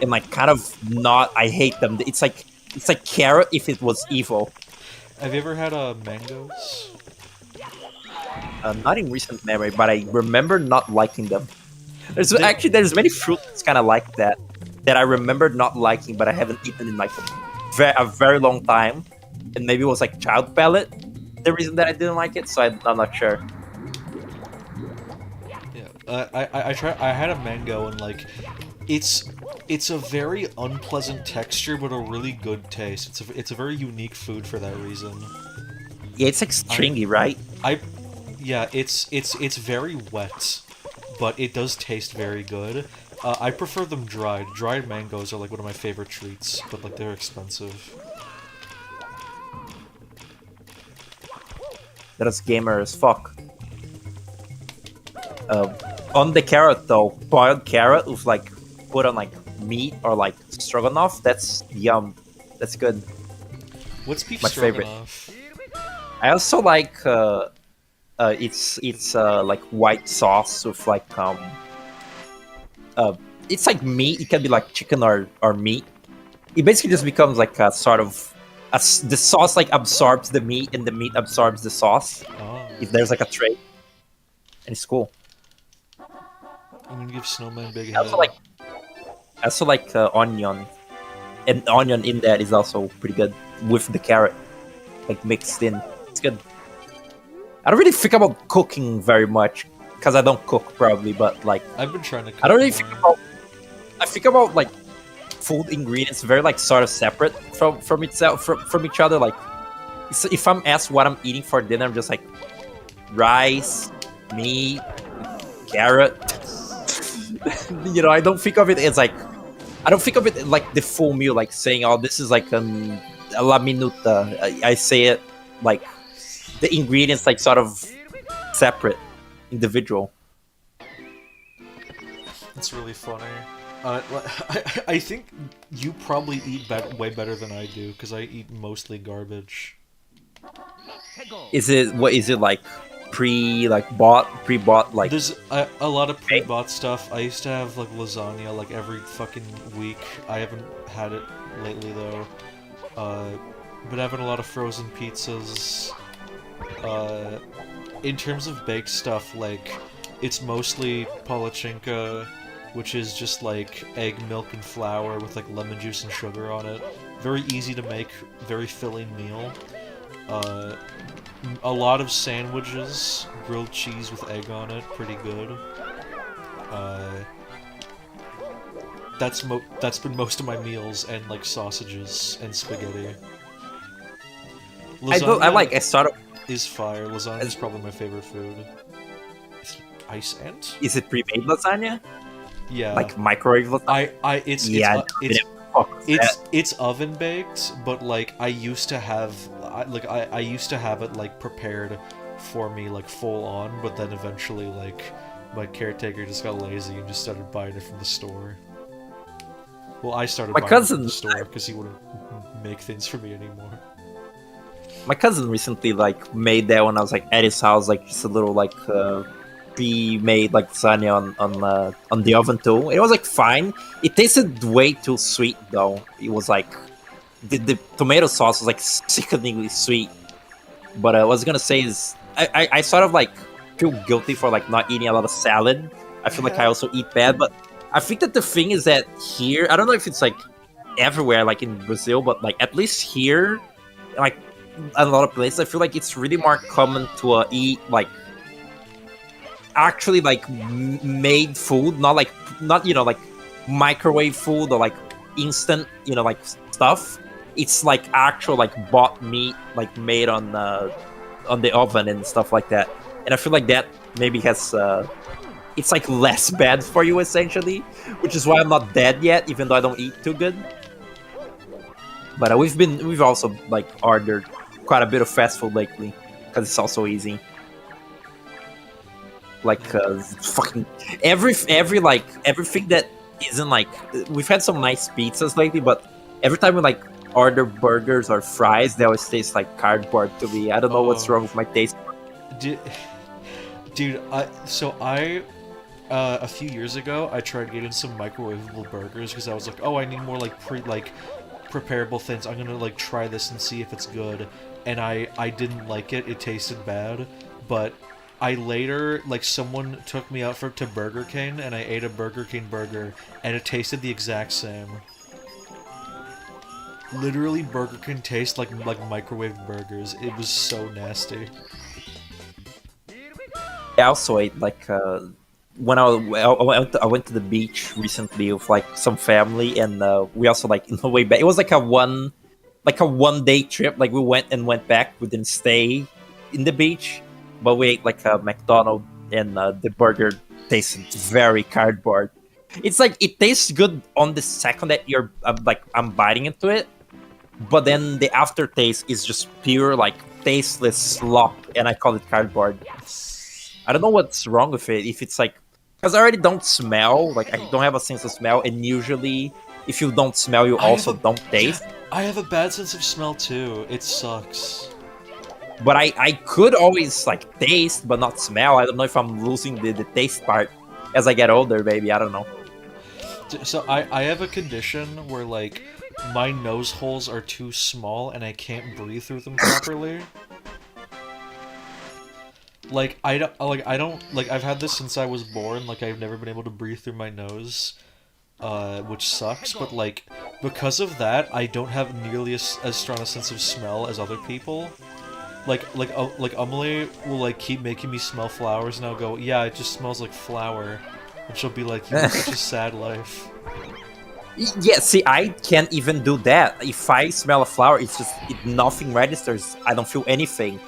and like kind of not. I hate them. It's like carrot if it was evil. Have you ever had mangoes? Not in recent memory, but I remember not liking them. There's many fruits kind of like that I remember not liking, but I haven't eaten in like a very long time, and maybe it was like child palate the reason that I didn't like it. So I'm not sure. Yeah, I had a mango and like, it's a very unpleasant texture but a really good taste. It's a very unique food for that reason. Yeah, it's like stringy, right? Yeah, it's very wet, but it does taste very good. I prefer them dried. Dried mangoes are like one of my favorite treats, but like they're expensive. That's gamer as fuck. On the carrot though, boiled carrot with like put on like meat or like stroganoff. That's yum. That's good. What's beef My favorite. stroganoff? I also like it's like white sauce with like it's like meat. It can be like chicken or meat. It basically just becomes like a sort of the sauce like absorbs the meat and the meat absorbs the sauce. Oh, If there's like a tray, and it's cool. I'm gonna give Snowman big I head. also like onion, and onion in that is also pretty good with the carrot, like mixed in. It's good. I don't really think about cooking very much because I don't cook probably, but like I've been trying to cook I don't really more. think about. I think about like food ingredients very like sort of separate from itself from each other. Like if I'm asked what I'm eating for dinner, I'm just like rice, meat, carrot. You know, I don't think of it as like I don't think of it like the full meal, like saying, "Oh, this is like a la minuta." I say it like the ingredients like sort of separate, individual. It's really funny. I think you probably eat way better than I do because I eat mostly garbage. Is it what is it like pre-bought like There's a lot of pre-bought stuff. I used to have like lasagna like every fucking week. I haven't had it lately though. But having a lot of frozen pizzas. In terms of baked stuff, like it's mostly palachinka, which is just like egg, milk, and flour with like lemon juice and sugar on it. Very easy to make, very filling meal. A lot of sandwiches, grilled cheese with egg on it, pretty good. That's been most of my meals, and like sausages and spaghetti. I sort of Is fire. Lasagna is probably my favorite food. Ice ant? is it pre-made lasagna? Yeah. Like microwave lasagna? It's oven baked, but like I used to have I used to have it like prepared for me like full on, but then eventually like my caretaker just got lazy and just started buying it from the store. Well, I started My buying it from cousin- the store because he wouldn't make things for me anymore. My cousin recently like made that when I was like at his house, like just a little like pre-made like lasagna on the oven too. It was like fine. It tasted way too sweet though. It was like the tomato sauce was like sickeningly sweet. But what I was gonna say is I sort of like feel guilty for like not eating a lot of salad. I feel like I also eat bad, but I think that the thing is that here, I don't know if it's like everywhere like in Brazil, but like at least here, like a lot of places, I feel like it's really more common to eat like actually like made food, not you know like microwave food or like instant like stuff. It's like actual like bought meat like made on the oven and stuff like that. And I feel like that maybe has it's like less bad for you essentially, which is why I'm not dead yet, even though I don't eat too good. But we've also like ordered quite a bit of fast food lately because it's also easy. Like fucking everything that isn't like we've had some nice pizzas lately, but every time we like order burgers or fries, they always taste like cardboard to me. I don't know what's wrong with my taste. Dude, a few years ago, I tried getting some microwavable burgers because I was like, oh, I need more like preparable things. I'm gonna like try this and see if it's good. And I didn't like it. It tasted bad. But I later, like, someone took me out to Burger King, and I ate a Burger King burger, and it tasted the exact same. Literally, Burger King tastes like microwave burgers. It was so nasty. I also ate like when I went to the beach recently with like some family, and we also like in the way back. It was like a one day trip. Like we went back. We didn't stay in the beach, but we ate like a McDonald's, and the burger tasted very cardboard. It's like it tastes good on the second that you're I'm biting into it, but then the aftertaste is just pure like tasteless slop, and I call it cardboard. I don't know what's wrong with it. If it's like, because I already don't smell, like I don't have a sense of smell, and usually if you don't smell, you also don't taste. I have a bad sense of smell too. It sucks. But I could always like taste, but not smell. I don't know if I'm losing the taste part as I get older. Maybe I don't know. So I have a condition where like my nose holes are too small and I can't breathe through them properly. Like I don't I've had this since I was born. Like I've never been able to breathe through my nose, which sucks. But like because of that, I don't have nearly as strong a sense of smell as other people. Like Emily will like keep making me smell flowers, and I'll go, yeah, it just smells like flower, and she'll be like, you have such a sad life. Yeah, see, I can't even do that. If I smell a flower, it's just nothing registers. I don't feel anything.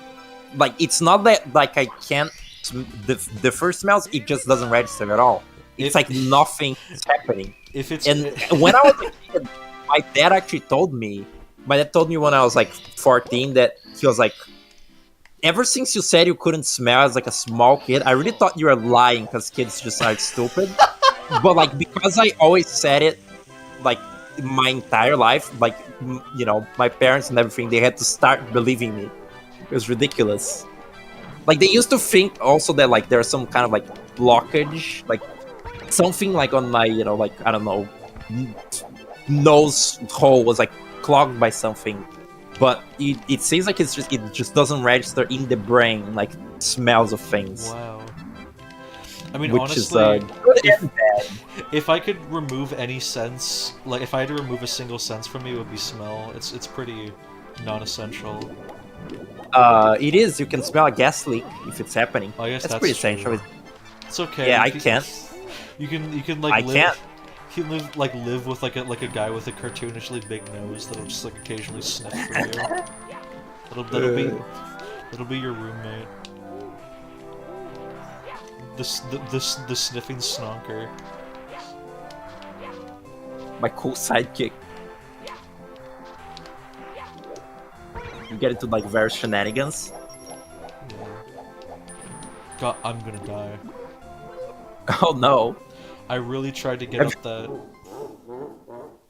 Like it's not that like I can't. The first smells, it just doesn't register at all. It's like nothing is happening. If it's And when I was a kid, my dad actually told me. My dad told me when I was like 14 that he was like, ever since you said you couldn't smell as like a small kid, I really thought you were lying because kids just are stupid. But like because I always said it, like my entire life, like you know, my parents and everything, they had to start believing me. It was ridiculous. Like they used to think also that like there's some kind of like blockage, like something like on my, you know, like I don't know, nose hole was like clogged by something. But it seems like it just doesn't register in the brain like smells of things. wow. I mean, Which honestly, is good and bad. if I could remove any sense, like if I had to remove a single sense from me, it would be smell. It's pretty non-essential. It is. You can smell a gas leak if it's happening. I guess That's that's pretty true. essential. It's okay. Yeah, you I can't. You can like I live. can't. You can live with like a guy with a cartoonishly big nose that'll just like occasionally sniff for you. That'll be your roommate. The sniffing snonker. My cool sidekick. You get into like various shenanigans. Yeah. God, I'm gonna die. Oh no. I really tried to get up that.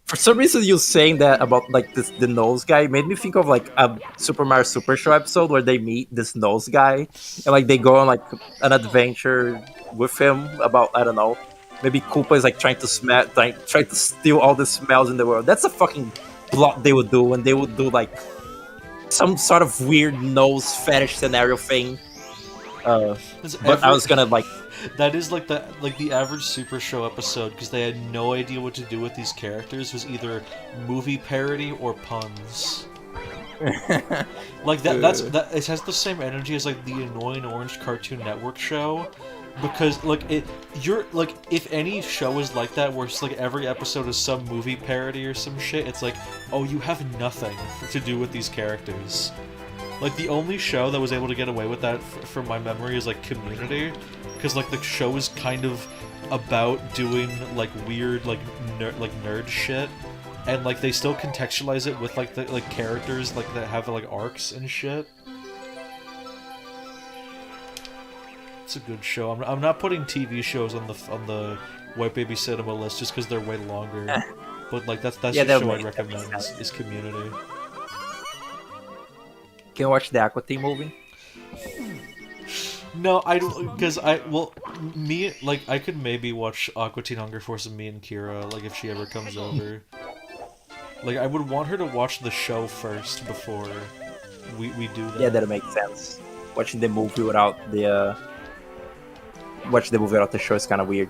For some reason, you saying that about like the nose guy made me think of like a Super Mario Super Show episode where they meet this nose guy and like they go on like an adventure with him about, I don't know, maybe Koopa is like trying to trying to steal all the smells in the world. That's a fucking plot they would do when they would do like some sort of weird nose fetish scenario thing. But I was gonna like. That is like the average Super Show episode because they had no idea what to do with these characters. It was either movie parody or puns. Like that it has the same energy as like the annoying orange Cartoon Network show, because like you're like if any show is like that where it's like every episode is some movie parody or some shit, it's like, oh, you have nothing to do with these characters. Like the only show that was able to get away with that from my memory is like Community, because like the show is kind of about doing like weird like nerd shit, and like they still contextualize it with like the like characters like that have like arcs and shit. It's a good show. I'm not putting TV shows on the White Baby Cinema list just because they're way longer, but like that's Yeah, the show I recommend is Community. Can you watch the Aqua Teen movie? No, I don't, because I could maybe watch Aqua Teen Hunger Force and me and Kira, like if she ever comes over. Like I would want her to watch the show first before we do that. Yeah, that makes sense. Watching the movie without the show is kind of weird.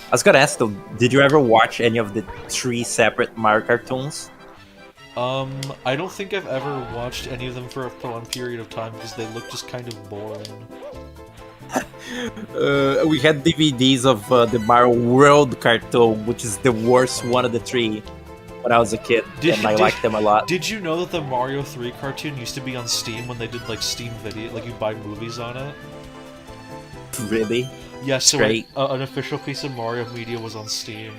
I was gonna ask though, did you ever watch any of the 3 separate Mario cartoons? I don't think I've ever watched any of them for a prolonged period of time because they look just kind of boring. We had DVDs of the Mario World cartoon, which is the worst one of the 3. when I was a kid, and I liked them a lot. Did you know that the Mario 3 cartoon used to be on Steam when they did like Steam video, like you buy movies on it? Really? Yeah, so Great. an official piece of Mario media was on Steam.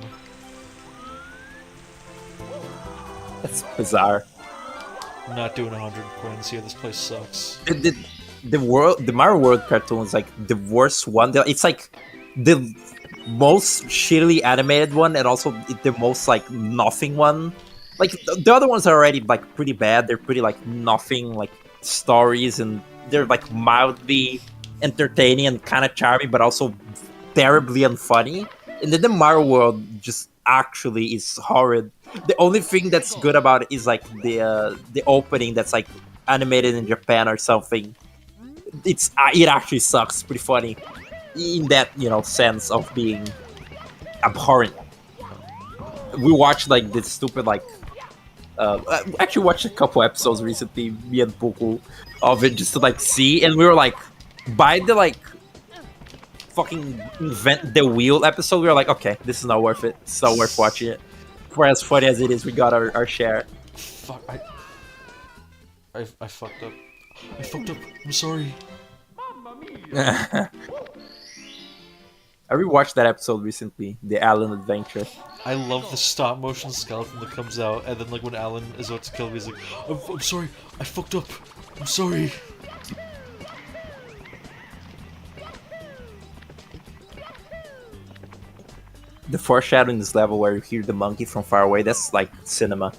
That's bizarre. I'm not doing 100 coins here. This place sucks. The Mario World cartoon is like the worst one. It's like the most shittily animated one, and also the most like nothing one. Like the other ones are already like pretty bad. They're pretty like nothing like stories, and they're like mildly entertaining and kind of charming, but also terribly unfunny. And then the Mario World just actually is horrid. The only thing that's good about it is like the opening that's like animated in Japan or something. It actually sucks. Pretty funny in that sense of being abhorrent. We watched like this stupid like I actually watched a couple episodes recently, me and Puku, of it just to like see, and we were like, by the like fucking invent the wheel episode, we were like, okay, this is not worth it. It's not worth watching it. For as funny as it is, we got our share. Fuck, I fucked up. I fucked up. I'm sorry. I rewatched that episode recently, the Alan Adventure. I love the stop motion skeleton that comes out, and then like when Alan is about to kill me, he's like, I'm sorry, I fucked up. I'm sorry. The foreshadowing in this level where you hear the monkey from far away, that's like cinema.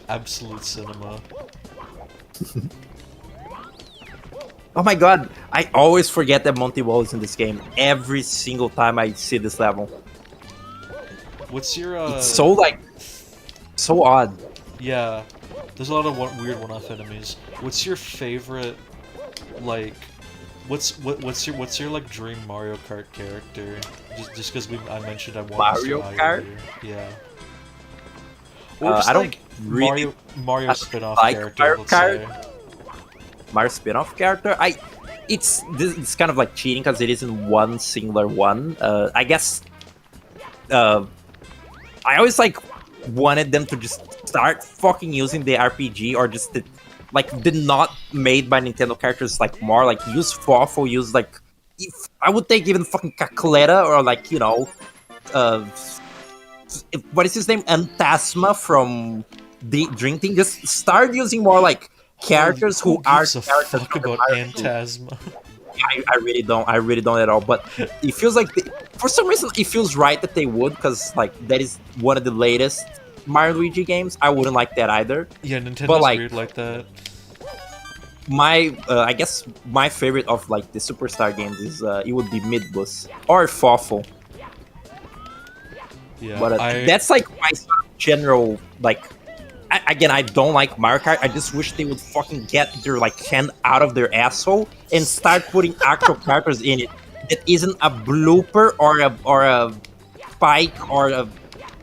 Absolute cinema. Oh my god, I always forget that Monty Ball is in this game every single time I see this level. What's your It's so like so odd. Yeah, there's a lot of weird one-off enemies. What's your favorite, like, what's your like dream Mario Kart character? Just because I mentioned I want Mario Kart? Yeah. Or just I don't like really Mario spin-off like character. Mario Let's Kart. say. Mario spin-off character. It's kind of like cheating because it isn't one singular one. I guess. I always like wanted them to just start fucking using the RPG or just the not made by Nintendo characters like more like use Fawful, use like I would take even fucking Cacletta or like what is his name, Antasma from the Dream Team. Just start using more like characters who are gives a characters fuck from the about Mario Kart. Phantasma. I really don't at all. But it feels like for some reason it feels right that they would, because like that is one of the latest Mario Luigi games. I wouldn't like that either. Yeah, Nintendo's But, like, weird like that. My I guess my favorite of like the Superstar games is it would be Midbus or Fawful. Yeah, But that's like my sort of general like. Again, I don't like Mario Kart. I just wish they would fucking get their like hand out of their asshole and start putting actual characters in it that isn't a blooper or a spike or a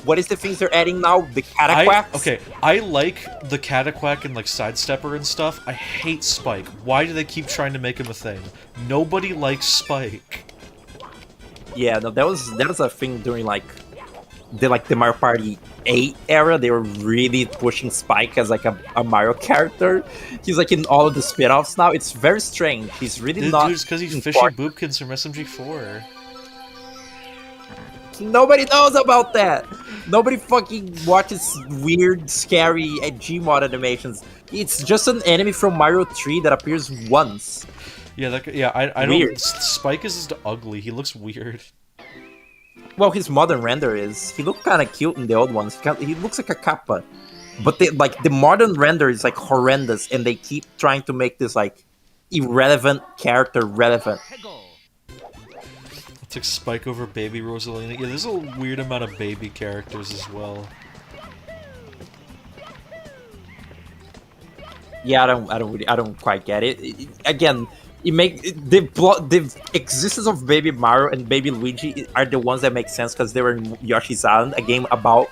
what is the things they're adding now? The Cataquacks? I like the Cataquack and like Sidestepper and stuff. I hate Spike. Why do they keep trying to make him a thing? Nobody likes Spike. Yeah, no, that was a thing during like the Mario Party 8 era. They were really pushing Spike as like a Mario character. He's like in all of the spin-offs now. It's very strange. He's really not. Dude, it's because he's Fishy important. Boopkins from SMG4. Nobody knows about that. Nobody fucking watches weird, scary Gmod animations. It's just an enemy from Mario 3 that appears once. Yeah, I Weird. don't. Spike is just ugly. He looks weird. Well, his modern render is. He looked kind of cute in the old ones. He looks like a kappa. But the modern render is like horrendous, and they keep trying to make this like irrelevant character relevant. It's like Spike over Baby Rosalina. Yeah, there's a weird amount of baby characters as well. Yeah, I don't quite get it. Again, the existence of Baby Mario and Baby Luigi are the ones that make sense because they were in Yoshi's Island, a game about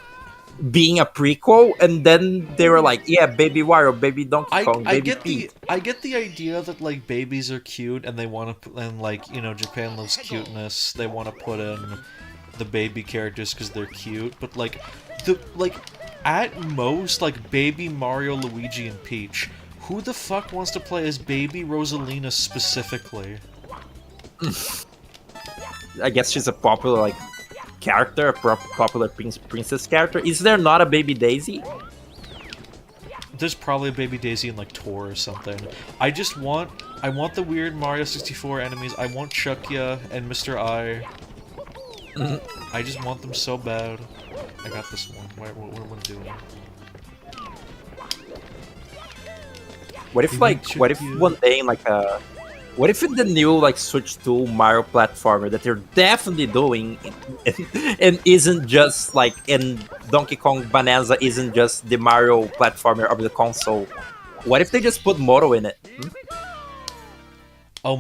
being a prequel, and then they were like, yeah, Baby Wario, Baby Donkey Kong, Baby Peach. I get the idea that like babies are cute and they want to, and like Japan loves cuteness. They want to put in the baby characters because they're cute, but like at most like baby Mario, Luigi, and Peach. Who the fuck wants to play as baby Rosalina specifically? I guess she's a popular like character, a popular princess character. Is there not a baby Daisy? There's probably a baby Daisy in like Tor or something. I want the weird Mario 64 enemies. I want Chuckya and Mr. I. I just want them so bad. I got this one. What am I doing? What if one day in like a, what if in the new like Switch 2 Mario platformer that they're definitely doing, and isn't just like in Donkey Kong Bonanza isn't just the Mario platformer of the console? What if they just put Moto in it? Oh,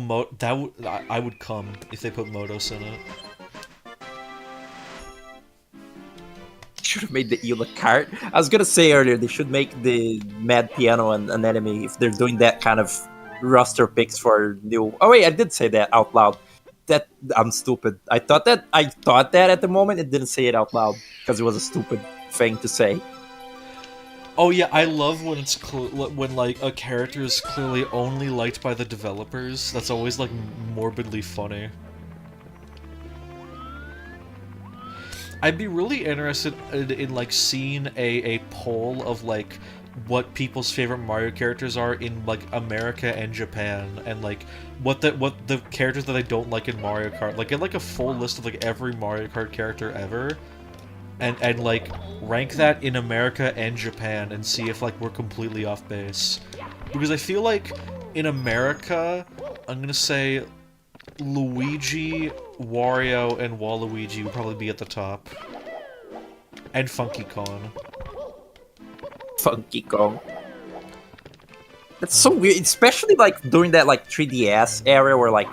I would come if they put Motos in it. Should have made the Eula cart. I was gonna say earlier they should make the Mad Piano an enemy if they're doing that kind of roster picks for new. Oh wait, I did say that out loud. That I'm stupid. I thought that at the moment. It didn't say it out loud because it was a stupid thing to say. Oh yeah, I love when it's when like a character is clearly only liked by the developers. That's always like morbidly funny. I'd be really interested in like seeing a poll of like what people's favorite Mario characters are in like America and Japan, and like what the characters that I don't like in Mario Kart. Like get like a full list of like every Mario Kart character ever, and like rank that in America and Japan and see if like we're completely off base. Because I feel like in America, I'm gonna say Luigi, Wario, and Waluigi would probably be at the top. And Funky Kong. Funky Kong. That's so weird, especially like during that like 3DS era where like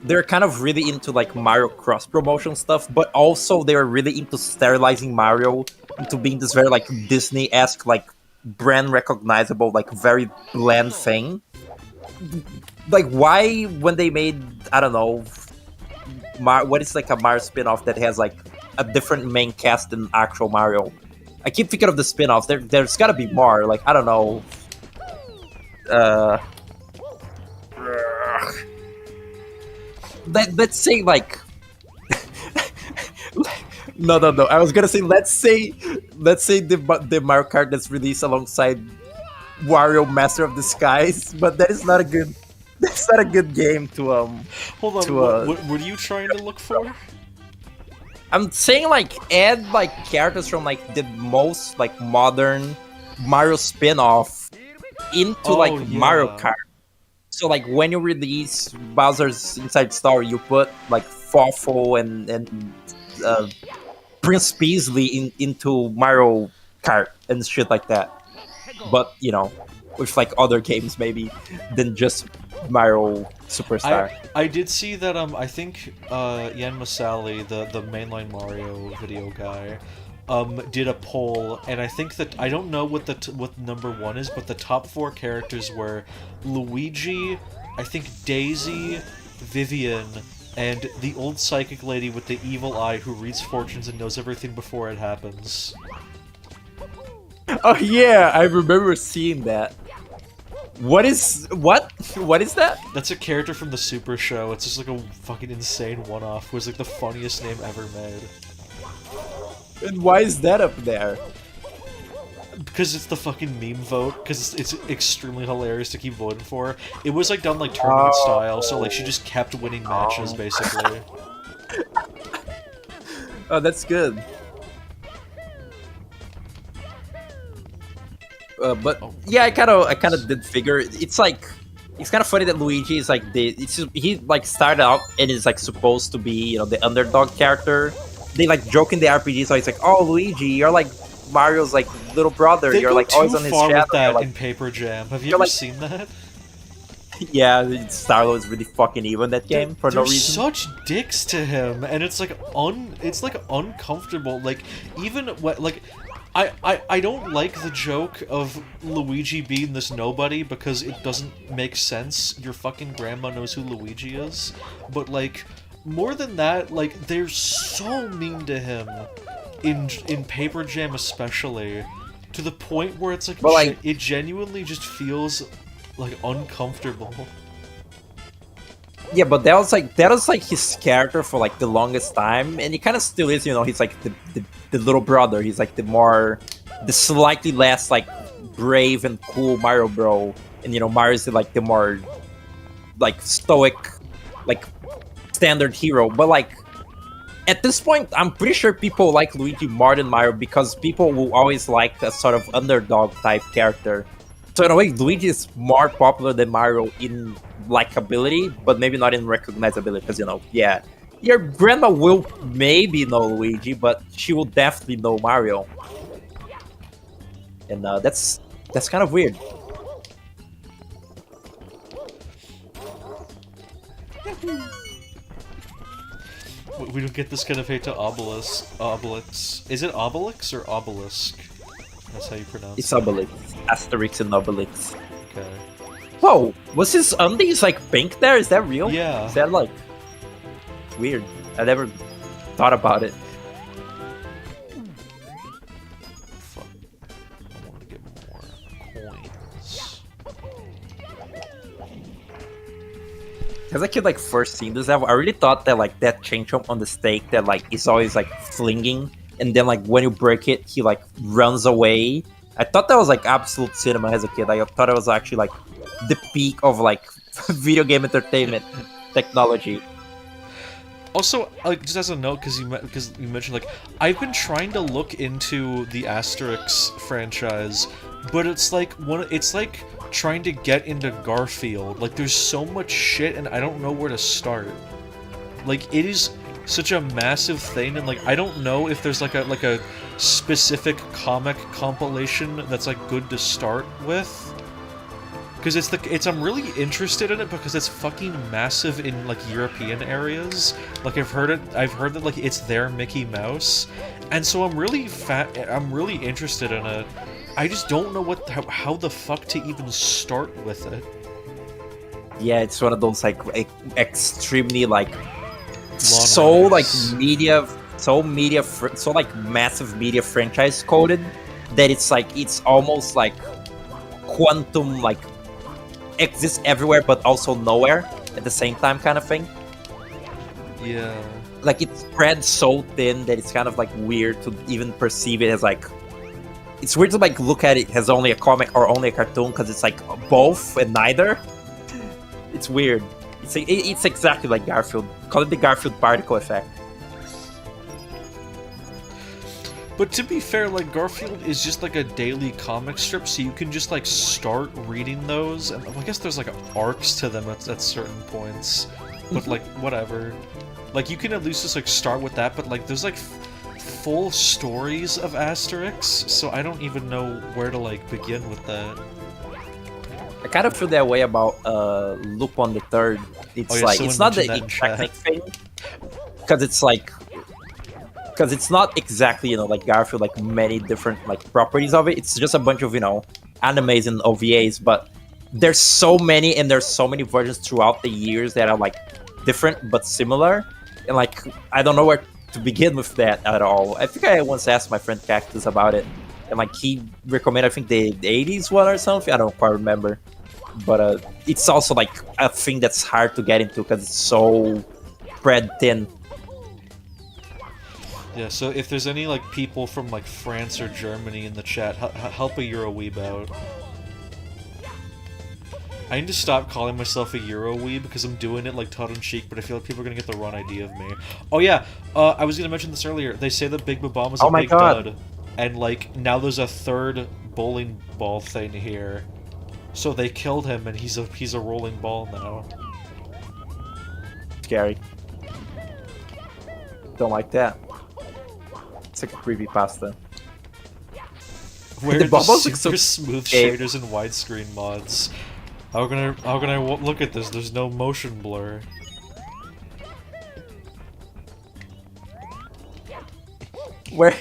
they're kind of really into like Mario cross promotion stuff, but also they were really into sterilizing Mario into being this very like Disney-esque like brand recognizable like very bland thing. Like why when they made, I don't know, what is like a Mario spin-off that has like a different main cast than actual Mario? I keep thinking of the spin-offs. There's gotta be more. Like I don't know. Let's say like no. I was gonna say let's say the Mario Kart that's released alongside Wario Master of Disguise, but that is not a good. That's not a good game to Hold on. What are you trying to look for? I'm saying like add like characters from like the most like modern Mario spin-off into Mario Kart. So like when you release Bowser's Inside Story, you put like Fawful and Prince Peasley into Mario Kart and shit like that. But you know, with like other games maybe than just Mario Superstar. I did see that I think Yan Masali, the mainline Mario video guy, did a poll, and I think that I don't know what what number one is, but the top 4 characters were Luigi, I think Daisy, Vivian, and the old psychic lady with the evil eye who reads fortunes and knows everything before it happens. Oh yeah, I remember seeing that. What is that? That's a character from the Super Show. It's just like a fucking insane one-off who is like the funniest name ever made. And why is that up there? Because it's the fucking meme vote, because it's extremely hilarious to keep voting for. It was like done like tournament style, so like she just kept winning matches basically. Oh, that's good. But yeah, I kind of did figure it's like it's kind of funny that Luigi is like he like started out and is like supposed to be, you know, the underdog character. They like joke in the RPG, so it's like, oh Luigi, you're like Mario's like little brother. You're like always on his shadow. With that like, in Paper Jam. Have you ever seen that? Yeah, Starlo is really fucking evil in that game for no reason. They're such dicks to him, and it's like uncomfortable. Like even what like. I don't like the joke of Luigi being this nobody because it doesn't make sense. Your fucking grandma knows who Luigi is. But, like, more than that, like they're so mean to him in Paper Jam especially, to the point where it's like, But, like- it genuinely just feels like uncomfortable. Yeah, but that was like his character for like the longest time, and he kind of still is. You know, he's like the little brother. He's like the slightly less like brave and cool Mario bro, and you know Mario's like the more like stoic, like standard hero. But like at this point, I'm pretty sure people like Luigi more than Mario because people will always like a sort of underdog type character. So in a way, Luigi is more popular than Mario in likability, but maybe not in recognizability. Because you know, yeah, your grandma will maybe know Luigi, but she will definitely know Mario, and that's kind of weird. We don't get this kind of hate to Obelix. Is it Obelix or Obelisk? That's how you pronounce It's it. Obelix, Asterix and Obelix. Okay. Whoa, was his undies like pink there? Is that real? Yeah. Is that like weird? I never thought about it. Fuck. I want to get more coins. As a kid, like first seeing this level, I really thought that like that chain jump on the stake that like is always like flinging, and then like when you break it, he like runs away. I thought that was like absolute cinema as a kid. I thought it was actually like the peak of like video game entertainment technology. Also, like just as a note, because you mentioned like I've been trying to look into the Asterix franchise, but it's like trying to get into Garfield. Like there's so much shit, and I don't know where to start. Like it is such a massive thing, and like I don't know if there's like a specific comic compilation that's like good to start with. Because I'm really interested in it because it's fucking massive in like European areas. Like I've heard that like it's their Mickey Mouse, and so I'm really interested in it. I just don't know how the fuck to even start with it. Yeah, it's one of those like extremely like Long massive media franchise coded that it's almost like quantum like exists everywhere but also nowhere at the same time kind of thing. Yeah. Like it's spread so thin that it's kind of like weird to even perceive it as like, it's weird to like look at it as only a comic or only a cartoon because it's like both and neither. It's weird. It's exactly like Garfield. Call it the Garfield particle effect. But to be fair, like Garfield is just like a daily comic strip, so you can just like start reading those, and I guess there's like arcs to them at certain points. But like whatever, like you can at least just like start with that. But like there's like full stories of Asterix, so I don't even know where to like begin with that. I kind of feel that way about Lupin the Third. It's like it's not the exact thing, because it's not exactly, you know, like Garfield, like many different like properties of it. It's just a bunch of, you know, animes and OVAs, but there's so many and there's so many versions throughout the years that are like different but similar, and like I don't know where to begin with that at all. I think I once asked my friend Cactus about it, and like he recommended I think the 80s one or something. I don't quite remember, but it's also like a thing that's hard to get into because it's so spread thin. Yeah, so if there's any like people from like France or Germany in the chat, help a Euroweeb out. I need to stop calling myself a Euroweeb because I'm doing it like tongue-in-cheek, but I feel like people are gonna get the wrong idea of me. Oh yeah, I was gonna mention this earlier. They say that Big Bomb was a big dud, and like now there's a third bowling ball thing here, so they killed him and he's a rolling ball now. Scary. Don't like that. It's like a creepypasta. Where The the bubbles super look so smooth gay. shaders and widescreen mods? How can I look at this? There's no motion blur. Where?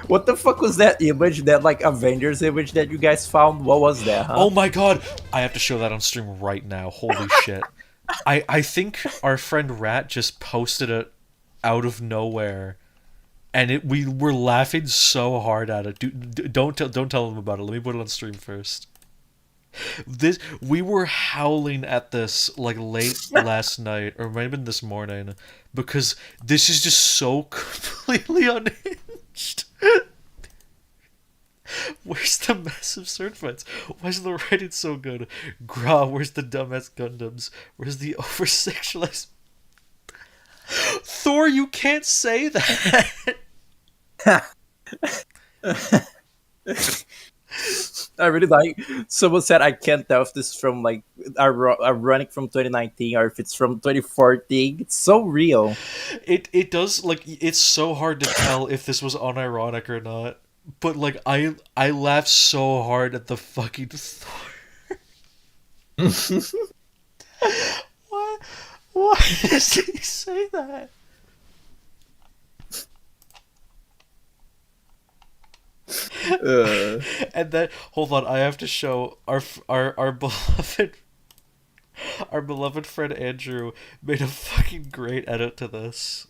What the fuck was that image? That like Avengers image that you guys found? What was that? Huh? Oh my god! I have to show that on stream right now. Holy shit! I think our friend Rat just posted it out of nowhere, and we were laughing so hard at it. Don't tell them about it. Let me put it on stream first. We were howling at this like late last night, or might have been this morning, because this is just so completely unhinged. Where's the massive sword fights? Why is the writing so good? Gra, where's the dumbass Gundams? Where's the over sexualized Thor? You can't say that. I really like. Someone said I can't tell if this is from like ironic from 2019 or if it's from 2014. It's so real. It does, like, it's so hard to tell if this was unironic or not. But like I laughed so hard at the fucking Thor. Why does he say that? And then hold on, I have to show our beloved friend Andrew made a fucking great edit to this.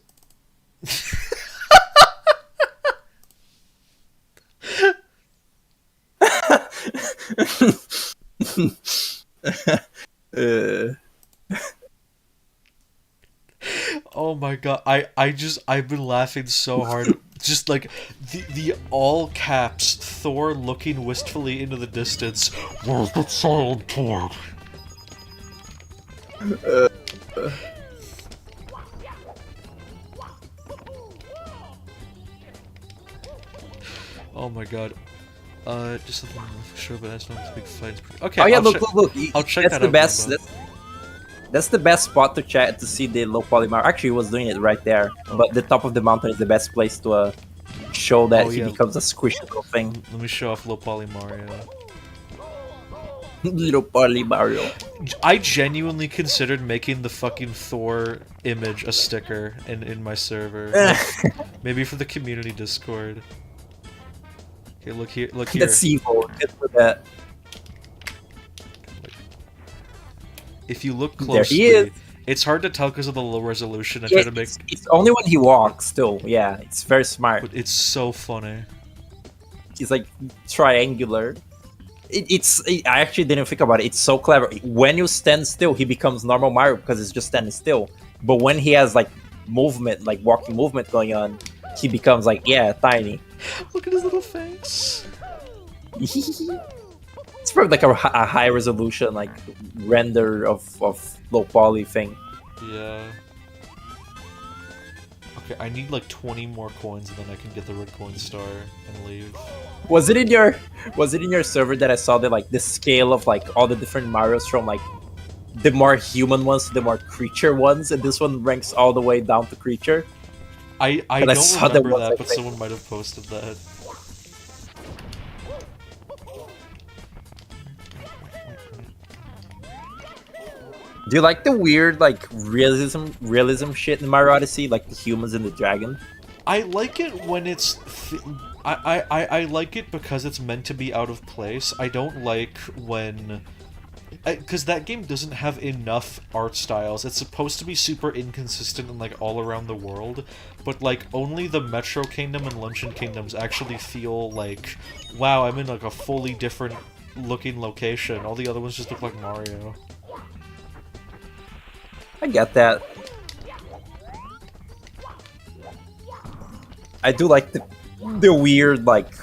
Oh my god, I've been laughing so hard. Just like the all caps Thor looking wistfully into the distance. Where's the silent Thor? Oh my god. Just something for sure, but that's not a big fight. Okay. Oh yeah, I'll look. I'll check That's that the out. best. That's the best spot to chat to see the low poly Mario. Actually, he was doing it right there, but the top of the mountain is the best place to show that he becomes a squishy little thing. Let me show off low poly Mario. Little poly Mario. I genuinely considered making the fucking Thor image a sticker in my server. Maybe for the community Discord. Okay, look here. Look here. That's evil. Good for that. If you look There closely, he is. it's hard to tell because of the low resolution. I Yeah, try to make, it's only when he walks. Still, yeah, it's very smart. but it's so funny. He's like triangular. I actually didn't think about it. It's so clever. When you stand still, he becomes normal Mario because it's just standing still. But when he has like movement, like walking movement going on, he becomes like tiny. Look at his little face. It's probably like a high resolution like render of low poly thing. Yeah. Okay, I need like 20 more coins and then I can get the red coin star and leave. Was it in your server that I saw the scale of like all the different Marios from like the more human ones to the more creature ones, and this one ranks all the way down to creature? I But I don't saw that remember once, that, I but think. someone might have posted that. Do you like the weird like realism shit in Mario Odyssey, like the humans and the dragon? I like it when it's... I like it because it's meant to be out of place. I don't like when... Because that game doesn't have enough art styles. It's supposed to be super inconsistent and like all around the world, but like only the Metro Kingdom and Luncheon Kingdoms actually feel like, wow, I'm in like a fully different looking location. All the other ones just look like Mario. I get that. I do like the weird like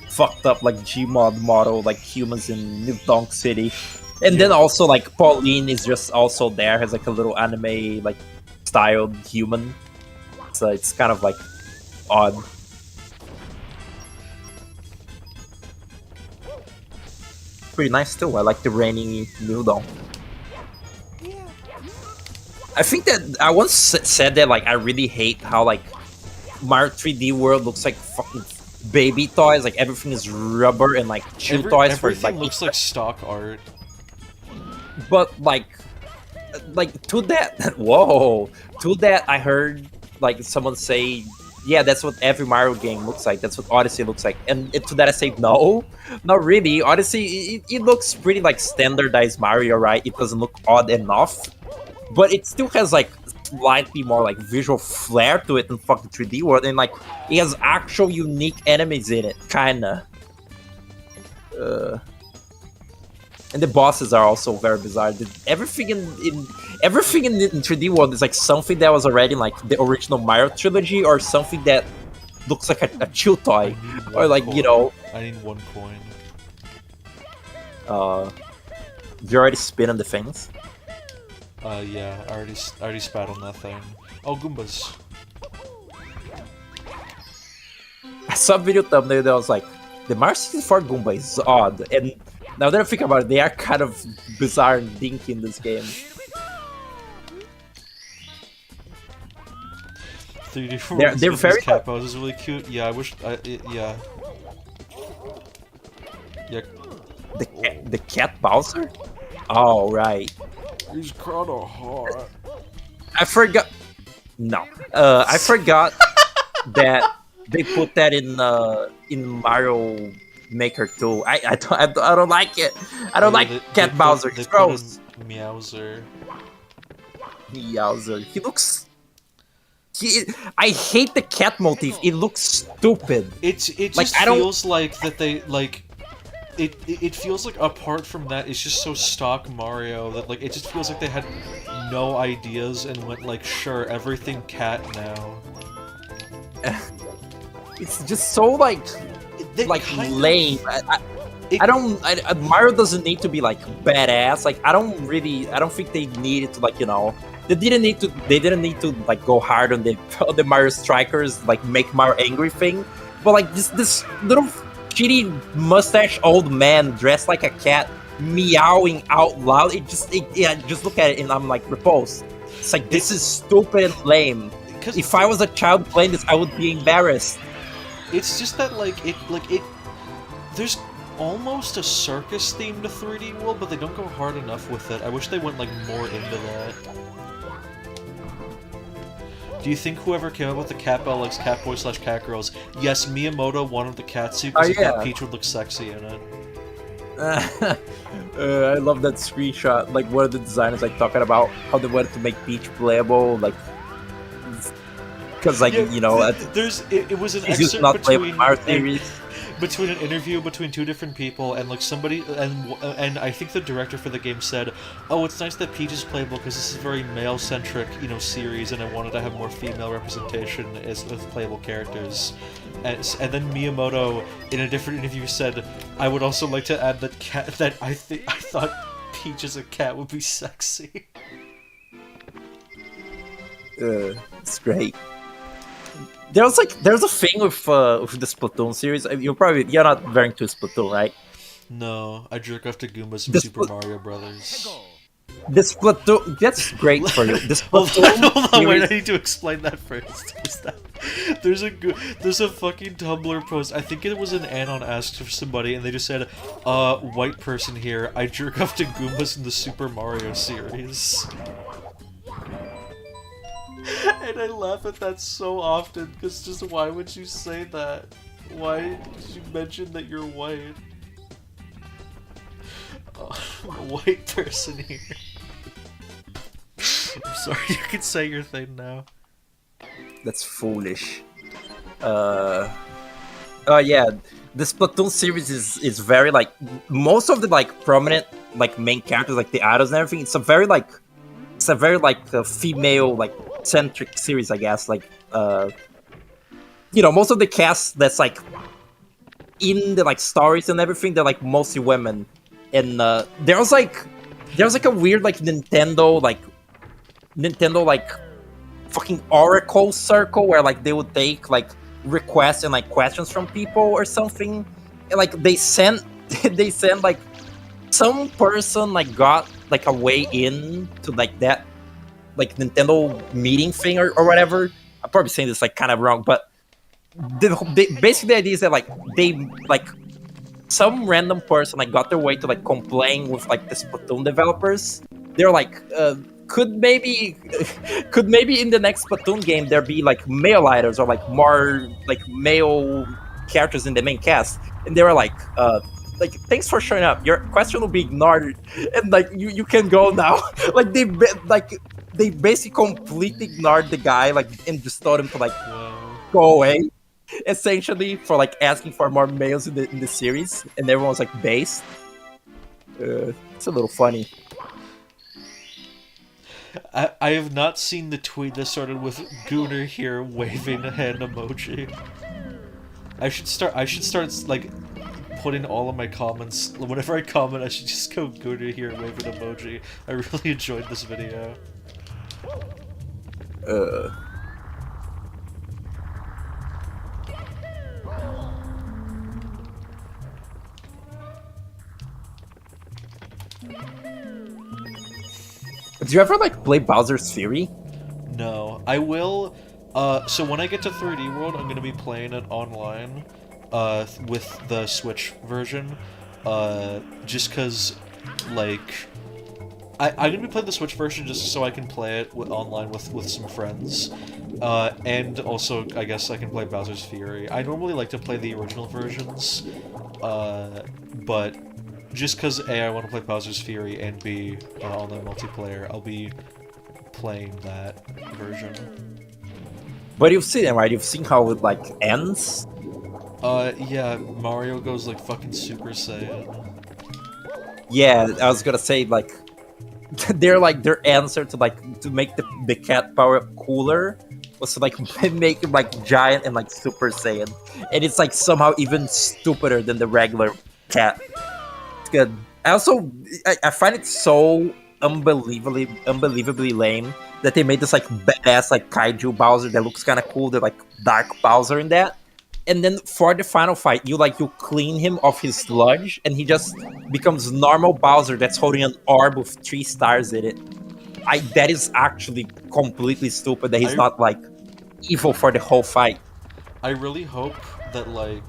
fucked up like Gmod model like humans in New Donk City. And then also like Pauline is just also there, has like a little anime like styled human. So it's kind of like odd. Pretty nice too. I like the rainy Nudon. I think that I once said that like I really hate how like Mario 3D World looks like fucking baby toys. Like everything is rubber and like chew toys for Everything like. looks like stock art. But like to that, whoa, to that I heard like someone say, yeah, that's what every Mario game looks like. That's what Odyssey looks like. And to that I say, no, not really. Odyssey, it looks pretty like standardized Mario, right? It doesn't look odd enough. but it still has like slightly more like visual flair to it than fucking 3D World, and like it has actual unique enemies in it, kinda. And the bosses are also very bizarre. Everything in 3D World is like something that was already in like the original Mario trilogy, or something that looks like a chew toy, or like coin. you know. I need 1 coin. You already spin on the things. Yeah, I already spat on that thing. Oh, Goombas. I saw a video thumbnail that was like, the Mario 64 Goomba is odd, and now that I think about it, they are kind of bizarre and dinky in this game. 3D They're very cat pose is really cute. Yeah, I wish. Yeah. Yeah. The cat Bowser? Oh right. He's kinda hot. I forgot. No, I forgot that they put that in Mario Maker 2. I don't like it. I don't like Cat Bowser. It's gross. Meowser. Meowser. He looks. I hate the cat motif. It looks stupid. It just Like, I don't- feels like that they like. It feels like apart from that, it's just so stock Mario that like it just feels like they had no ideas and went like, sure, everything cat now. It's just so like kind of- lame. Mario doesn't need to be like badass. Like I don't think they needed to like they didn't need to like go hard on the Mario Strikers like make Mario angry thing. But like this little shitty mustache old man dressed like a cat meowing out loud. Just look at it and I'm like repulsed. It's like this is stupid and lame. If I was a child playing this, I would be embarrassed. It's just that like it there's almost a circus theme to 3D World, but they don't go hard enough with it. I wish they went like more into that. Do you think whoever came up with the cat bell likes Catboy/Cat Girls? Yes, Miyamoto wanted the cat suit because he thought Peach would look sexy in it. I love that screenshot. Like one of the designers like talking about how they wanted to make Peach playable, like because like it was an she's just excerpt not playable between Mario series. between an interview between 2 different people, and like somebody and I think the director for the game said, "Oh, it's nice that Peach is playable because this is a very male-centric, series, and I wanted to have more female representation as with playable characters." And then Miyamoto, in a different interview, said, "I would also like to add that I thought Peach as a cat would be sexy." It's great. There's a thing with the Splatoon series. You're not very into Splatoon, right? No, I jerk off to Goombas from The Super Mario Brothers. The Splatoon, that's great for you. The Hold Splatoon on, wait, I series, need to explain that first. There's a fucking Tumblr post. I think it was an Anon asked for somebody, and they just said, white person here, I jerk off to Goombas in the Super Mario series. And I laugh at that so often, because just why would you say that? Why did you mention that you're white? I'm a white person here. I'm sorry, you can say your thing now. that's foolish. Oh yeah, the Splatoon series is very like most of the like prominent like main characters like the idols and everything. It's a very female like centric series, I guess. Like most of the cast that's like in the like stories and everything, they're like mostly women. And there was like a weird like Nintendo fucking oracle circle where like they would take like requests and like questions from people or something, and like they sent like some person like got like a way in to like that like Nintendo meeting thing or whatever. I'm probably saying this like kind of wrong, but basically the idea is that like they like some random person like got their way to like complain with like the Splatoon developers. They're like, could maybe in the next Splatoon game there be like male idols or like more like male characters in the main cast? And they were like thanks for showing up. Your question will be ignored, and like you can go now. Like they basically completely ignored the guy, like, and just told him to like Wow. go away, essentially, for like asking for more males in the series, and everyone was like based. It's a little funny. I have not seen the tweet that started with Gooner here waving a hand emoji. I should start like putting all of my comments whenever I comment. I should just go Gooner here waving emoji. I really enjoyed this video. Do you ever like play Bowser's Fury? No, I will. So when I get to 3D World, I'm gonna be playing it online, with the Switch version, just cause, like, I'm gonna be playing the Switch version just so I can play it online with some friends, and also I guess I can play Bowser's Fury. I normally like to play the original versions, but just cause A, I want to play Bowser's Fury, and B, online multiplayer, I'll be playing that version. But you've seen it, right? You've seen how it like ends. Yeah, Mario goes like fucking Super Saiyan. Yeah, I was gonna say like they're like their answer to like to make the cat power up cooler was to like make him like giant and like Super Saiyan, and it's like somehow even stupider than the regular cat. It's good. I find it so unbelievably lame that they made this like badass like kaiju Bowser that looks kind of cool. They're like Dark Bowser in that, and then for the final fight, you clean him of his sludge, and he just becomes normal Bowser that's holding an orb with 3 stars in it. That is actually completely stupid. That he's not like evil for the whole fight. I really hope that like,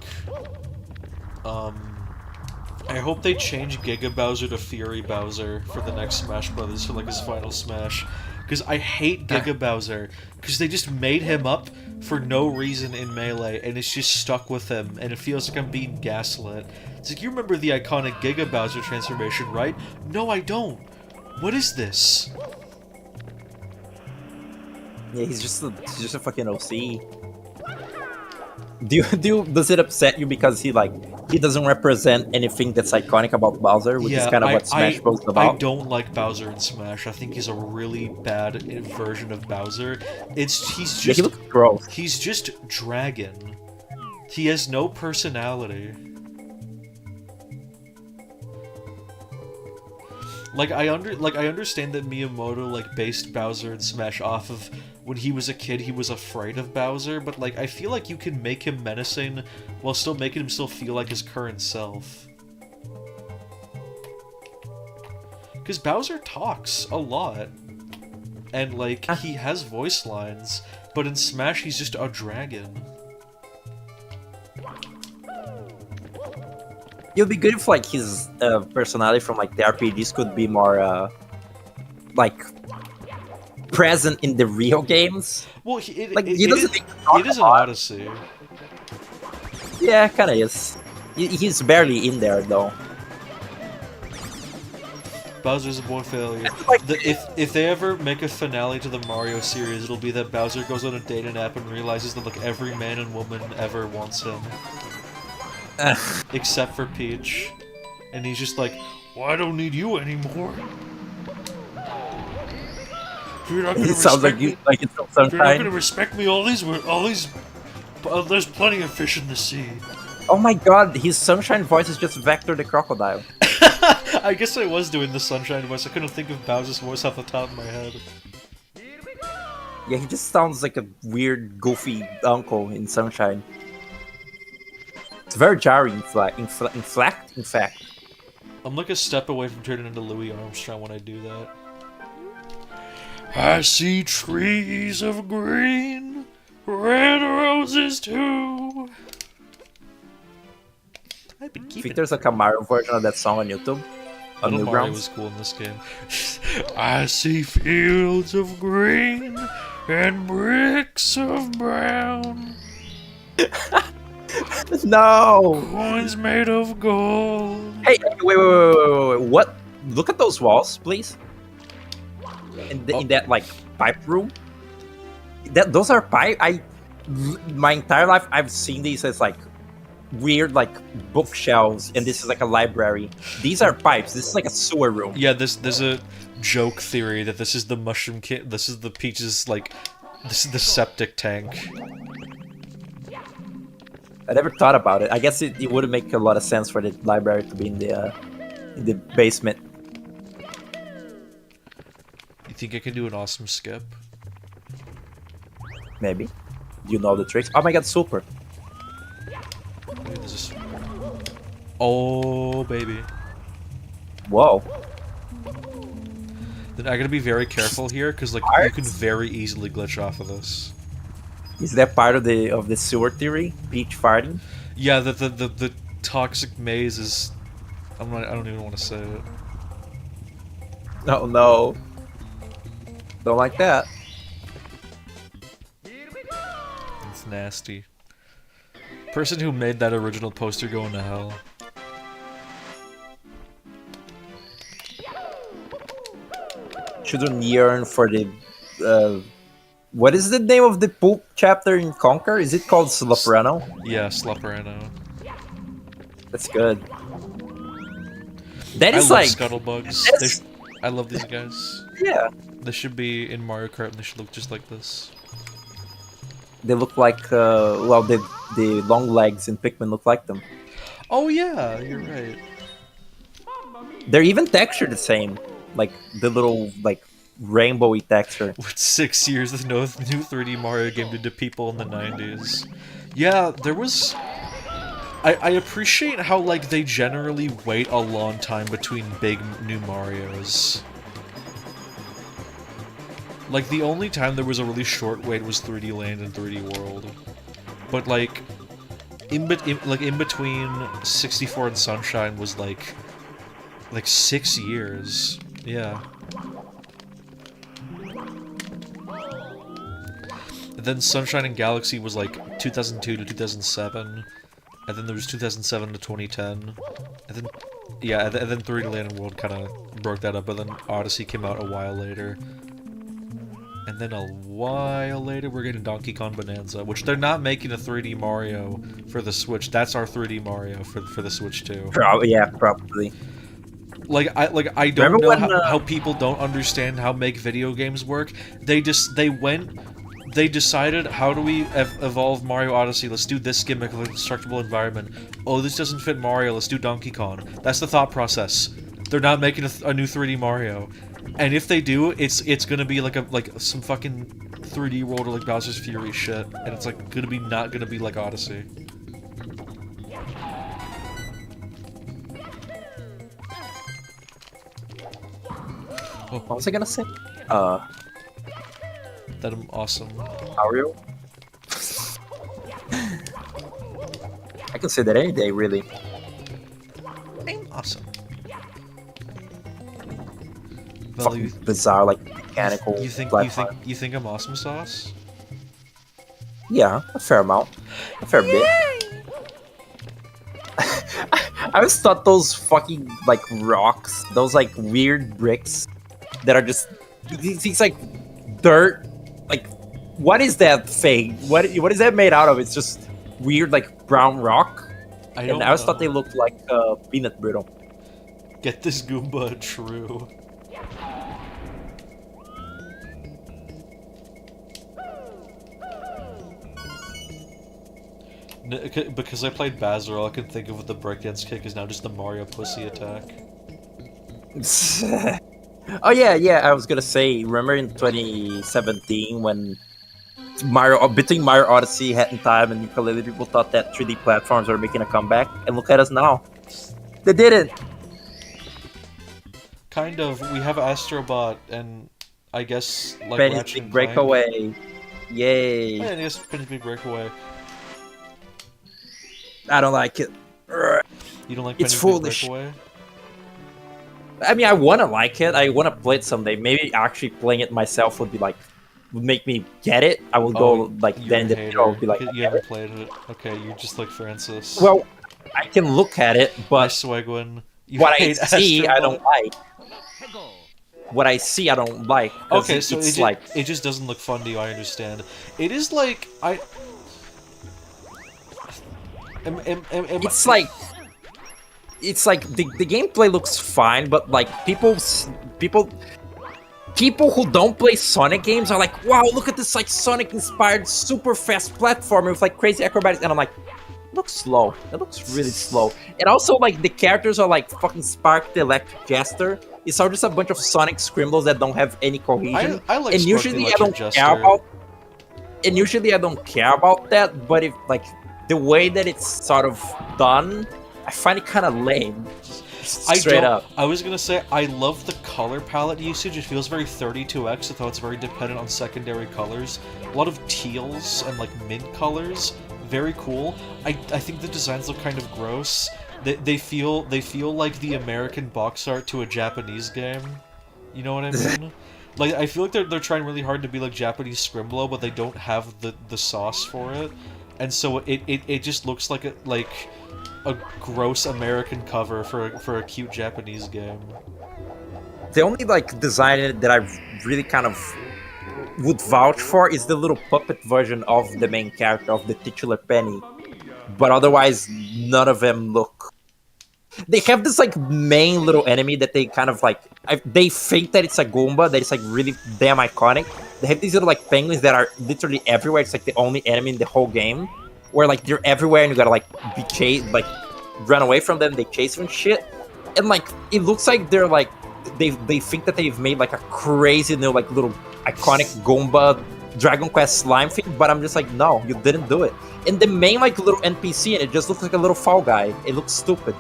I hope they change Giga Bowser to Fury Bowser for the next Smash Brothers for like his final Smash. Because I hate Giga Bowser, because they just made him up for no reason in Melee, and it's just stuck with him, and it feels like I'm being gaslit. It's like, you remember the iconic Giga Bowser transformation, right? No, I don't. What is this? Yeah, he's just a fucking OC. Does it upset you because he doesn't represent anything that's iconic about Bowser, which is kind of what Smash Bros. About? I don't like Bowser in Smash. I think he's a really bad version of Bowser. He's just he looks gross. He's just Dragon. He has no personality. Like I understand that Miyamoto based Bowser in Smash off of when he was a kid he was afraid of Bowser, but I feel like you can make him menacing while still making him still feel like his current self. Cause Bowser talks a lot. And he has voice lines, but in Smash he's just a dragon. It would be good if his personality from the RPGs could be more present in the real games. Well, it is an Odyssey. Yeah, kind of is. He's barely in there though. Bowser's a born failure. If they ever make a finale to the Mario series, it'll be that Bowser goes on a dating app and realizes that every man and woman ever wants him. Except for Peach. And he's just like, well, I don't need you anymore. It sounds like you like it's If you're not Sunshine. gonna respect me, there's plenty of fish in the sea. Oh my god, his Sunshine voice is just Vector the Crocodile. I guess I was doing the Sunshine voice. I couldn't think of Bowser's voice off the top of my head. Yeah, he just sounds like a weird, goofy uncle in Sunshine. It's very jarring, in fact. I'm like a step away from turning into Louis Armstrong when I do that. I see trees of green, red roses too. I've been I keeping. think there's a Camaro version of that song on YouTube. On Little Mario Newgrounds. was cool in this game. I see fields of green and bricks of brown, No! coins made of gold. Hey, wait. What? Look at those walls, please. in that like pipe room. Those are pipe. My entire life I've seen these as like weird like bookshelves, and this is like a library. These are pipes. This is like a sewer room. Yeah, there's a joke theory that this is the mushroom kit. This is the Peach's like. This is the septic tank. I never thought about it. I guess it would make a lot of sense for the library to be in the basement. You think I can do an awesome skip? Maybe. You know the tricks. Oh my god, super. Look at this. Oh baby. Whoa. Then I gotta be very careful here, because like you can very easily glitch off of this. Is that part of the sewer theory? Peach farting? Yeah, the toxic maze is. I don't even want to say it. Oh no. Don't like that. It's nasty. Person who made that original poster going to hell. Children yearn for the what is the name of the poop chapter in Conquer? Is it called Sloperano? Yeah, Slupperano. That's good. That I is love like scuttlebugs. I love these guys. yeah. They should be in Mario Kart and they should look just like this. They look like well the long legs in Pikmin look like them. Oh yeah, you're right. They're even textured the same. Like the little like rainbowy texture. With 6 years with no new 3D Mario game did to people in the 90s. Yeah, there was... I appreciate how, like, they generally wait a long time between big new Marios. Like, the only time there was a really short wait was 3D Land and 3D World. But, like, in between 64 and Sunshine was, like 6 years. Yeah. And then Sunshine and Galaxy was like 2002 to 2007, and then there was 2007 to 2010, and then yeah, and then 3D Land and World kind of broke that up, but then Odyssey came out a while later, and then a while later we're getting Donkey Kong Bonanza, which they're not making a 3D Mario for the Switch. That's our 3D Mario for the Switch too. Probably, yeah, probably. I don't Remember know when, how people don't understand how make video games work. They decided, how do we evolve Mario Odyssey? Let's do this gimmick of a destructible environment. Oh, this doesn't fit Mario. Let's do Donkey Kong. That's the thought process. They're not making a new 3D Mario, and if they do, it's gonna be like some fucking 3D world or like Bowser's Fury shit, and it's like not gonna be like Odyssey. What was I gonna say? That I'm awesome. Mario? I can say that any day, really. I'm awesome. Fucking bizarre, like mechanical. You think I'm awesome sauce? Yeah, a fair amount, a fair bit. I always thought those fucking like rocks, those like weird bricks that are just these like dirt. Like, what is that thing? What is that made out of? It's just weird like brown rock. I always thought they looked like peanut brittle. Get this Goomba true. Because I played Bazzer, all I can think of with the breakdance kick is now just the Mario pussy attack. Oh yeah, I was gonna say, remember in 2017 when between Mario Odyssey, Hat in Time, and Ukulele, people thought that 3D platforms were making a comeback, and look at us now. They didn't! Kind of. We have Astrobot, and I guess, like, Penny's Ratchet Big and Breakaway. Yay! Yeah, I guess Penny's Big Breakaway. I don't like it. You don't like It's Penny's foolish. Big Breakaway? I mean, I want to like it. I want to play it someday. Maybe actually playing it myself would make me get it. I will go like you're then a the hater. video will be like, You haven't played it. Okay, you're just like Francis. well, I can look at it, Hi, but Swegwin. You what I hate see, I Astrobot. don't like. what I see I don't like. 'Cause Okay, so it's it just doesn't look fun to you. I understand. It is like I. it's like the gameplay looks fine, but like people who don't play Sonic games are like, wow, look at this like Sonic inspired super fast platformer with like crazy acrobatics, and I'm like, it looks slow. It looks really slow. And also like the characters are like fucking Spark the Electric Jester. It's all just a bunch of Sonic scribbles that don't have any cohesion. I like and Spark the usually I Electric don't Jester. care about and usually I don't care about that, but if like the way that it's sort of done, I find it kind of lame. Straight up. I was gonna say I love the color palette usage. It feels very 32x, although it's very dependent on secondary colors. A lot of teals and like mint colors. Very cool. I think the designs look kind of gross. They feel like the American box art to a Japanese game. You know what I mean? Like I feel like they're trying really hard to be like Japanese Scrimblow, but they don't have the sauce for it, and so it just looks like a gross American cover for a cute Japanese game. The only like design that I really kind of would vouch for is the little puppet version of the main character, of the titular Penny. But otherwise, none of them look. They have this like main little enemy that they kind of like. They think that it's a Goomba, that it's like really damn iconic. They have these little like penguins that are literally everywhere. It's like the only enemy in the whole game, where like they're everywhere and you gotta like be chased, like run away from them. They chase you and shit, and like it looks like they're like they think that they've made like a crazy new like little iconic Goomba Dragon Quest slime thing, but I'm just like, no, you didn't do it. And the main like little NPC, and it just looks like a little Fall Guy. It looks stupid.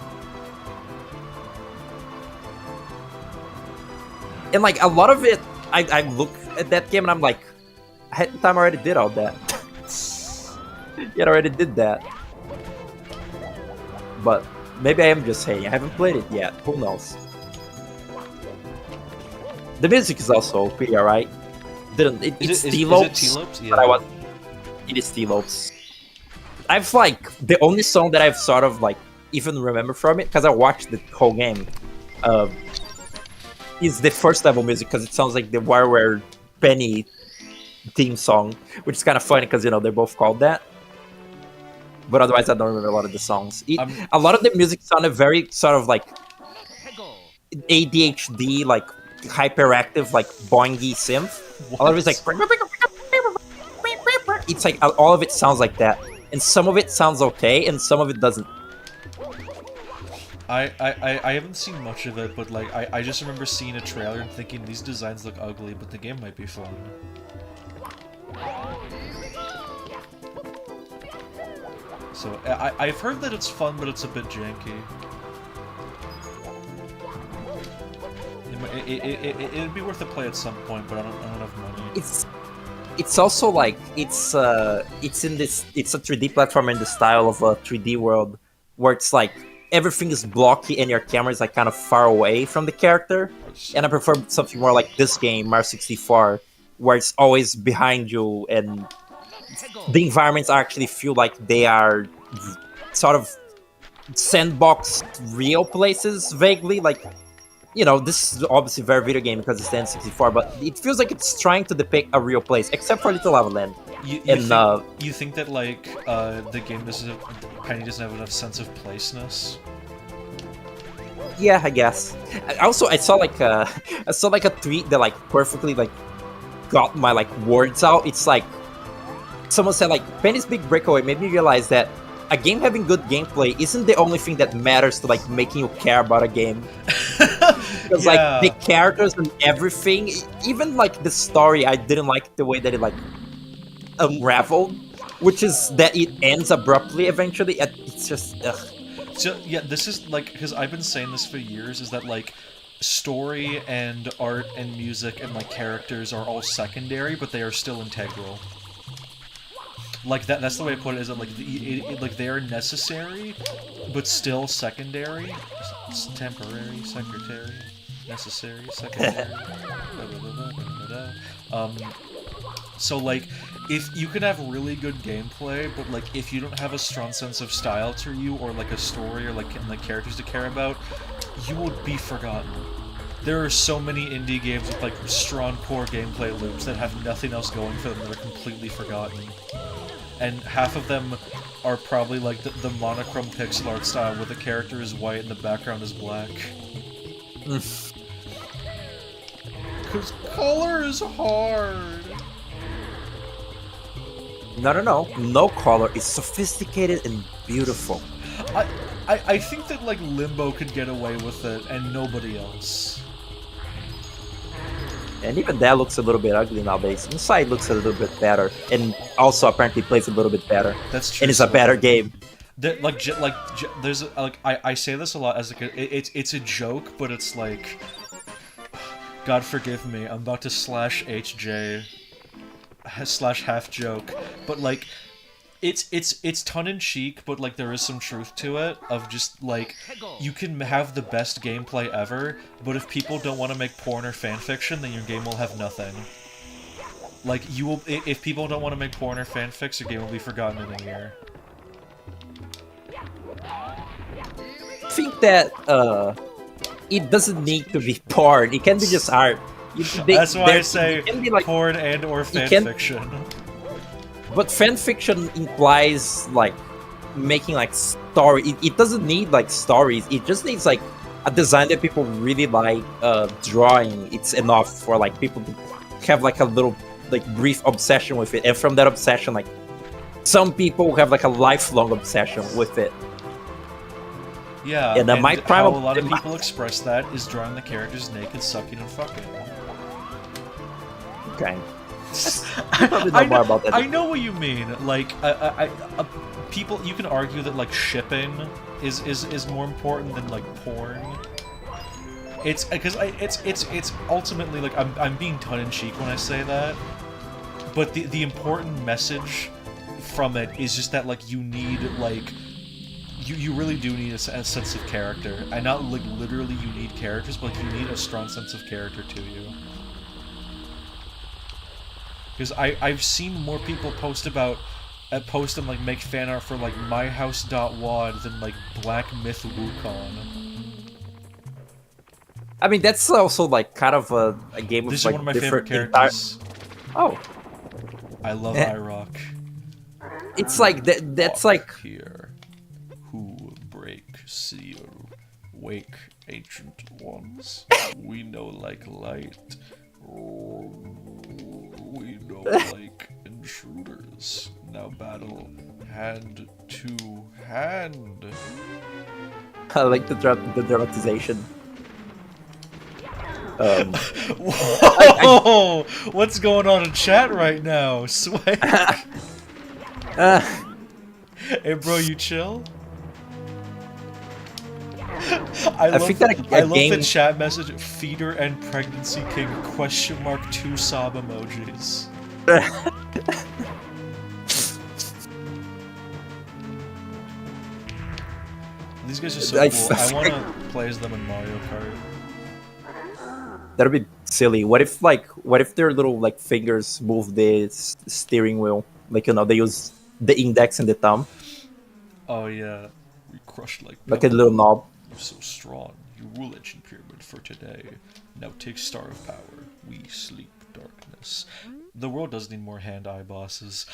And like a lot of it, I look at that game and I'm like, ahead of time I already did all that. Yeah, I already did that. But maybe I am just hating. I haven't played it yet. Who knows? The music is also pretty alright. It's T-Lopes, Is it T-Lopes? Yeah. but it is T-Lopes. I've like the only song that I've sort of like even remember from it, because I watched the whole game, is the first level music, because it sounds like the WarioWare Penny theme song, which is kind of funny because, you know, they're both called that. But otherwise, I don't remember a lot of the songs. A lot of the music sounded very sort of like ADHD, like hyperactive, like boingy synth. A lot of it's like it's like all of it sounds like that, and some of it sounds okay, and some of it doesn't. I haven't seen much of it, but like I just remember seeing a trailer and thinking these designs look ugly, but the game might be fun. So I've heard that it's fun, but it's a bit janky. It'd be worth a play at some point, but I don't have money. It's also like it's a 3D platform in the style of a 3D world, where it's like everything is blocky and your camera is like kind of far away from the character. And I prefer something more like this game, Mario 64, where it's always behind you and the environments actually feel like they are sort of sandbox real places vaguely. Like, you know, this is obviously very video game because it's the N64, but it feels like it's trying to depict a real place, except for Little Lava Land. You think that like the game Penny doesn't have enough sense of placeness? Yeah, I guess. I saw like a tweet that like perfectly like got my like words out. It's like someone said like Penny's big breakaway made me realize that a game having good gameplay isn't the only thing that matters to like making you care about a game. Because like the characters and everything, even like the story, I didn't like the way that it like unraveled, which is that it ends abruptly eventually. It's just ugh. So yeah, this is like, because I've been saying this for years, is that like story and art and music and like characters are all secondary, but they are still integral. Like that's the way I put it. Is that like like they are necessary, but still secondary. It's temporary, secretary, necessary, secondary. So like, if you can have really good gameplay, but like if you don't have a strong sense of style to you, or like a story, or like and like characters to care about, you would be forgotten. there are so many indie games with like strong core gameplay loops that have nothing else going for them that are completely forgotten. And half of them are probably like the monochrome pixel art style where the character is white and the background is black. Because color is hard. No color. It's sophisticated and beautiful. I think that like Limbo could get away with it and nobody else. And even that looks a little bit ugly nowadays. Inside looks a little bit better, and also apparently plays a little bit better. That's true. And it's a better game. There's like I say this a lot as like it's a joke, but it's like, God forgive me, I'm about to slash HJ slash half joke, but like it's tongue-in-cheek, but like there is some truth to it of just like you can have the best gameplay ever, but if people don't want to make porn or fanfiction, then your game will have nothing. Like you will, if people don't want to make porn or fanfics, your game will be forgotten in a year. I think that it doesn't need to be porn. It can be just art. That's why I say like, porn and or fanfiction. But fanfiction implies like making like story. It doesn't need like stories. It just needs like a design that people really like drawing. It's enough for like people to have like a little like brief obsession with it, and from that obsession, like some people have like a lifelong obsession with it. Yeah, and how a a lot of people express that is drawing the characters naked, sucking, and fucking. Okay. Probably know more about that. I know what you mean. Like, people, you can argue that like shipping is more important than like porn. It's because it's ultimately like I'm being tongue-in-cheek when I say that, but the important message from it is just that like you need like you really do need a sense of character, and not like literally you need characters, but like, you need a strong sense of character to you. Because I've seen more people post about post and like make fan art for like myhouse.wad than like Black Myth Wukong. I mean, that's also like kind of a game of This like is one of my different favorite characters. Oh, I love IROC. it's like that's like Here, who break seal, wake ancient ones. We know like light. We know like intruders. Now battle hand to hand. I like the dramatization. Whoa! What's going on in chat right now? Swag. Hey bro, you chill? I love the chat message, feeder and pregnancy king, !2 sob emojis. These guys are so cool. I want to play as them in Mario Kart. That'd be silly. What if their little like fingers move the steering wheel? Like, you know, they use the index and the thumb. Oh yeah, we crushed like a little knob. You're so strong. You rule Ancient Pyramid for today. Now take Star of Power. We sleep darkness. The world does need more hand-eye bosses.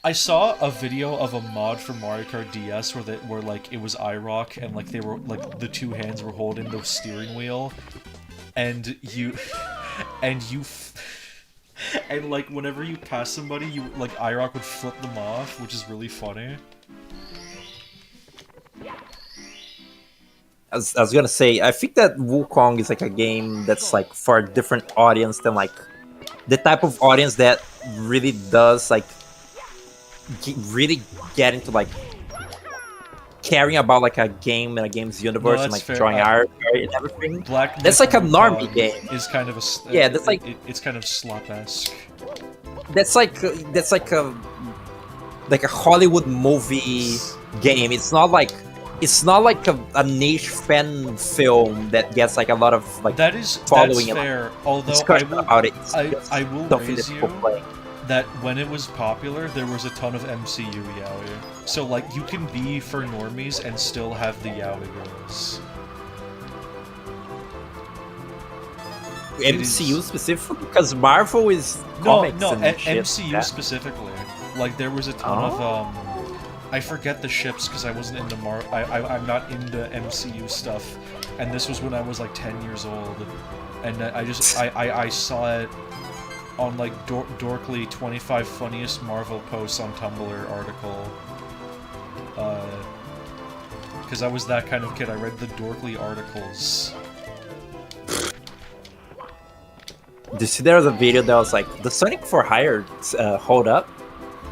I saw a video of a mod for Mario Kart DS where like it was IROC and like they were like the two hands were holding the steering wheel, and and like whenever you pass somebody, you like IROC would flip them off, which is really funny. I was gonna say, I think that Wukong is like a game that's like for a different audience than like the type of audience that really does like really get into like caring about like a game and a game's universe and like fair. drawing art and everything. Black that's like a normie game. Is kind of a that's like it's kind of slop-esque. That's like a Hollywood movie game. It's not like a niche fan film that gets like a lot of like that's following. Fair. Although I will raise you that when it was popular, there was a ton of MCU yaoi. So like you can be for normies and still have the yaoi girls. MCU specifically? Because Marvel is comics and shit. MCU specifically. Like there was a ton of I forget the ships because I wasn't into I'm not into MCU stuff, and this was when I was like 10 years old, and I saw it on like Dorkly 25 funniest Marvel posts on Tumblr article. Because I was that kind of kid. I read the Dorkly articles. Did you see there was a video that was like, the Sonic for Hire hold up?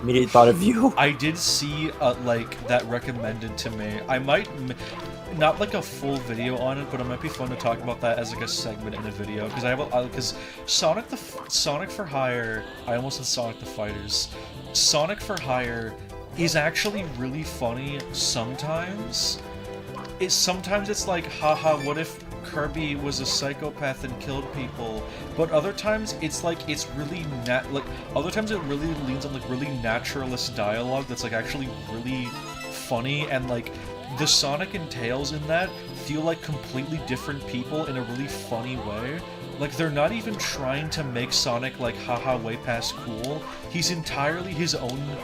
Immediately thought of you. I did see like that recommended to me. I might not like a full video on it, but it might be fun to talk about that as like a segment in a video. Because I have because Sonic for Hire. I almost said Sonic the Fighters. Sonic for Hire is actually really funny sometimes. Sometimes it's like, haha, what if Kirby was a psychopath and killed people? But other times it's like, it's really other times it really leans on like really naturalist dialogue that's like actually really funny, and like the Sonic and Tails in that feel like completely different people in a really funny way. Like they're not even trying to make Sonic like haha way past cool. He's entirely his own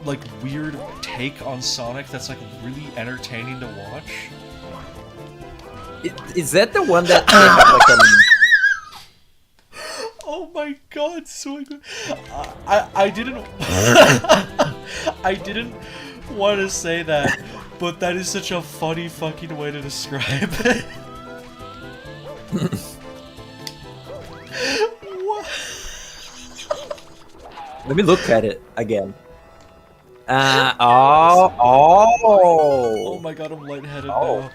like weird take on Sonic that's like really entertaining to watch. Is that the one that they have like Oh my god, so good. I didn't I didn't want to say that, but that is such a funny fucking way to describe it. What? Let me look at it again. Oh my god, I'm lightheaded now.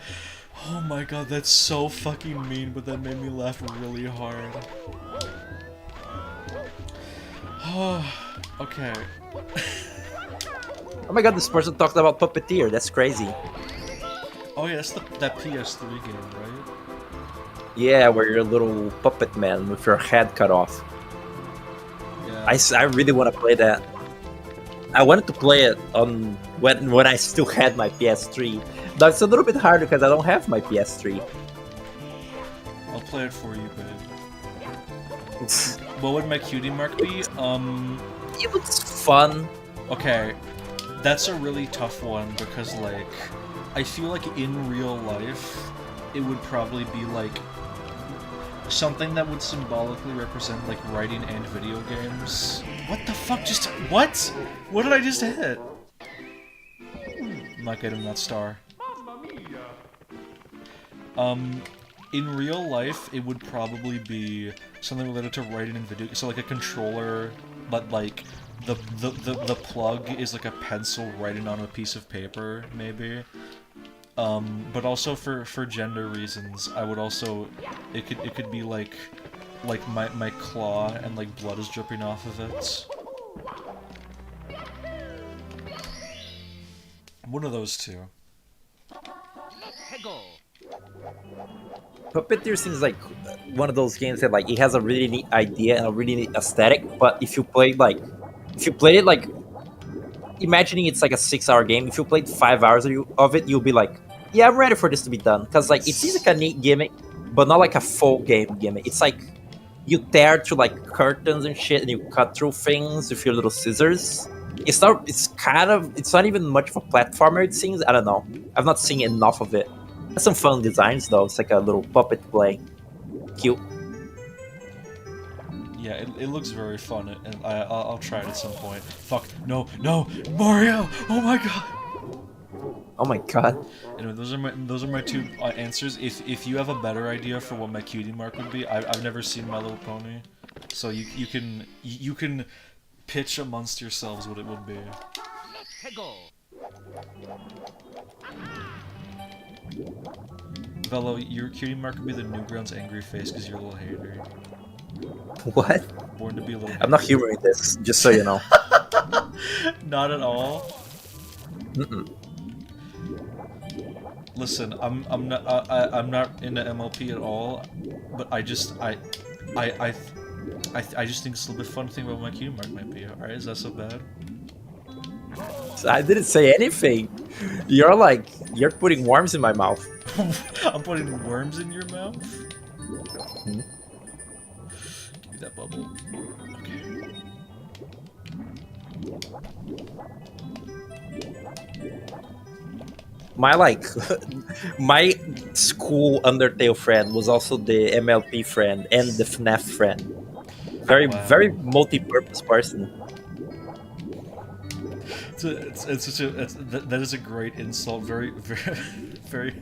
Oh my god, that's so fucking mean, but that made me laugh really hard. Okay. Oh my god, this person talked about Puppeteer. That's crazy. Oh yeah, that's that PS3 game, right? Yeah, where you're a little puppet man with your head cut off. Yeah. I really want to play that. I wanted to play it on when I still had my PS3. But it's a little bit harder because I don't have my PS3. I'll play it for you, babe. What would my cutie mark be? It looks fun. Okay, that's a really tough one because, like, I feel like in real life, it would probably be, like, something that would symbolically represent, like, writing and video games. What the fuck just... What? What did I just hit? I'm not getting that star. In real life, it would probably be something related to writing and video... So, like, a controller, but, like, the plug is, like, a pencil writing on a piece of paper, maybe. But also for gender reasons, I would also... It could be, like my claw and, like, blood is dripping off of it. One of those two. Puppeteer seems like one of those games that, like, it has a really neat idea and a really neat aesthetic, but if you play it, like, imagining it's like a 6-hour game, if you played 5 hours of it, you'll be like, yeah, I'm ready for this to be done. Because, like, it seems like a neat gimmick, but not like a full game gimmick. It's like, you tear through, like, curtains and shit, and you cut through things with your little scissors. It's not even much of a platformer, it seems. I don't know. I've not seen enough of it. Has some fun designs, though. It's like a little puppet play. Cute. Yeah, it looks very fun, and I'll try it at some point. Fuck, no, Mario! Oh my god! Oh my god. Anyway, those are my two answers. If you have a better idea for what my cutie mark would be, I've never seen My Little Pony, so you can pitch amongst yourselves what it would be. Velo, your cutie mark would be the Newgrounds angry face because you're a little hater. What? Born to be a little hater. I'm not humoring this, just so you know. Not at all. Mm-mm. Listen, I'm not into MLP at all, but I just think it's a little bit fun to think about what my cutie mark might be. Alright, is that so bad? I didn't say anything. You're putting worms in my mouth. I'm putting worms in your mouth? that bubble. Okay. My like my school Undertale friend was also the MLP friend and the FNAF friend. Very Wow. multi-purpose person. It's such a that is a great insult. Very very very.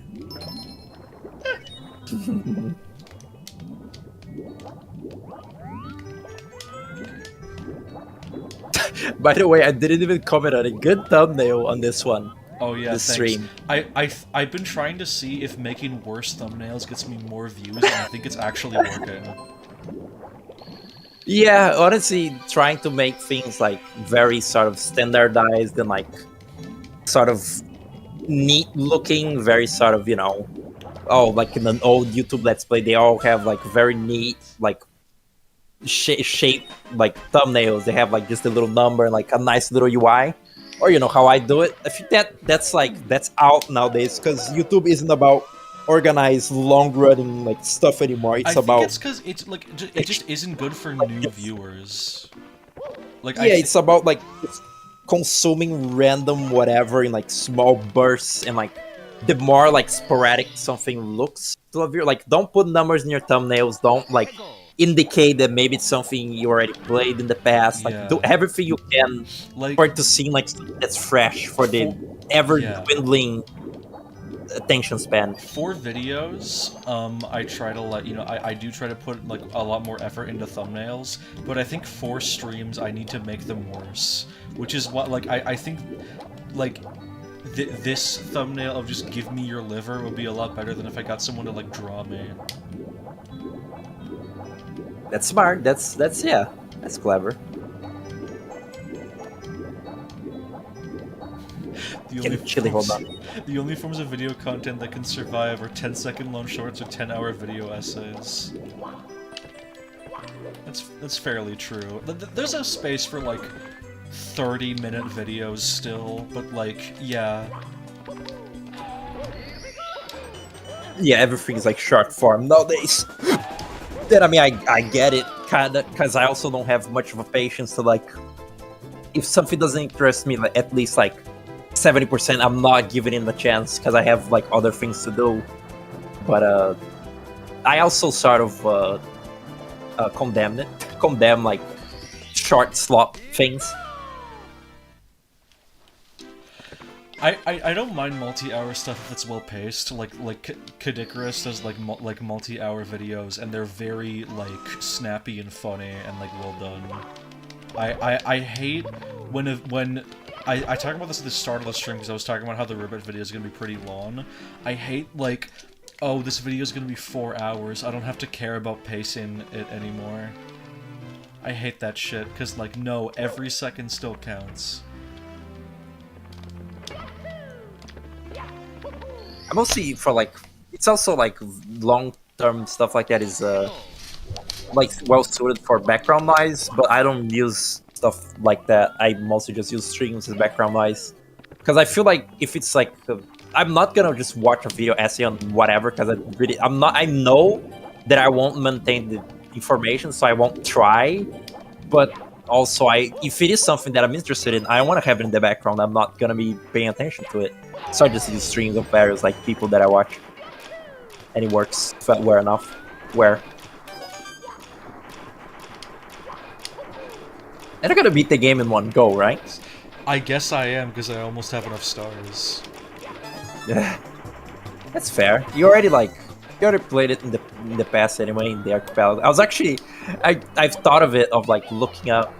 By the way, I didn't even comment on a good thumbnail on this one. Oh yeah, This thanks. stream. I've been trying to see if making worse thumbnails gets me more views, and I think it's actually working. Yeah, honestly, trying to make things like very sort of standardized and like sort of neat looking, very sort of, like in an old YouTube Let's Play, they all have like very neat, like shape, like thumbnails. They have like just a little number and like a nice little UI. Or how I do it. I think that's out nowadays because YouTube isn't about organized, long running like stuff anymore. It's I think about it's because it's like it just isn't good for new viewers. Like yeah, it's about like just consuming random whatever in like small bursts and like the more like sporadic something looks to a viewer. Like don't put numbers in your thumbnails. Don't like indicate that maybe it's something you already played in the past. Like Yeah. do everything you can like for it to seem like something that's fresh for the ever dwindling attention span. for videos, I try to I do try to put like a lot more effort into thumbnails, but I think for streams I need to make them worse, which is what like I think like this thumbnail of just give me your liver would be a lot better than if I got someone to like draw me. That's smart. That's yeah. That's clever. Hold on. The only forms of video content that can survive are 10-second long shorts or 10-hour video essays. That's fairly true. There's a space for like 30-minute videos still, but like yeah. Yeah, everything's like short form nowadays. Then I mean, I get it, kinda, because I also don't have much of a patience to like. If something doesn't interest me, like, at least like 70%, I'm not giving it a chance because I have like other things to do. But I also sort of condemn like short slot things. I don't mind multi-hour stuff if it's well paced. Like Kadikarus does like multi-hour videos, and they're very like snappy and funny and like well done. I hate when I talked about this at the start of the stream because I was talking about how the Ribbit video is gonna be pretty long. I hate like, oh, this video is gonna be 4 hours. I don't have to care about pacing it anymore. I hate that shit because like no, every second still counts. Mostly for like, it's also like long-term stuff like that is like well suited for background noise, but I don't use stuff like that. I mostly just use streams as background noise because I feel like if it's like I'm not gonna just watch a video essay on whatever because I know that I won't maintain the information, so I won't try. But also if it is something that I'm interested in, I want to have it in the background. I'm not gonna be paying attention to it. So I just use streams of various like people that I watch, and it works well enough. And I'm gonna beat the game in one go, right? I guess I am because I almost have enough stars. Yeah, that's fair. You already played it in the past anyway in the archipelago. I've thought of like looking up.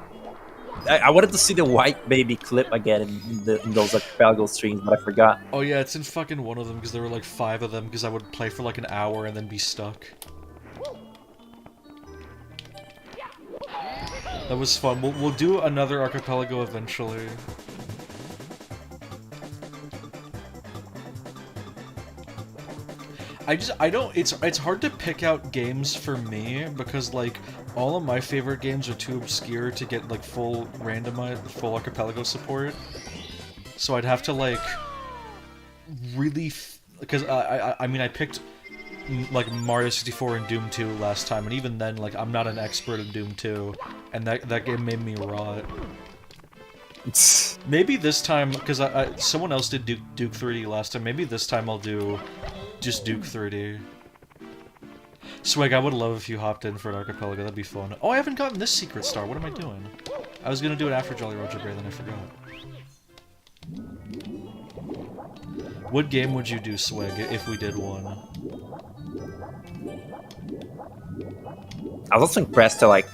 I wanted to see the white baby clip again in those archipelago streams, but I forgot. Oh yeah, it's in fucking one of them because there were like 5 of them because I would play for like an hour and then be stuck. That was fun. We'll do another archipelago eventually. It's hard to pick out games for me because like all of my favorite games are too obscure to get like full archipelago support. So I'd have to like really because I mean I picked like Mario 64 and Doom 2 last time, and even then, like, I'm not an expert in Doom 2, and that game made me rot. Maybe this time, because someone else did Duke 3D last time, maybe this time I'll do just Duke 3D. Swag, I would love if you hopped in for an archipelago, that'd be fun. Oh, I haven't gotten this secret star, what am I doing? I was gonna do it after Jolly Roger Gray, then I forgot. What game would you do, Swag, if we did one? I was also impressed to like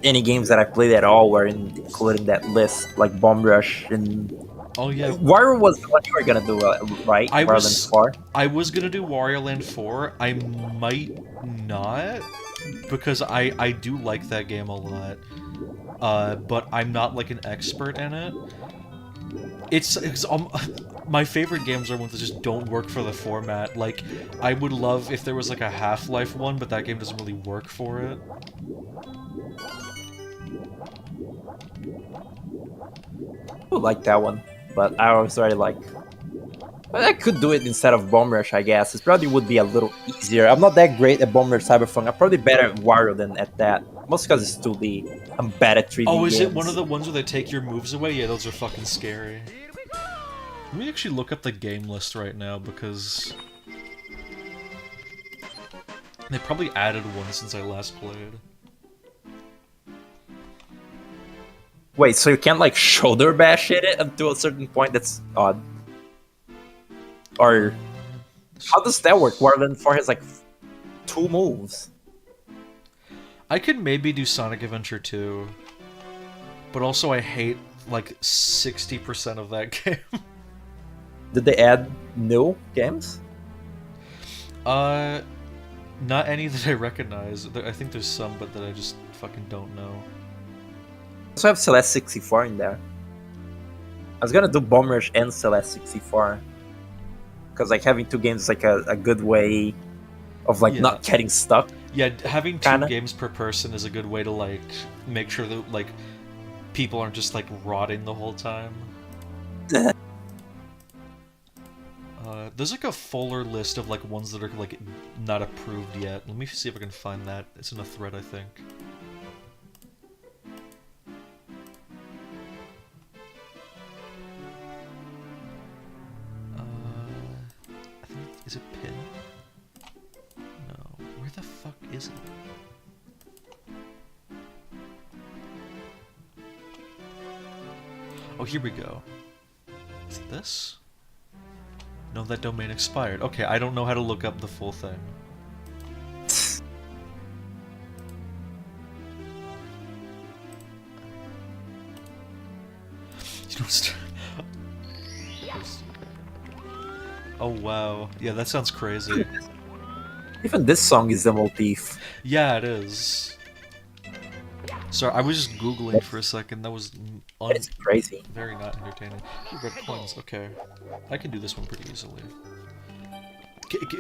any games that I played at all were included in that list, like Bomb Rush and. Oh yeah, Wario was the one you were gonna do, right? I Rather was than 4. I was gonna do Wario Land 4. I might not, because I do like that game a lot. But I'm not like an expert in it. It's my favorite games are ones that just don't work for the format. Like, I would love if there was like a Half-Life one, but that game doesn't really work for it. I would like that one, but I was already like, well, I could do it instead of Bomb Rush, I guess. It probably would be a little easier. I'm not that great at Bomb Rush Cyberpunk. I'm probably better at Wario than at that. Mostly because it's 2D. I'm bad at 3D Oh, is games. it one of the ones where they take your moves away? Yeah, those are fucking scary. Let me actually look up the game list right now, because they probably added one since I last played. Wait, so you can't like shoulder bash it until a certain point? That's odd. Or how does that work? Wario Land 4 has like 2 moves. I could maybe do Sonic Adventure 2, but also I hate like 60% of that game. Did they add new games? Not any that I recognize. I think there's some, but that I just fucking don't know. I also have Celeste 64 in there. I was gonna do Bomb Rush and Celeste 64. Because like having 2 games is like a good way of like not getting stuck. Yeah, having 2 Kinda. games per person is a good way to like make sure that like people aren't just like rotting the whole time. There's like a fuller list of like ones that are like not approved yet. Let me see if I can find that. It's in a thread, I think. I think, is it pin? No. Where the fuck is it? Oh, here we go. Is it this? No, that domain expired. Okay, I don't know how to look up the full thing. You don't Oh wow. Yeah, that sounds crazy. Even this song is the motif. Yeah, it is. Sorry, I was just googling for a second. That was It's crazy. very not entertaining. Ooh, red coins. Okay, I can do this one pretty easily.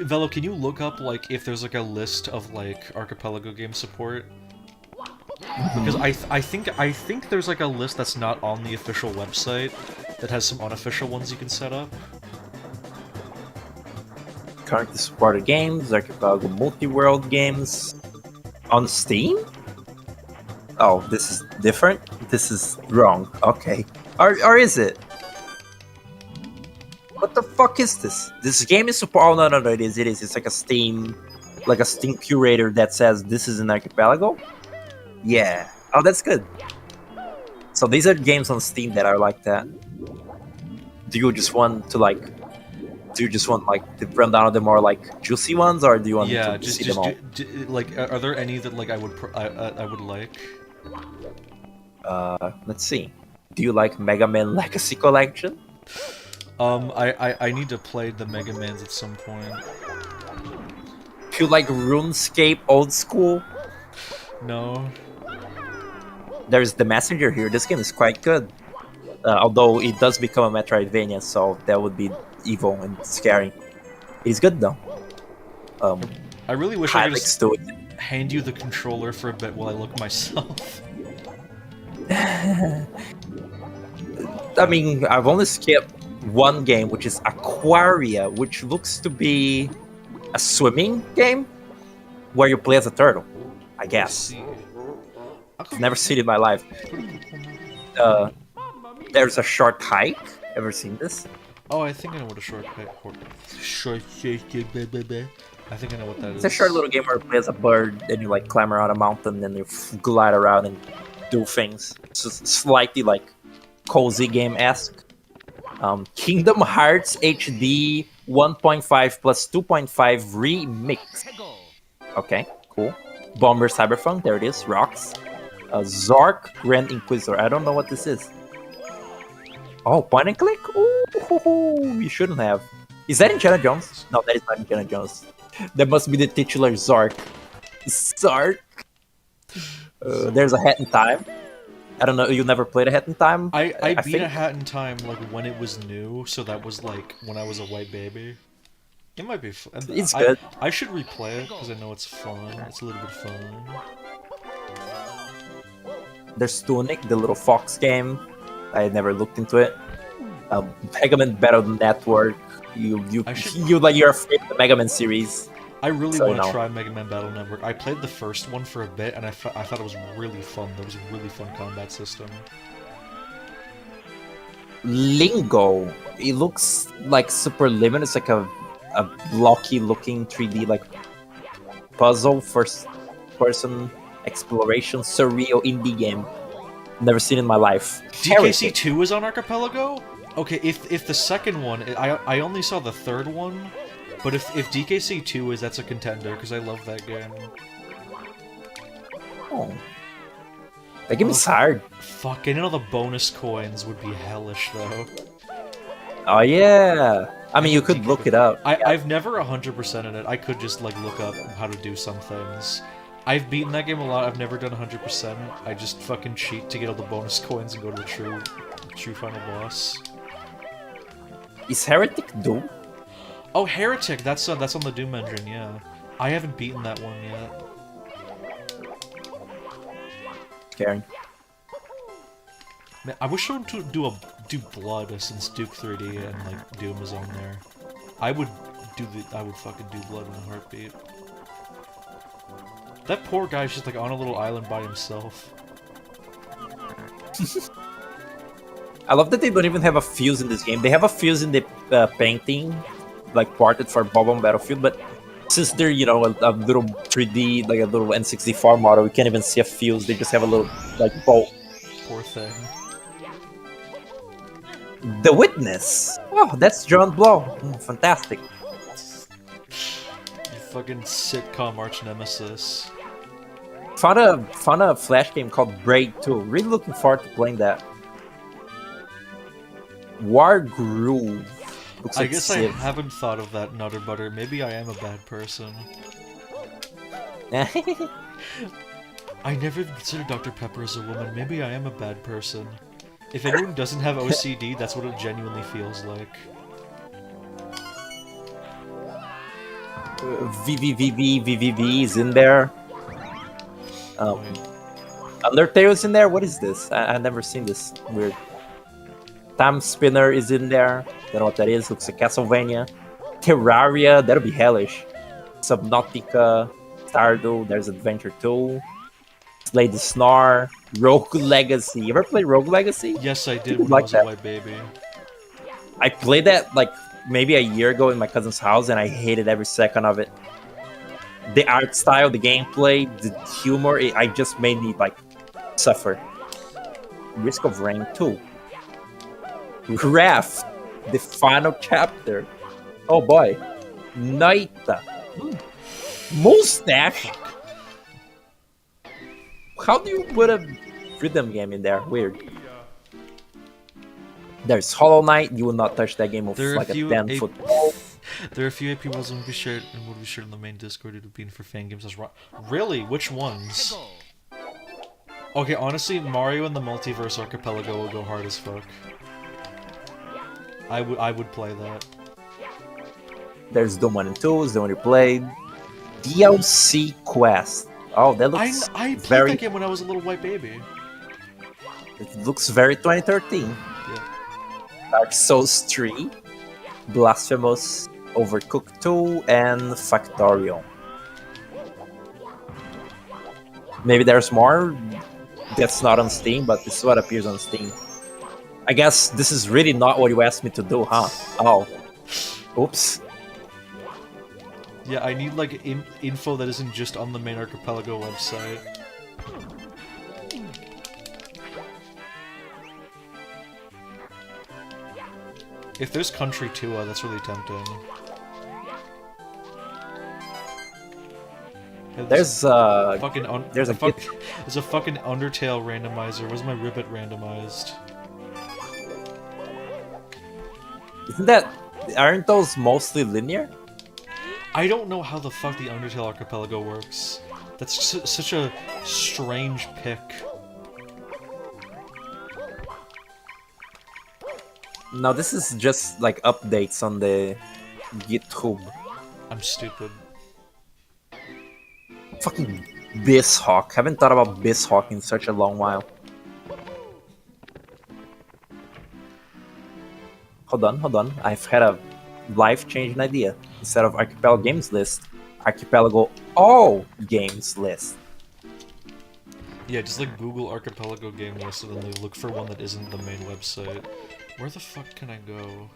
Velo, can you look up like if there's like a list of like Archipelago game support? Because I think there's like a list that's not on the official website that has some unofficial ones you can set up. Currently supported games, Archipelago multi-world games on Steam? Oh, this is different? This is wrong. Okay. Or is it? What the fuck is this? This game is support. Oh no, it is. It's like a Steam curator that says this is an Archipelago. Yeah. Oh, that's good. So these are games on Steam that are like that. Do you just want to like? Do you just want like to run down the more like juicy ones, or do you want to see them all? Like, are there any that like I would like? Let's see. Do you like Mega Man Legacy Collection? I need to play the Mega Mans at some point. Do you like RuneScape Old School? No. There's The Messenger here. This game is quite good. Although it does become a Metroidvania, so that would be evil and scary. It's good though. I really wish I could Hylix to it. hand you the controller for a bit while I look myself. I mean, I've only skipped one game, which is Aquaria, which looks to be a swimming game where you play as a turtle. I guess. See. I've never seen it in my life. There's a short hike. Ever seen this? Oh, I think I know what a short hike. I think I know what that is. It's a short little game where you play as a bird and you like climb around a mountain and you glide around and do things. It's just slightly like cozy game-esque. Kingdom Hearts HD 1.5 plus 2.5 remix. Okay, cool. Bomber Cyberpunk, there it is. Rocks. Zork Grand Inquisitor. I don't know what this is. Oh, point and click? Ooh, you shouldn't have. Is that Indiana Jones? No, that is not Indiana Jones. That must be the titular Zark. Zark. There's a Hat in Time. I don't know. You never played a Hat in Time? I beat think. a Hat in Time like when it was new, so that was like when I was a white baby. It might be fun. It's good. I should replay it because I know it's fun. It's a little bit fun. There's Tunic, the little fox game. I never looked into it. Mega Man Battle Network. You're afraid of the Mega Man series. I really So, want to no. try Mega Man Battle Network. I played the first one for a bit, and I thought it was really fun. There was a really fun combat system. Lingo. It looks like Super Limit. It's like a blocky looking 3D like puzzle first person exploration surreal indie game. Never seen in my life. DKC 2 is on Archipelago? Okay, if the second one, I only saw the third one, but if DKC 2 is, that's a contender, because I love that game. Oh. That game is hard. Fuck, getting all the bonus coins would be hellish, though. Oh yeah. I mean, you could look it up. I've never 100%ed it. I could just, like, look up how to do some things. I've beaten that game a lot. I've never done 100%. I just fucking cheat to get all the bonus coins and go to the true final boss. Is Heretic Doom? Oh, Heretic! That's on the Doom engine, yeah. I haven't beaten that one yet. Karen. Man, I wish I would do Blood since Duke 3D and like Doom is on there. I would fucking do Blood in a heartbeat. That poor guy's just like on a little island by himself. I love that they don't even have a fuse in this game. They have a fuse in the painting, like ported for Bob-omb Battlefield, but since they're, you know, a little 3D, like a little N64 model, we can't even see a fuse. They just have a little, like, bolt. Poor thing. The Witness! Oh, that's John Blow. Fantastic. You fucking sitcom arch nemesis. Found a Flash game called Braid 2. Really looking forward to playing that. War Groove. Looks I like guess I Civ. haven't thought of that, Nutter Butter. Maybe I am a bad person. I never considered Dr. Pepper as a woman. Maybe I am a bad person. If anyone doesn't have OCD, that's what it genuinely feels like. VVVV is in there. Undertale is in there? What is this? I've never seen this. Weird. Time Spinner is in there. Don't know what that is. Looks like Castlevania. Terraria, that'll be hellish. Subnautica, Stardew, there's Adventure 2. Slay the Snarl, Rogue Legacy. You ever play Rogue Legacy? Yes, I did People when I like was that. a white baby. I played that like maybe a year ago in my cousin's house and I hated every second of it. The art style, the gameplay, the humor, I just made me like suffer. Risk of Rain 2. Wrath, the final chapter. Oh boy. Naita. Mustache. How do you put a rhythm game in there? Weird. There's Hollow Knight. You will not touch that game with There are like a a few 10-foot AP pole. There are a few AP ones that will be shared in the main Discord. It would be for fan games. That's right. Really? Which ones? Okay, honestly, Mario and the Multiverse Archipelago will go hard as fuck. I would play that. There's Doom 1 and 2, is the one you played. DLC Quest. Oh, that looks I played very. that game when I was a little white baby. It looks very 2013. Yeah. Dark Souls 3, Blasphemous, Overcooked 2, and Factorio. Maybe there's more that's not on Steam, but this is what appears on Steam. I guess this is really not what you asked me to do, huh? Oh. Oops. Yeah, I need like info that isn't just on the main Archipelago website. If there's Country 2, that's really tempting. Yeah, There's fucking there's a there's a fucking Undertale randomizer. Where's my Ribbit randomized? Isn't that, aren't those mostly linear? I don't know how the fuck the Undertale Archipelago works. That's such a strange pick. No, this is just like updates on the GitHub. I'm stupid. Fucking Bisshawk. Haven't thought about Bisshawk in such a long while. Hold on. I've had a life-changing idea. Instead of Archipelago Games List, Archipelago All Games List. Yeah, just like Google Archipelago game list and then they look for one that isn't the main website. Where the fuck can I go?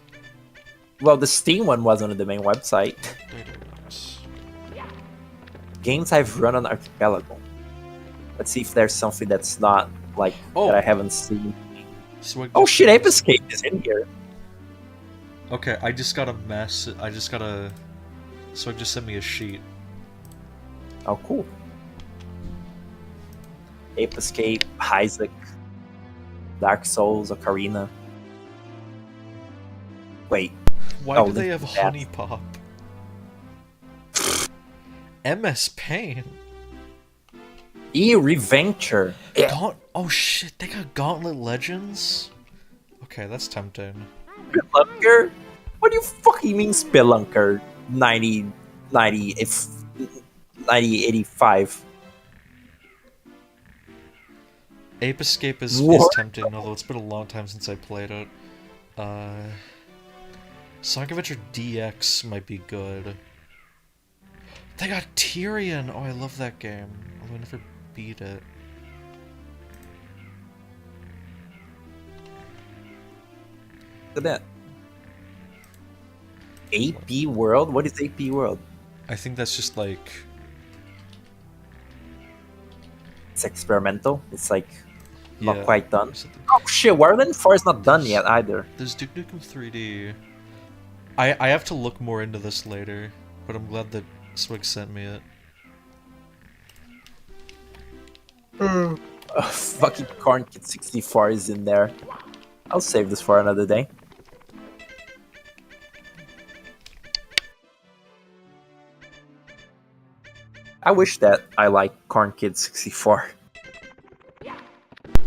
Well, the Steam one wasn't on the main website. Databox. Games I've run on Archipelago. Let's see if there's something that's not, like, that I haven't seen. Swig Oh shit, Ape Escape is in here. Okay, I just got a mess. I just got a... Swig just sent me a sheet. Oh, cool. Ape Escape, Isaac, Dark Souls, Ocarina. Wait. Why do the- they have that- Honey Pop? MS Paint? E-Reventure. Oh shit, they got Gauntlet Legends? Okay, that's tempting. Spelunker? What do you fucking mean Spelunker? 9085. Ape Escape is What? tempting, although it's been a long time since I played it. Sonic Adventure DX might be good. They got Tyrion! Oh, I love that game. Although I never beat it. Look at that. AP World? What is AP World? I think that's just like... It's experimental. It's like Yeah. not quite done. Oh shit, Warland 4 is not done yet either. There's Duke Nukem 3D. I have to look more into this later, but I'm glad that Swig sent me it. Fucking Corn Kid 64 is in there. I'll save this for another day. I wish that I like Corn Kid 64.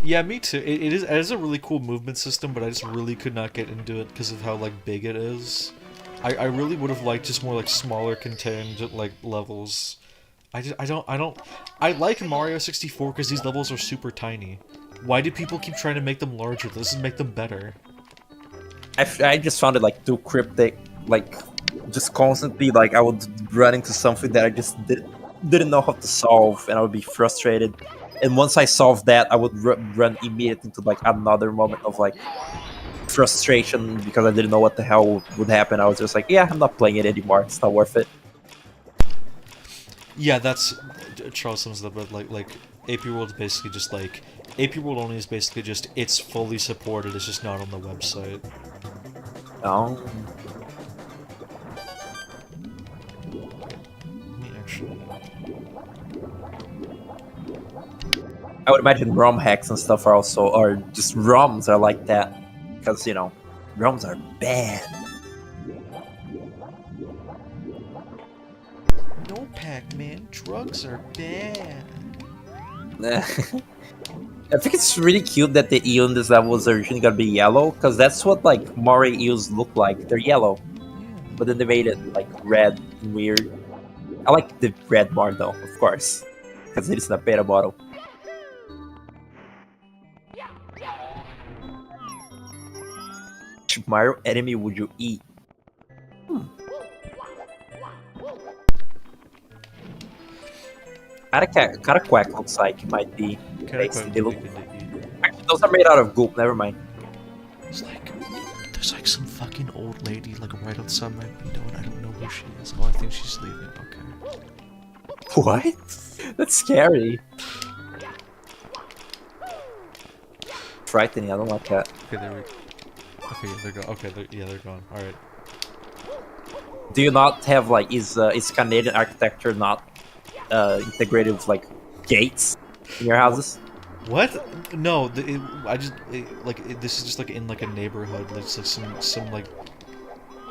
Yeah, me too. It is a really cool movement system, but I just really could not get into it because of how like big it is. I really would have liked just more like smaller contained like levels. I like Mario 64 because these levels are super tiny. Why do people keep trying to make them larger? This doesn't make them better. I just found it like too cryptic, like just constantly like I would run into something that I just didn't know how to solve, and I would be frustrated. And once I solved that, I would run immediately into like another moment of like frustration because I didn't know what the hell would happen. I was just like, yeah, I'm not playing it anymore. It's not worth it. Yeah, that's Charles sums it up, but like AP World is basically just like AP World only is basically just it's fully supported. It's just not on the website. Oh. Let me actually. I would imagine ROM hacks and stuff are also, or just ROMs are like that. Because, you know, ROMs are bad. No, Pac-Man, drugs are bad. I think it's really cute that the eel in this level was originally gonna be yellow, because that's what, like, Mario eels look like. They're yellow. But then they made it, like, red and weird. I like the red more, though, of course. Because it is in a beta bottle. Which Mario enemy would you eat? Cataquack looks like it might be tasty. Cataquack They would look. be good to eat. Actually, those are made out of goop. Never mind. It's like, there's like some fucking old lady like right outside my window and I don't know who she is. Oh, I think she's leaving. Okay. What? That's scary. Frightening. I don't like that. Okay, there we go. Okay, yeah, they're gone. Okay, they're gone. Alright. Do you not have like is Canadian architecture not integrated with like gates in your houses? What? No, this is just like in like a neighborhood. It's like some like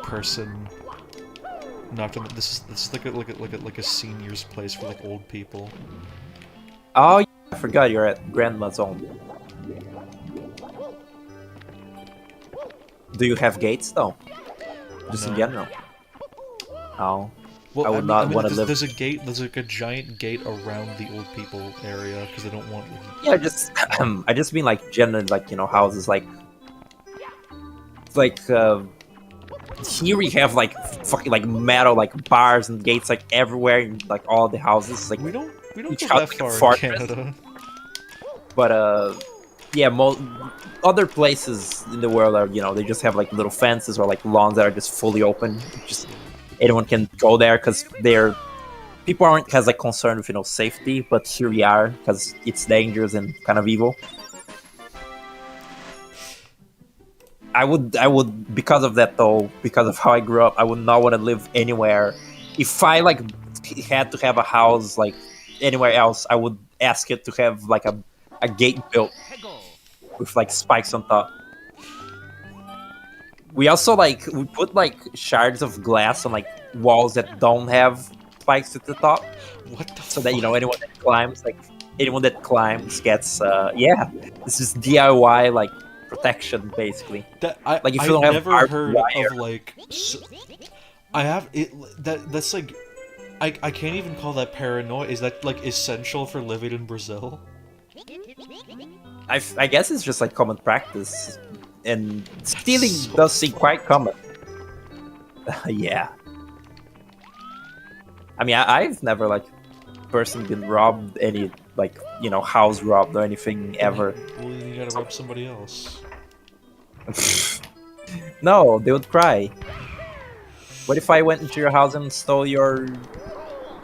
person knocked on. This is like a senior's place for like old people. Oh, yeah, I forgot you're at grandma's home. Do you have gates though? Just in No. general. Oh. Well, I would not wanna live- There's a gate. There's like a giant gate around the old people area because they don't want. Yeah, just I just mean like generally like houses like here we have like fucking like metal like bars and gates like everywhere in like all the houses like We don't each go house that like a far in fortress. Canada. But yeah, other places in the world are they just have like little fences or like lawns that are just fully open. Just anyone can go there because people aren't as like concerned with safety, but here we are because it's dangerous and kind of evil. I would because of that though, because of how I grew up, I would not want to live anywhere. If I like had to have a house like anywhere else, I would ask it to have like a gate built with like spikes on top. We also we put like shards of glass on like walls that don't have spikes at the top, What the? so that anyone that climbs gets yeah, this is DIY like protection basically. That Like, if you I've don't have never barbed heard wire. of like. I have it. That's like. I can't even call that paranoia. Is that like essential for living in Brazil? I guess it's just like common practice, and stealing So does seem quite common. Yeah. I mean, I've never like personally been robbed any like house robbed or anything ever. Well, you gotta rob somebody else. No, they would cry. What if I went into your house and stole your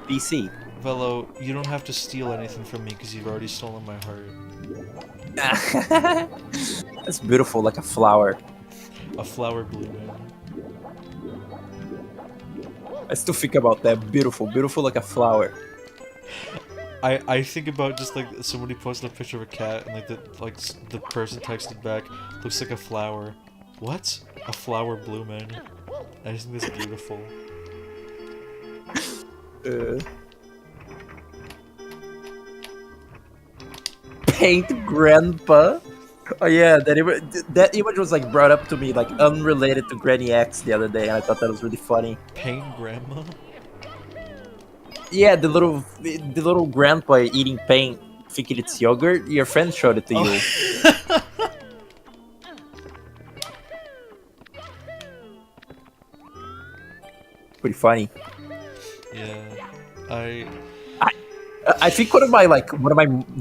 PC? Velo, you don't have to steal anything from me because you've already stolen my heart. That's beautiful, like a flower. A flower blooming. I still think about that. Beautiful, beautiful like a flower. I think about just like somebody posted a picture of a cat and the person texted back, looks like a flower. What? A flower blooming. I just think that's beautiful. Paint grandpa. Oh yeah, that image was like brought up to me like unrelated to Granny X the other day, and I thought that was really funny. Pain grandma? Yeah, the little grandpa eating paint, thinking it's yogurt. Your friend showed it to you. Pretty funny. Yeah. I think one of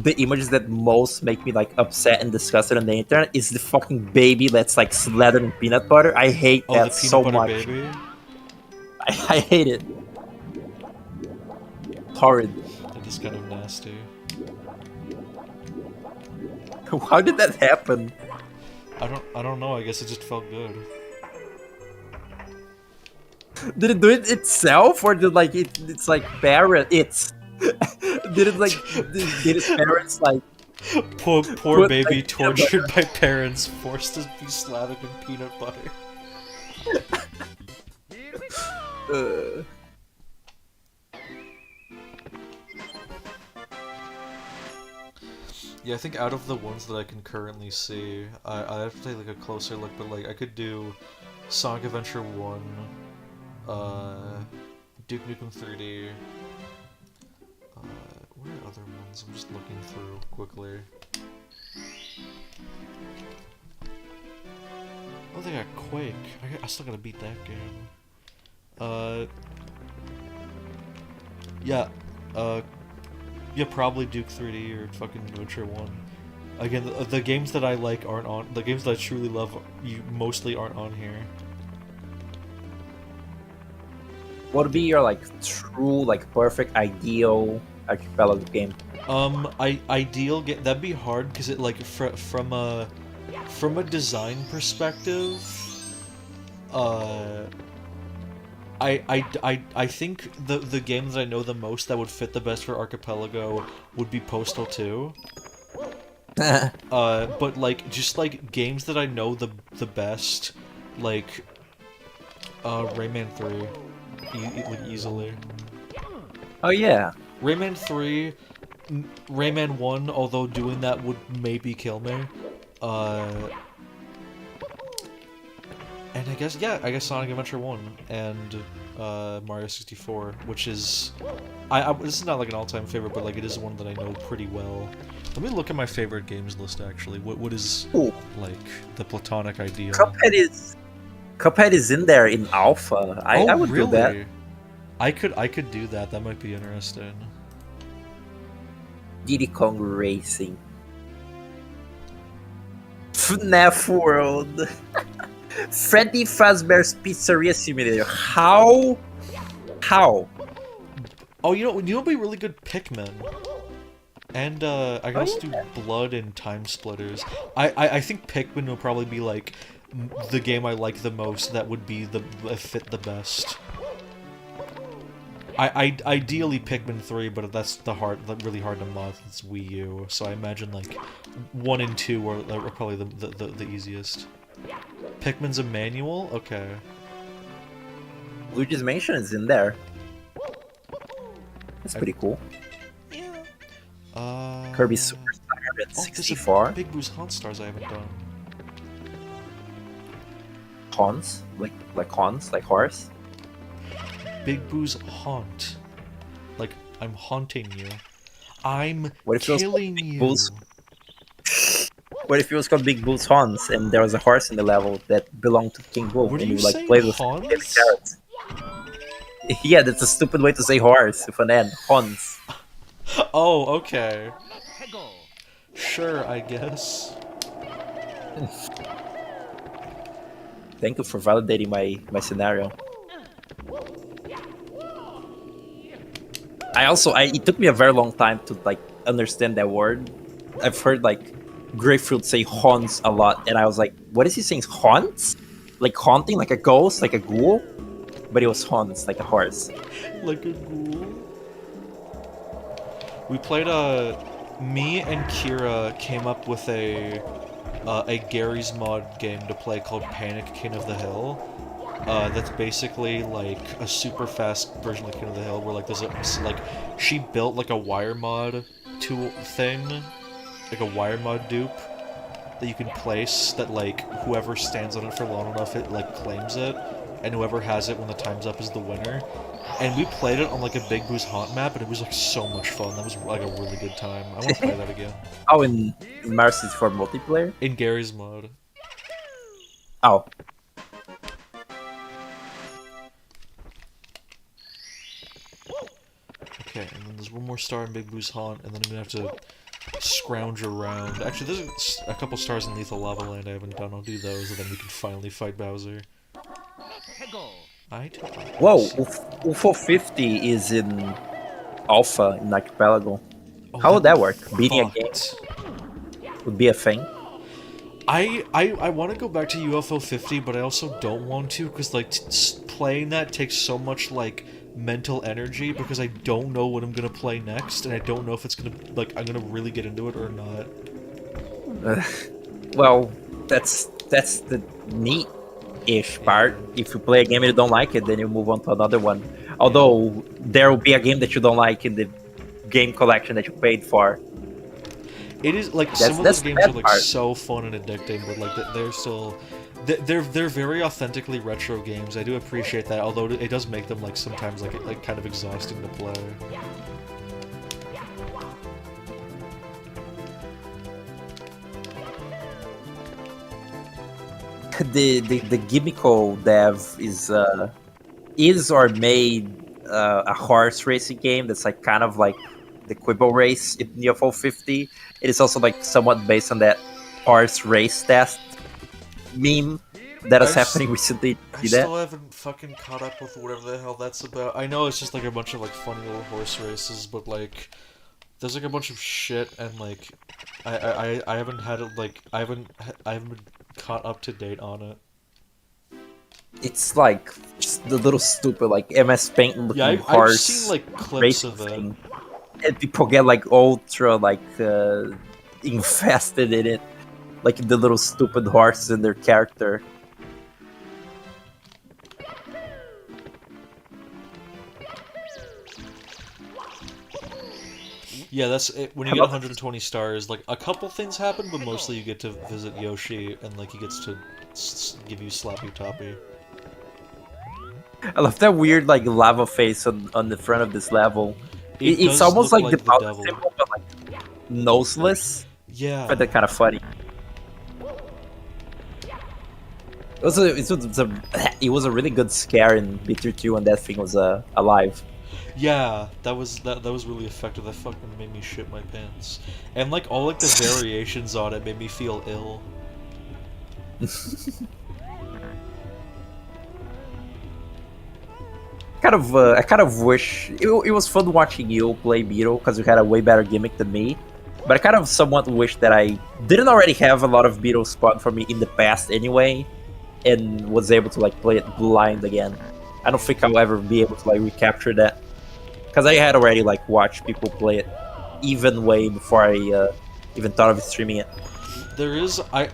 the images that most make me like upset and disgusted on the internet is the fucking baby that's like slathered in peanut butter. I hate Oh, that the peanut so butter much. baby? I hate it. Horrid. That is kind of nasty. How did that happen? I don't know, I guess it just felt good. Did it do it itself, or did like it's like parent? Did it like did its parents like? Poor Put, baby like, tortured by parents, forced to be slathered in peanut butter. Yeah, I think out of the ones that I can currently see, I have to take like a closer look, but like I could do Sonic Adventure 1, Duke Nukem 3D. Where are other ones? I'm just looking through quickly. Oh, they got Quake. I still gotta beat that game. Yeah, Yeah, probably Duke 3D or fucking Witcher 1. Again, the games that I like aren't on. The games that I truly love, you mostly aren't on here. What would be your like true, like perfect, ideal archipelago game? Ideal get that'd be hard because it like from a design perspective, I think the game that I know the most that would fit the best for Archipelago would be Postal 2. But like just like games that I know the best, like Rayman 3, like easily. Oh yeah. Rayman 3, Rayman 1, although doing that would maybe kill me. And I guess Sonic Adventure 1 and Mario 64, which is this is not like an all-time favorite, but like it is one that I know pretty well. Let me look at my favorite games list actually. What is Ooh. like the platonic ideal? Cuphead is in there in alpha. I would really? do that. I could do that. That might be interesting. Diddy Kong Racing. FNAF World. Freddy Fazbear's Pizzeria Simulator. How? Oh, you know what'd be really good? Pikmin. And I can also do Blood and Time Splitters. I think Pikmin would probably be like the game I like the most. That would be the fit the best. Ideally Pikmin 3, but that's really hard to mod. It's Wii U, so I imagine like 1 and 2 are probably the easiest. Pikmin's a manual? Okay. Luigi's Mansion is in there. That's pretty cool. Kirby Super Star at there's 64. Big Boo's Haunt Stars I haven't done. Haunts? Like haunts? Like horse? Big Boo's Haunt. Like, I'm haunting you. I'm What if it was killing Big you. Boo's? What if it was called Big Boo's Haunts and there was a horse in the level that belonged to King Boo What are and you you like saying, played with Haunts? carrots? Yeah, that's a stupid way to say horse with an N. Haunts. Oh, okay. Sure, I guess. Thank you for validating my scenario. It took me a very long time to like understand that word. I've heard like Grapefruit say haunts a lot, and I was like, what is he saying? Haunts? Like haunting, like a ghost, like a ghoul? But it was haunts, like a horse. Like a ghoul. We played me and Kira came up with a Gary's Mod game to play called Panic King of the Hill. That's basically like a super fast version of King of the Hill, where like she built like a wire mod tool thing, like a wire mod dupe that you can place that like whoever stands on it for long enough it like claims it, and whoever has it when the time's up is the winner. And we played it on like a Big Boo's Haunt map, and it was like so much fun. That was like a really good time. I want to play that again. Oh, in Mario 64 multiplayer? In Gary's Mod. Oh. Okay, and then there's one more star in Big Boo's Haunt, and then I'm gonna have to scrounge around. Actually, there's a couple stars in Lethal Lava Land I haven't done. I'll do those, and then we can finally fight Bowser. Whoa, UFO 50 is in alpha in Archipelago. Oh, How would that work? Beating a fucked. game would be a thing. I want to go back to UFO 50, but I also don't want to, because like playing that takes so much like mental energy, because I don't know what I'm gonna play next, and I don't know if it's gonna like I'm gonna really get into it or not. Well, that's the neat-ish part. If you play a game and you don't like it, then you move on to another one. Although there will be a game that you don't like in the game collection that you paid for. It is like some of those games are like so fun and addicting, but like they're still they're very authentically retro games. I do appreciate that, although it does make them like sometimes like kind of exhausting to play. The Gimmickle dev is or made a horse racing game that's like kind of like the Quibble race in UFO 50. It is also like somewhat based on that horse race test meme that is I happening recently. I See that? still haven't fucking caught up with whatever the hell that's about. I know it's just like a bunch of like funny little horse races, but like there's like a bunch of shit and like I haven't had it like I haven't been caught up to date on it. It's like just the little stupid like MS Paint looking Yeah, I've horse seen like clips racing of it. thing, and people get like ultra like invested in it, like the little stupid horses in their character. Yeah, that's it. When you get 120 stars, like a couple things happen, but mostly you get to visit Yoshi and like he gets to give you Slappy Toppy. I love that weird like lava face on the front of this level. It It's does almost look like the like the Bowser devil. symbol, but like noseless. Yeah. But they're kind of funny. It was a really good scare in Bitter 2 when that thing was alive. Yeah, that was really effective. That fucking made me shit my pants. And like all like the variations on it made me feel ill. I kind of wish it was fun watching you play Beetle because you had a way better gimmick than me. But I kind of somewhat wish that I didn't already have a lot of Beetle spawn for me in the past anyway, and was able to like play it blind again. I don't think I'll ever be able to like recapture that because I had already like watched people play it even way before I even thought of streaming it. There is I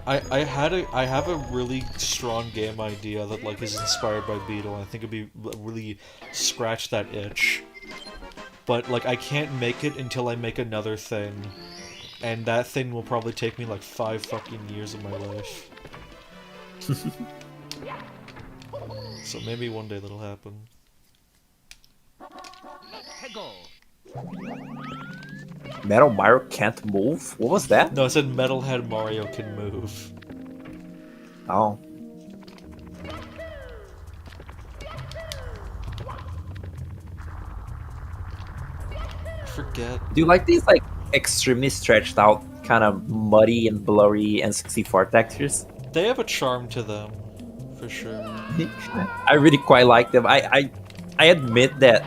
have a really strong game idea that like is inspired by Beetle. I think it'd be really scratch that itch. But like I can't make it until I make another thing. And that thing will probably take me like 5 fucking years of my life. So maybe one day that'll happen. Metal Mario can't move? What was that? No, I said Metalhead Mario can move. Oh. I forget. Do you like these like extremely stretched out, kind of muddy and blurry N64 textures? They have a charm to them, for sure. I really quite like them. I admit that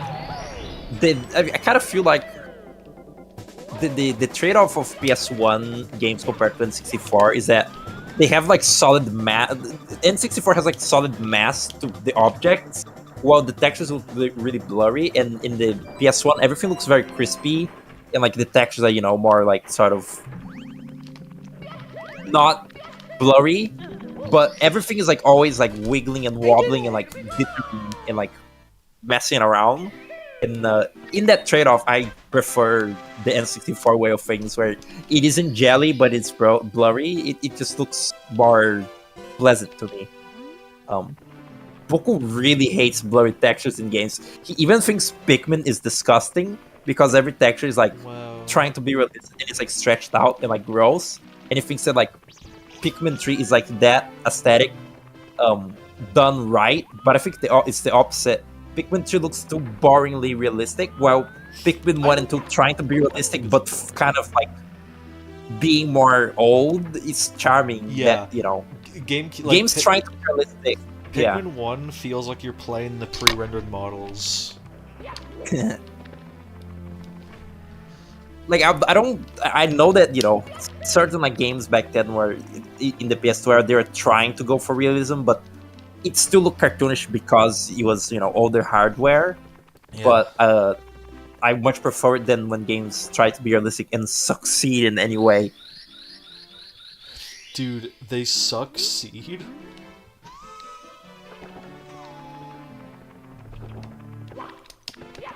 I kind of feel like the trade-off of PS1 games compared to N64 is that they have like solid mass. N64 has like solid mass to the objects, while the textures look really blurry. And in the PS1, everything looks very crispy, and like the textures are, you know, more like sort of not blurry, but everything is like always like wiggling and wobbling and like glittery and like messing around. And in that trade-off, I prefer the N64 way of things, where it isn't jelly, but it's blurry. It just looks more pleasant to me. Boku really hates blurry textures in games. He even thinks Pikmin is disgusting because every texture is like trying to be realistic and it's like stretched out and like gross. And he thinks that like Pikmin 3 is like that aesthetic done right, but I think it's the opposite. Pikmin 3 looks too boringly realistic, while Pikmin 1 and 2 trying to be realistic, but kind of like being more old is charming. Yeah. That, you know, games trying to be realistic. Pikmin 1 feels like you're playing the pre-rendered models. Like I know that, you know, certain like games back then were in the PS2 they were trying to go for realism, but it still looked cartoonish because it was, you know, older hardware. Yeah. But I much prefer it than when games try to be realistic and succeed in any way. Dude, they succeed?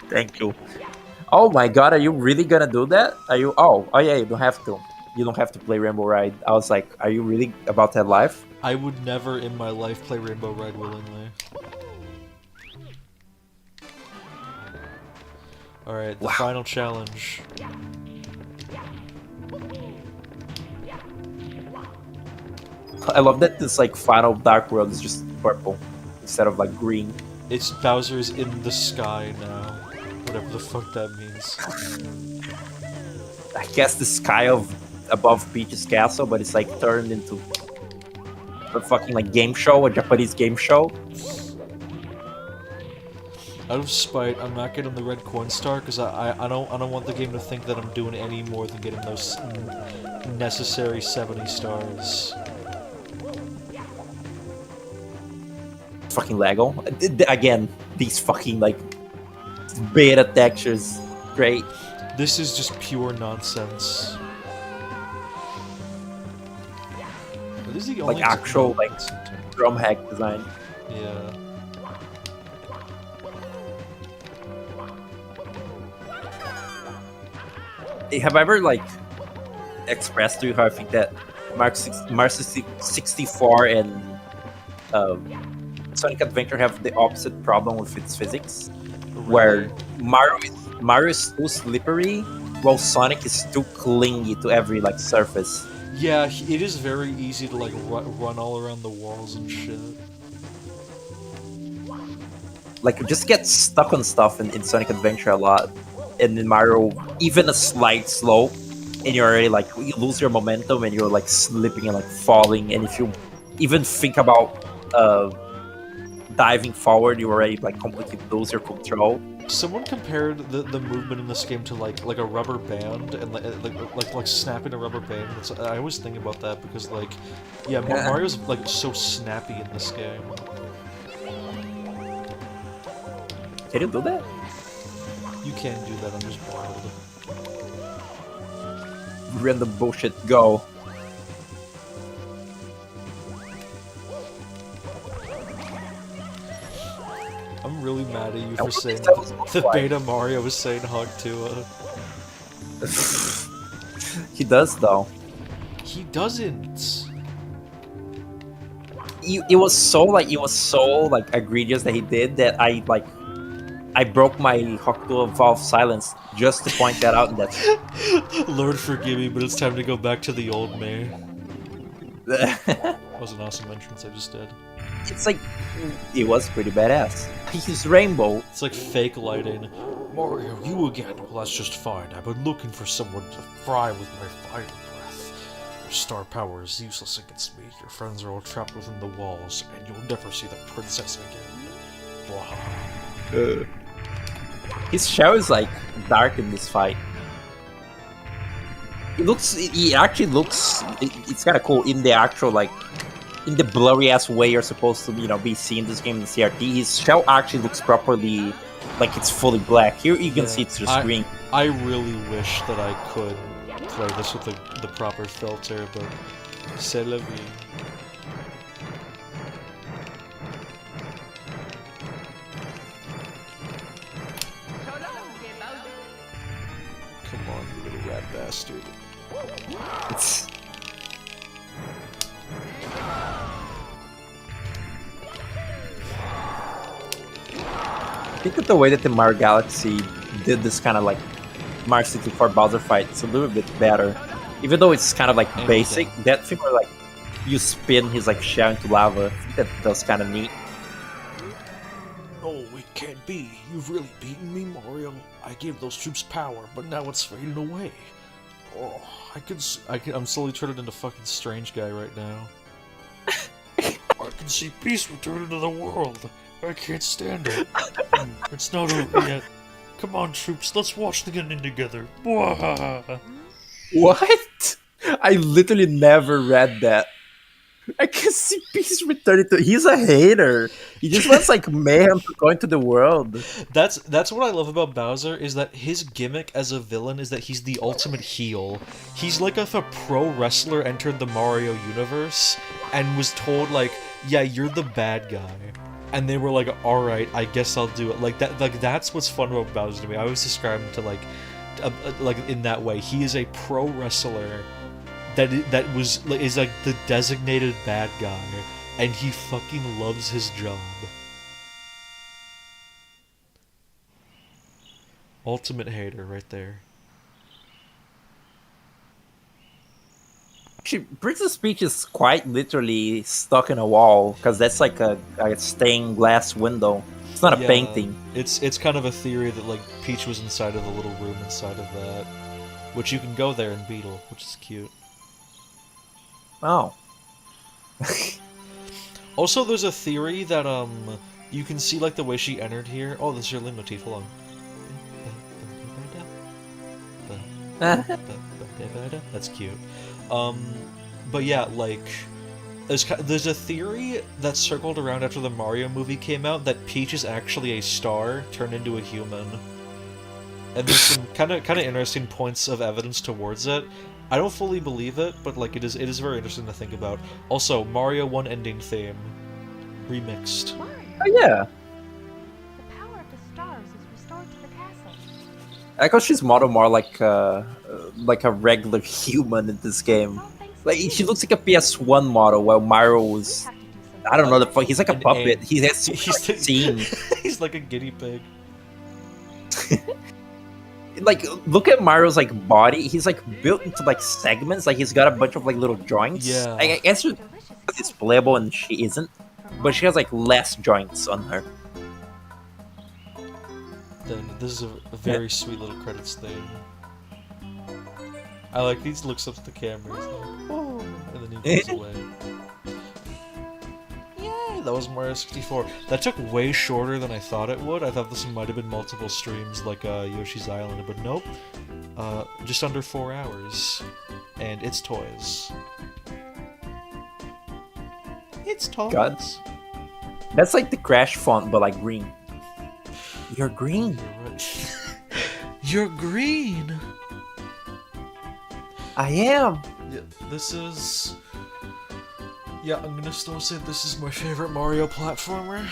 Thank you. Oh my god, are you really gonna do that? Are you? Oh yeah, you don't have to. You don't have to play Rainbow Ride. I was like, are you really about that life? I would never in my life play Rainbow Ride willingly. Alright, the final challenge. I love that this like final Dark World is just purple instead of like green. It's Bowser's in the sky now. Whatever the fuck that means. I guess the sky of above Peach's castle, but it's like turned into a fucking like game show, a Japanese game show. Out of spite, I'm not getting the red coin star because I don't want the game to think that I'm doing any more than getting those necessary 70 stars. Fucking Lego. Again, these fucking like beta textures. Great. This is just pure nonsense. This is the only Like actual like nonsense in town. drum hack design. Yeah. Have I ever like expressed to you how I think that Mario 64 and Sonic Adventure have the opposite problem with its physics, where Mario is too slippery, while Sonic is too clingy to every like surface. Yeah, it is very easy to like run all around the walls and shit. Like you just get stuck on stuff in Sonic Adventure a lot, and in Mario, even a slight slope, and you're already like you lose your momentum and you're like slipping and like falling, and if you even think about diving forward, you already like completely lose your control. Someone compared the movement in this game to like a rubber band and like snapping a rubber band. I always think about that because like yeah, Mario's like so snappy in this game. Can you do that? You can't do that. I'm just wild. Random bullshit. Go. I'm really mad at you I for wonder saying if that was the why. beta Mario was saying Hog Tua. He does though. He doesn't. It was so like egregious that he did that I broke my Hokuto Valve silence just to point that out, and that's Lord forgive me, but it's time to go back to the old me. That was an awesome entrance I just did. it's like it was pretty badass. He's rainbow. It's like fake lighting. Mario, you again? Well, that's just fine. I've been looking for someone to fry with my fire breath. Your star power is useless against me. Your friends are all trapped within the walls, and you'll never see the princess again. Blah. His shell is like dark in this fight. He actually looks. It's kind of cool in the actual like, in the blurry ass way you're supposed to be seeing this game in CRT. His shell actually looks properly, like it's fully black. Here you can see it's just green. I really wish that I could play this with the proper filter, but c'est la vie. Come on, you little rat bastard. It's, I think that the way that the Mario Galaxy did this kind of like Mario 64 Bowser fight, it's a little bit better. Even though it's kind of like basic, that thing where like you spin his like shell into lava, I think that was kind of neat. No, it can't be. You've really beaten me, Mario. I gave those troops power, but now it's fading away. Oh, I'm slowly turning into fucking strange guy right now. I can see peace returning to the world. I can't stand it. It's not over yet. Come on, troops, let's watch the ending together. Bwahaha. What? I literally never read that. I can see peace returning to. He's a hater. He just wants like mayhem to go into the world. That's what I love about Bowser, is that his gimmick as a villain is that he's the ultimate heel. He's like if a pro wrestler entered the Mario universe and was told like, yeah, you're the bad guy. And they were like, all right, I guess I'll do it. Like that. Like that's what's fun about Bowser to me. I always describe him to like in that way. He is a pro wrestler that is like the designated bad guy, and he fucking loves his job. Ultimate hater, right there. Actually, Princess Peach is quite literally stuck in a wall because that's like a stained glass window. It's not a painting. It's kind of a theory that like Peach was inside of the little room inside of that. which you can go there and beetle, which is cute. Oh. Also, there's a theory that you can see like the way she entered here. Oh, this is your leitmotif. Hold on. That's cute. But yeah, like there's a theory that circled around after the Mario movie came out that Peach is actually a star turned into a human. And there's some kind of interesting points of evidence towards it. I don't fully believe it, but like it is very interesting to think about. Also, Mario 1 ending theme remixed. Mario, Oh yeah. the power of the stars is restored to the castle. I guess she's modeled more like a regular human in this game. All thanks to Like you. she looks like a PS1 model, while Mario We was have to do some I don't know the fuck. He's like a An puppet. egg. He has so He's much the- scene. He's like a guinea pig. Like look at Mario's like body. He's like built into like segments. Like he's got a bunch of like little joints. Yeah. I guess delicious it's playable and she isn't, but she has like less joints on her. Then this is a very sweet little credits thing. I like these looks up at the camera. He's like, oh, and then he goes away. Yay! That was Mario 64. That took way shorter than I thought it would. I thought this might have been multiple streams like Yoshi's Island, but nope. Just under 4 hours. And it's toys. It's toys. God. That's like the Crash font, but like green. You're green. You're right. You're green! I am. Yeah, this is... Yeah, I'm gonna still say this is my favorite Mario platformer,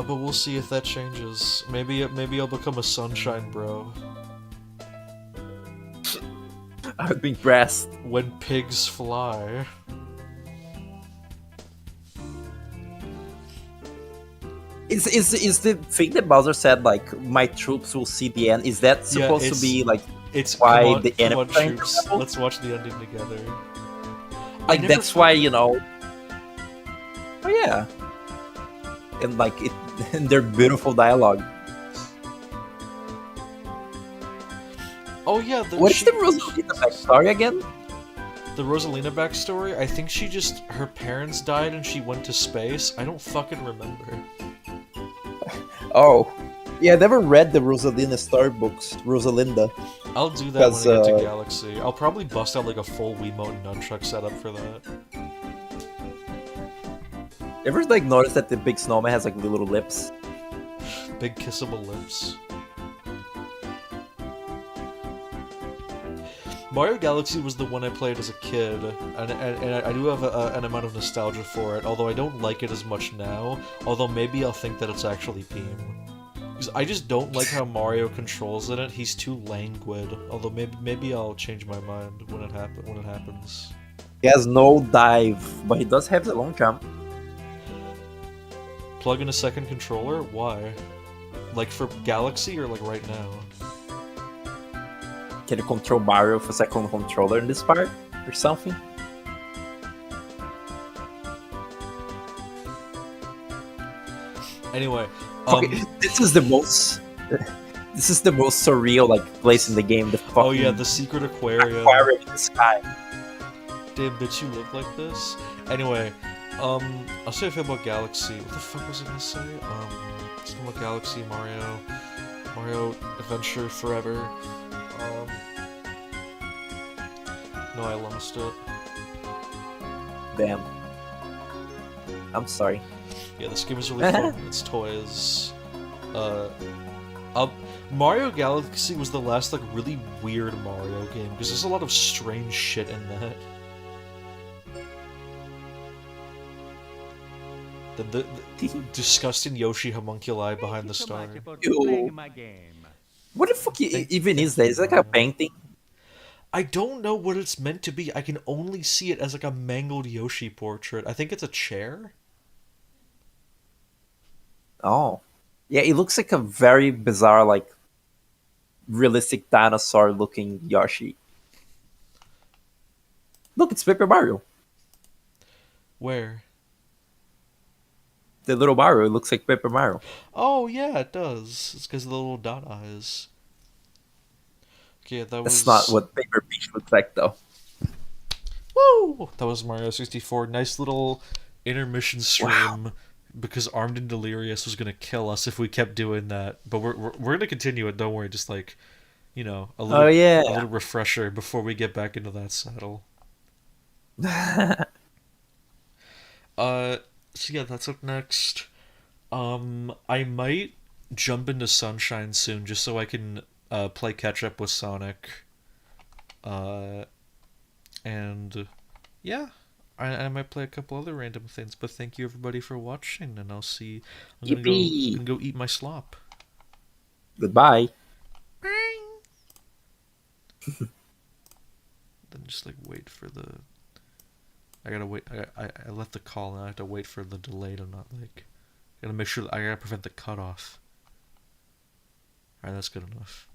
but we'll see if that changes. Maybe I'll become a Sunshine Bro. I would be impressed. When pigs fly. Is the thing that Bowser said like my troops will see the end? Is that Yeah, supposed to it's- be like It's Why come on, the come enemy on, trying to troops. rebel? Let's watch the ending together. like never that's why Oh yeah. And like it, and their beautiful dialogue. Oh yeah, What is the Rosalina backstory again? The Rosalina backstory? I think her parents died and she went to space. I don't fucking remember. Oh, yeah, I never read the Rosalina Star books. Rosalinda. I'll do that when I get to Because, Galaxy. I'll probably bust out like a full Wiimote and nunchuck setup for that. Ever like notice that the big snowman has like little lips? Big kissable lips. Mario Galaxy was the one I played as a kid, and I do have an amount of nostalgia for it, although I don't like it as much now, although maybe I'll think that it's actually Beam. Because I just don't like how Mario controls in it, he's too languid, although maybe I'll change my mind when it happens. He has no dive, but he does have the long jump. Plug in a second controller? Why? Like for Galaxy or like right now? Can you control Mario with a second controller in this part or something? Anyway, Okay, this is the most. This is the most surreal like place in the game. The fucking oh yeah, the secret aquarium. aquarium in the sky. Damn, bitch, you live like this? Anyway, I'll say a bit about Galaxy. What the fuck was I gonna say? Something about Galaxy, Mario Adventure Forever. No, I lost it. Damn. I'm sorry. Yeah, this game is really fun. It's toys. Mario Galaxy was the last, like, really weird Mario game, because there's a lot of strange shit in that. The disgusting Yoshi homunculi behind the Thank you so star. much for Ew. playing my game. What the fuck even is that? Is it like a painting? I don't know what it's meant to be. I can only see it as like a mangled Yoshi portrait. I think it's a chair. Oh. Yeah, it looks like a very bizarre, like, realistic dinosaur-looking Yoshi. Look, it's Paper Mario. Where? The little Mario looks like Paper Mario. Oh yeah, it does. It's because of the little dot eyes. Yeah, that That's was not what Paper Peach looks like, though. woo. That was Mario 64. Nice little intermission stream because Armed and Delirious was gonna kill us if we kept doing that. But we're gonna continue it. Don't worry. Just like a Oh, yeah. little refresher before we get back into that saddle. So yeah, that's up next. I might jump into Sunshine soon just so I can play catch up with Sonic. And yeah, I might play a couple other random things. But thank you everybody for watching, and I'll see. Yippee! I'm gonna go eat my slop. Goodbye. Then just like wait for the. I gotta wait. I let the call, and I have to wait for the delay to not like. I gotta make sure that I gotta prevent the cutoff. Alright, that's good enough.